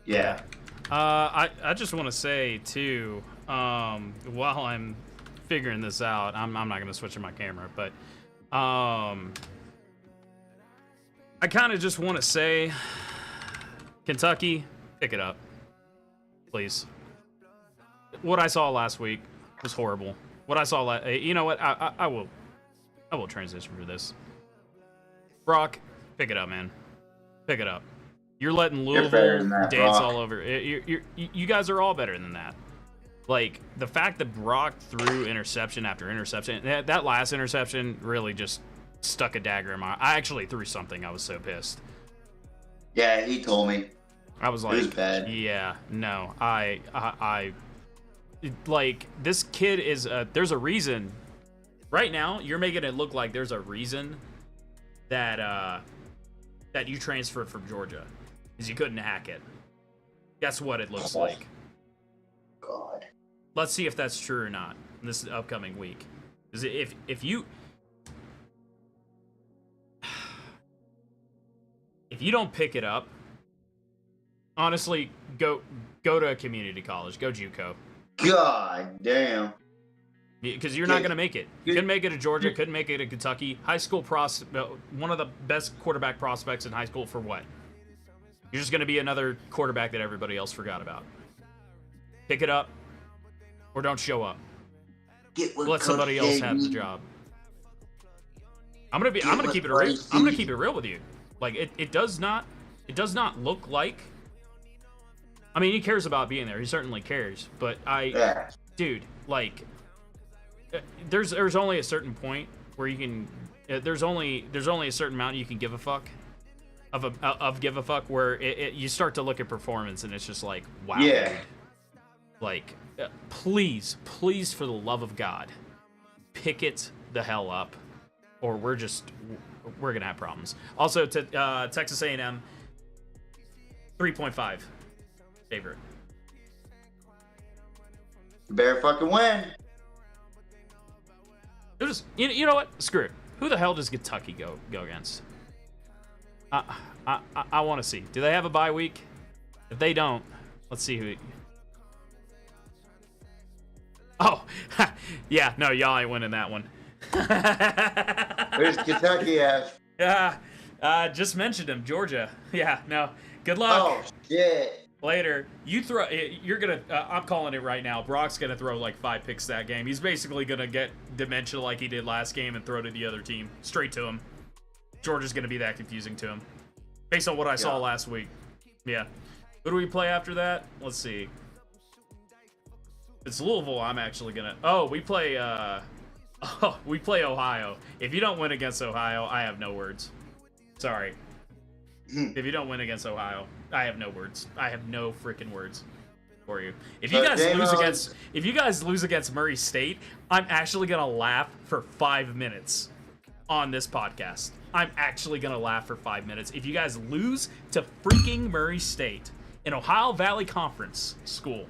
Yeah. I just want to say too, while I'm figuring this out, I'm not gonna switch to my camera, but I kind of just want to say, Kentucky, pick it up, please. What I saw last week was horrible. What I saw you know what? I will transition for this. Brock, pick it up, man. Pick it up. You're letting Louisville dance all over. You guys are all better than that. Like, the fact that Brock threw interception after interception, that last interception really just stuck a dagger in my... I actually threw something. I was so pissed. Yeah, he told me. I was like, it was bad. Yeah, no. Like, this kid is... there's a reason. Right now, you're making it look like there's a reason that you transferred from Georgia. Because you couldn't hack it. That's what it looks like. God. Let's see if that's true or not in this upcoming week. Because if you don't pick it up, honestly, go to a community college. Go JUCO. God damn. Because you're not going to make it. You couldn't make it at Georgia. Couldn't make it at Kentucky. High school one of the best quarterback prospects in high school for what? You're just going to be another quarterback that everybody else forgot about. Pick it up, or don't show up. Let somebody else have the job. I'm gonna keep it real. I'm gonna keep it real with you. Like it does not look like. I mean, he cares about being there. He certainly cares. But dude, like, there's only a certain point where you can. There's only a certain amount you can give a fuck. Give a fuck where you start to look at performance and it's just like, wow. Yeah. Dude. Like, please, for the love of God, pick it the hell up, or we're gonna have problems. Also, Texas A&M, 3.5 favorite. Better fucking win. You know what? Screw it. Who the hell does Kentucky go against? I want to see. Do they have a bye week? If they don't, let's see who. Oh, yeah. No, y'all ain't winning that one. Where's Kentucky at? Yeah, just mentioned him, Georgia. Yeah, no. Good luck. Oh shit. Later. You're gonna. I'm calling it right now. Brock's gonna throw like 5 picks that game. He's basically gonna get dementia like he did last game and throw to the other team, straight to him. Georgia's gonna be that confusing to him, based on what I saw last week. Yeah. Who do we play after that? Let's see. It's Louisville. I'm actually gonna. Oh, we play. We play Ohio. If you don't win against Ohio, I have no words. Sorry. If you don't win against Ohio, I have no words. I have no freaking words for you. If you guys lose against Murray State, I'm actually gonna laugh for 5 minutes. on this podcast. I'm actually going to laugh for 5 minutes. If you guys lose to freaking Murray State in Ohio Valley Conference School,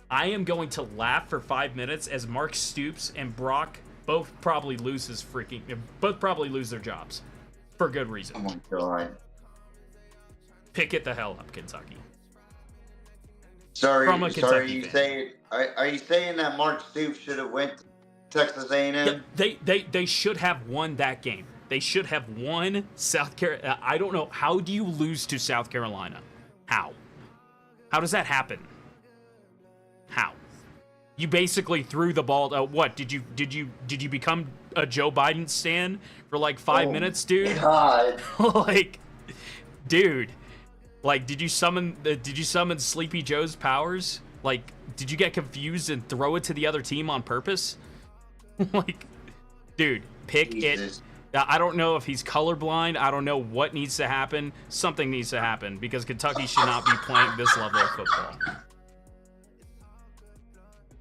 I am going to laugh for 5 minutes as Mark Stoops and Brock both probably lose their jobs for good reason. Oh my God. Pick it the hell up, Kentucky. Sorry, From a Kentucky are you saying that Mark Stoops should have went to Texas A&M? Yeah, they should have won that game. They should have won South Carolina. I don't know. How do you lose to South Carolina? How? How does that happen? How? You basically threw the ball. What did you become a Joe Biden stan for like 5 minutes, dude? God. Like, dude, like, did you summon Sleepy Joe's powers? Like, did you get confused and throw it to the other team on purpose? Like, dude, pick Jesus. it. I don't know if he's colorblind. I don't know what needs to happen. Something needs to happen because Kentucky should not be playing this level of football.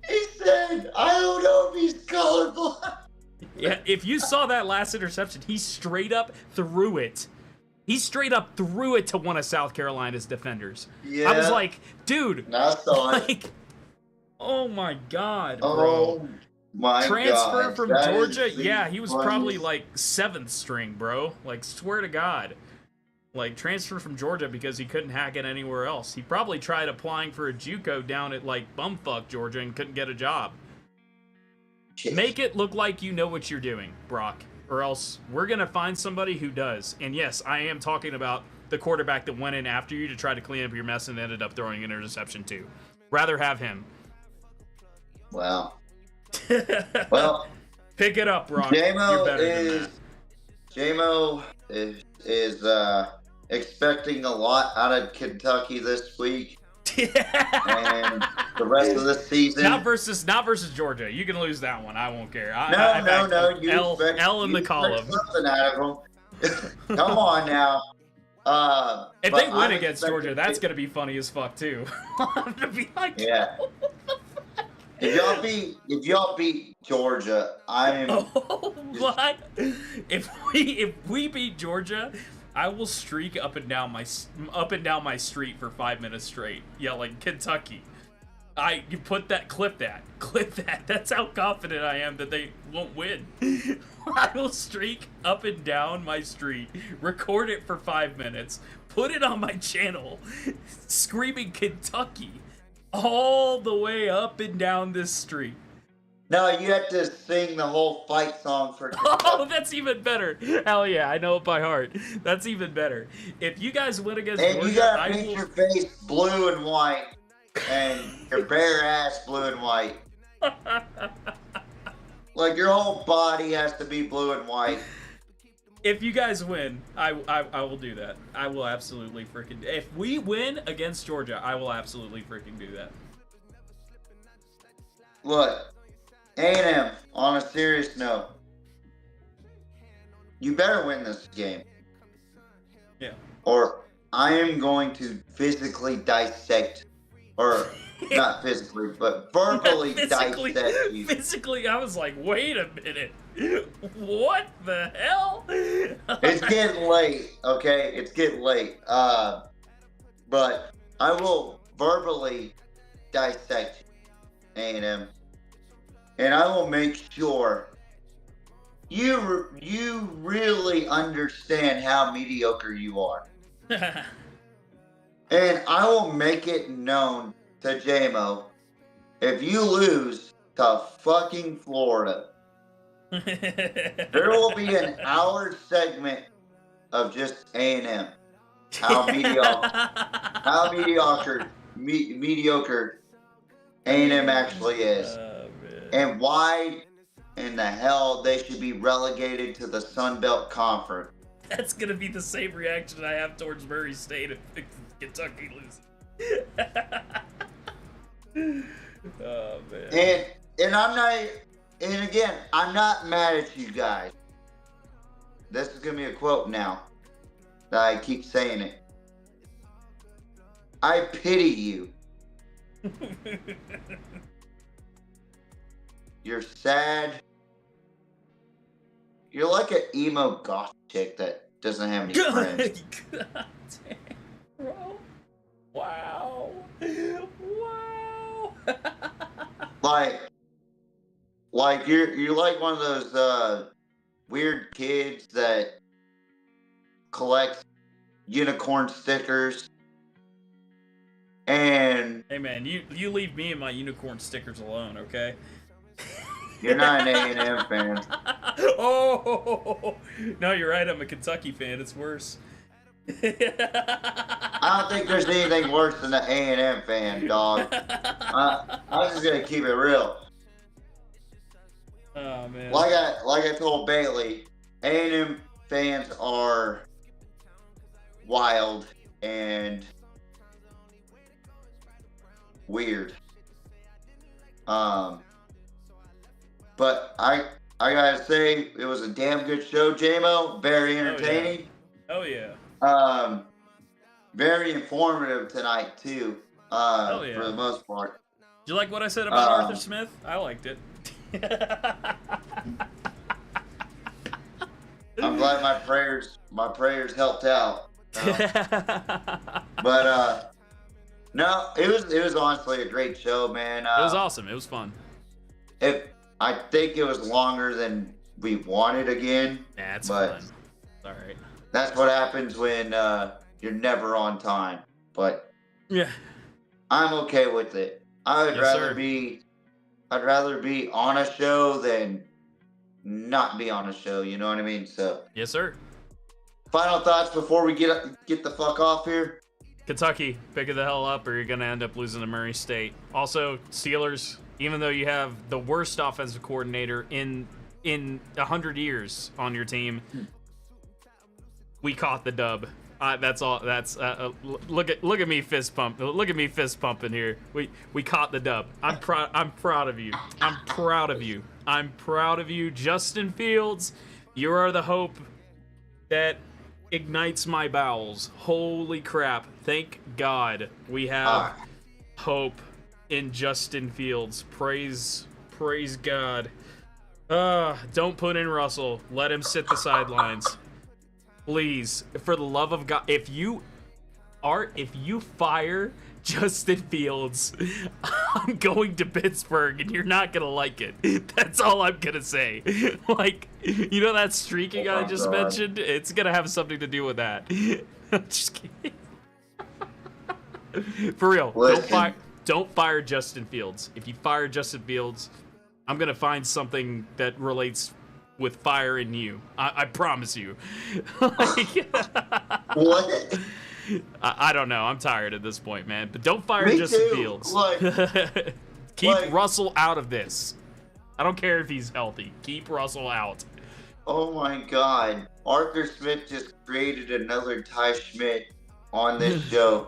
He said, I don't know if he's colorblind. Yeah, if you saw that last interception, he straight up threw it. He straight up threw it to one of South Carolina's defenders. Yeah. I was like, dude, I saw it. like, oh my God, bro. Oh my Transfer God. from That Georgia? is the Yeah, he was probably funniest- like 7th string, bro. Like, swear to God. Like, transfer from Georgia because he couldn't hack it anywhere else. He probably tried applying for a JUCO down at, like, bumfuck Georgia and couldn't get a job. Make it look like you know what you're doing, Brock, or else we're going to find somebody who does. And yes, I am talking about the quarterback that went in after you to try to clean up your mess and ended up throwing an interception too. Rather have him. Wow. Well, pick it up, Brock. You're better than that. JMO is expecting a lot out of Kentucky this week. And the rest of the season. Not versus Georgia. You can lose that one. I won't care. No. You L in the column. Something out of them. Come on now. If they win against Georgia, that's gonna be funny as fuck too. I'm gonna be like, yeah. If y'all beat Georgia, I am. Oh, what? If we beat Georgia, I will streak up and down my street for 5 minutes straight, yelling Kentucky. You clip that. That's how confident I am that they won't win. I will streak up and down my street, record it for 5 minutes, put it on my channel, screaming Kentucky all the way up and down this street. No, you have to sing the whole fight song for Kentucky. Oh, that's even better. Hell yeah, I know it by heart. That's even better. If you guys win against And Georgia, you gotta paint your face blue and white, and your bare ass blue and white. Like your whole body has to be blue and white. If you guys win, I will do that. I will absolutely freaking. If we win against Georgia, I will absolutely freaking do that. Look, A&M, on a serious note, you better win this game. Yeah. Or I am going to physically dissect, or not physically, but verbally dissect you. Physically, I was like, wait a minute. What the hell? It's getting late, okay? It's getting late. But I will verbally dissect A&M, and I will make sure you really understand how mediocre you are. And I will make it known to JMO, if you lose to fucking Florida, there will be an hour segment of just A&M. How mediocre A&M actually is. And why in the hell they should be relegated to the Sun Belt Conference. That's going to be the same reaction I have towards Murray State if Kentucky loses. Oh, man. And I'm not, and again, I'm not mad at you guys. This is going to be a quote now that I keep saying it. I pity you. You're sad. You're like an emo goth chick that doesn't have any friends. God damn, bro. Wow. Wow. Like you're like one of those weird kids that collects unicorn stickers. And hey man, you leave me and my unicorn stickers alone, okay? You're not an A&M fan. Oh no, you're right. I'm a Kentucky fan. It's worse. I don't think there's anything worse than an A&M fan, dog. I'm just gonna keep it real. Oh man. Like I told Bailey, A&M fans are wild and weird. But I gotta say, it was a damn good show, JMO. Very entertaining. Oh yeah. Very informative tonight too. Oh, yeah. For the most part. Did you like what I said about Arthur Smith? I liked it. I'm glad my prayers helped out. But no, it was honestly a great show, man. It was awesome. It was fun. I think it was longer than we wanted again. Yeah, it's but fun. It's all right. That's what happens when you're never on time. But yeah, I'm okay with it. I'd rather be on a show than not be on a show. You know what I mean? So yes, sir. Final thoughts before we get the fuck off here. Kentucky, pick it the hell up, or you're gonna end up losing to Murray State. Also, Steelers. Even though you have the worst offensive coordinator in 100 years on your team, we caught the dub. That's all. That's look at me fist pump. Look at me fist pumping here. We caught the dub. I'm proud of you. I'm proud of you. I'm proud of you, Justin Fields. You are the hope that ignites my bowels. Holy crap! Thank God we have hope in Justin Fields. Praise God. Don't put in Russell. Let him sit the sidelines. Please, for the love of God, if you fire Justin Fields, I'm going to Pittsburgh and you're not gonna like it. That's all I'm gonna say. Like, you know that streaking I just mentioned? It's gonna have something to do with that. I'm just kidding. For real, don't fire Justin Fields. If you fire Justin Fields, I'm gonna find something that relates with fire in you. I promise you. What? I don't know. I'm tired at this point, man. But don't fire Justin Fields. Keep Russell out of this. I don't care if he's healthy. Keep Russell out. Oh my God. Arthur Smith just created another Ty Schmidt on this show.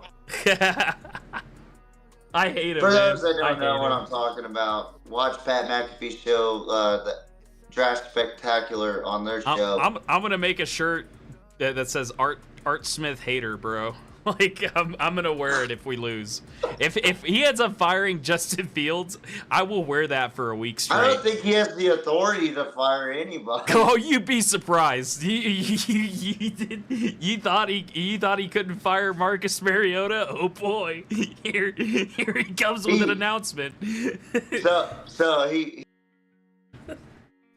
I hate him. For those that don't know what I'm talking about, watch Pat McAfee's show, the Draft Spectacular on their show. I'm gonna make a shirt that says Art Smith hater, bro. Like I'm gonna wear it if we lose. If he ends up firing Justin Fields, I will wear that for a week straight. I don't think he has the authority to fire anybody. Oh, you'd be surprised. You thought he couldn't fire Marcus Mariota? Oh boy, here he comes with an announcement. So he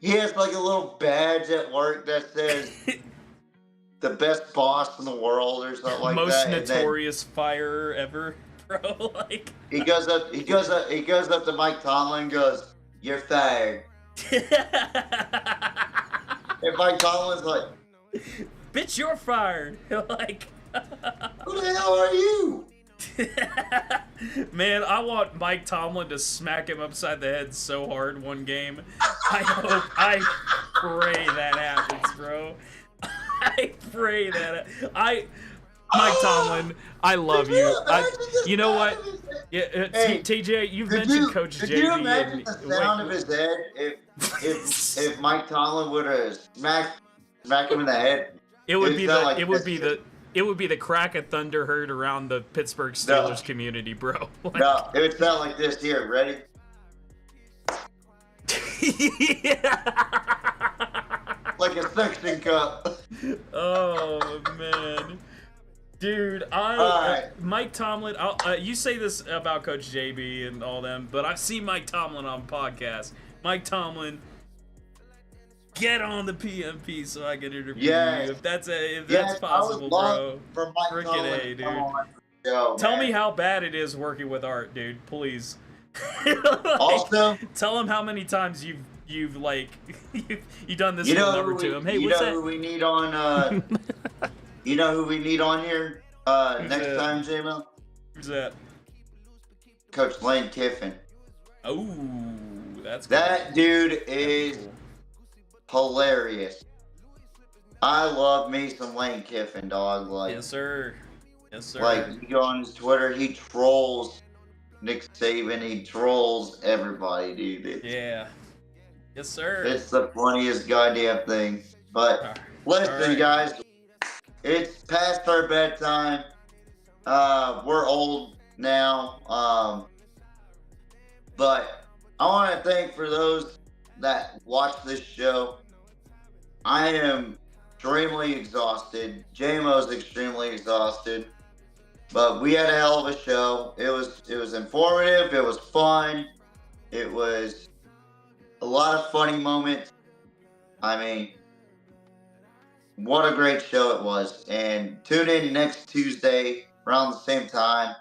has like a little badge at work that says the best boss in the world or something like Most that. Most notorious firer ever, bro. Like he goes up to Mike Tomlin and goes, "You're fired." And Mike Tomlin's like, "Bitch, you're fired." Like, who the hell are you? Man, I want Mike Tomlin to smack him upside the head so hard one game. I pray that happens, bro. I pray that Mike Tomlin, I love you. You know what? Yeah, TJ, you've mentioned Coach JV. Could you imagine the sound of his head if Mike Tomlin would have smacked him in the head? It would be the crack of thunder heard around the Pittsburgh Steelers community, bro. Like, no, it would sound like this here. Ready? like a suction cup. Oh man, dude, right. Mike Tomlin. You say this about Coach JB and all them, but I've seen Mike Tomlin on podcasts. Mike Tomlin, get on the PMP so I can interview you. If that's possible, bro. For Mike Freaking Tomlin A, dude. come on the show, Tell man. me how bad it is working with Art, dude. Please. Also, tell him how many times you've like you done this you know number to him. Hey, you what's know that? who we need on? You know who we need on here next time, J-Mo? Who's that? Coach Lane Kiffin. Oh, that's cool. That dude is hilarious. I love me some Lane Kiffin, dog. Like, yes, sir. Yes, sir. Like, you go on his Twitter, he trolls Nick Saban, he trolls everybody, dude. Yeah. Yes, sir. It's the funniest goddamn thing. But listen, guys, it's past our bedtime. We're old now. But I want to thank for those that watch this show. I am extremely exhausted. JMO's extremely exhausted. But we had a hell of a show. It was informative. It was fun. It was a lot of funny moments. I mean, what a great show it was. And tune in next Tuesday around the same time.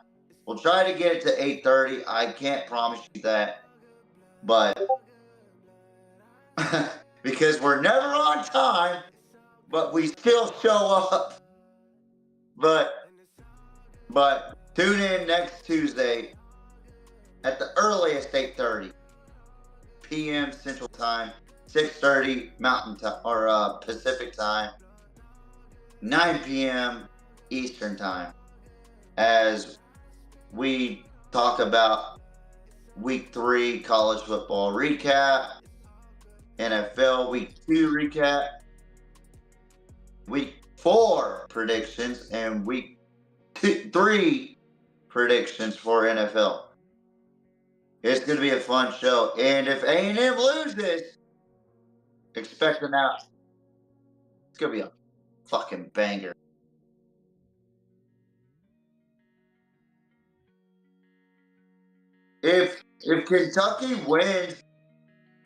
We'll try to get it to 8:30. I can't promise you that. But because we're never on time, but we still show up. But tune in next Tuesday at the earliest 8:30 p.m. Central Time, 6:30 Mountain Time or Pacific Time, 9 p.m. Eastern Time, as we talk about Week 3 college football recap, NFL Week 2 recap, Week 4 predictions, and Week 3 predictions for NFL. It's going to be a fun show. And if A&M loses, expect an out. It's going to be a fucking banger. If Kentucky wins,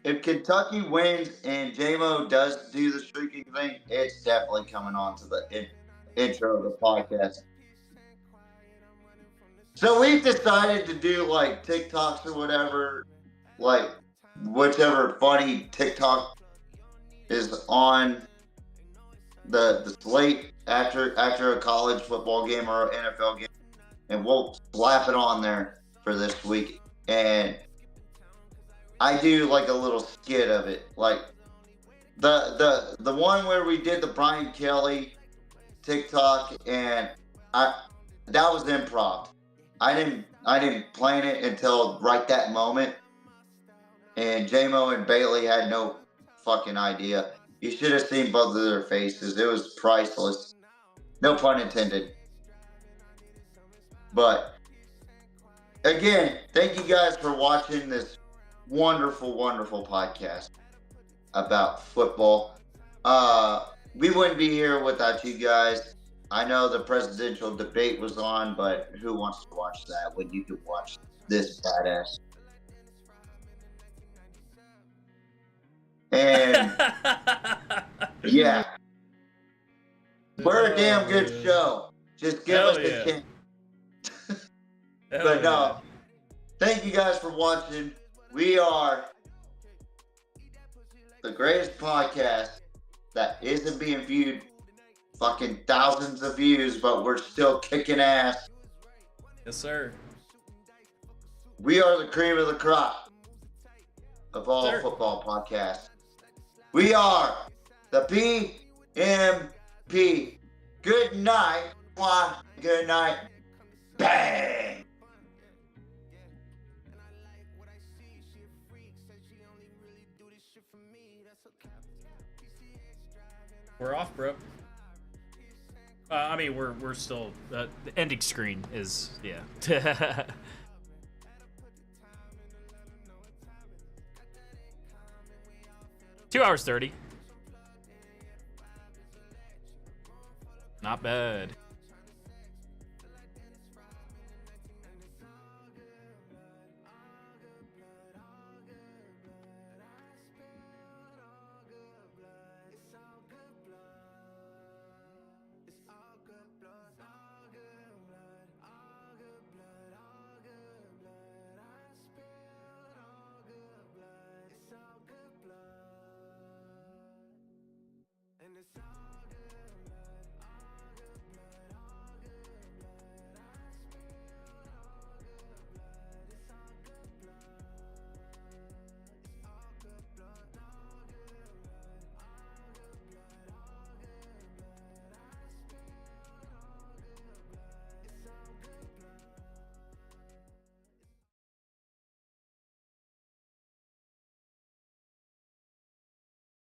and JMO does do the streaking thing, it's definitely coming on to the intro of the podcast. So we've decided to do like TikToks or whatever, like whichever funny TikTok is on the slate after a college football game or an NFL game, and we'll slap it on there for this week. And I do like a little skit of it, like the one where we did the Brian Kelly TikTok, and that was improv. I didn't plan it until right that moment, and JMO and Bailey had no fucking idea. You should have seen both of their faces. It was priceless. No pun intended. But again, thank you guys for watching this wonderful, wonderful podcast about football. We wouldn't be here without you guys. I know the presidential debate was on, but who wants to watch that when you can watch this badass? And yeah, we're a damn good show. Just give us a chance. But no, thank you guys for watching. We are the greatest podcast that isn't being viewed. Fucking thousands of views, but we're still kicking ass. Yes, sir. We are the cream of the crop of all football podcasts. We are the PMP. Good night. Mwah. Good night. Bang. We're off, bro. I mean, we're still the ending screen is 2 hours 30. Not bad.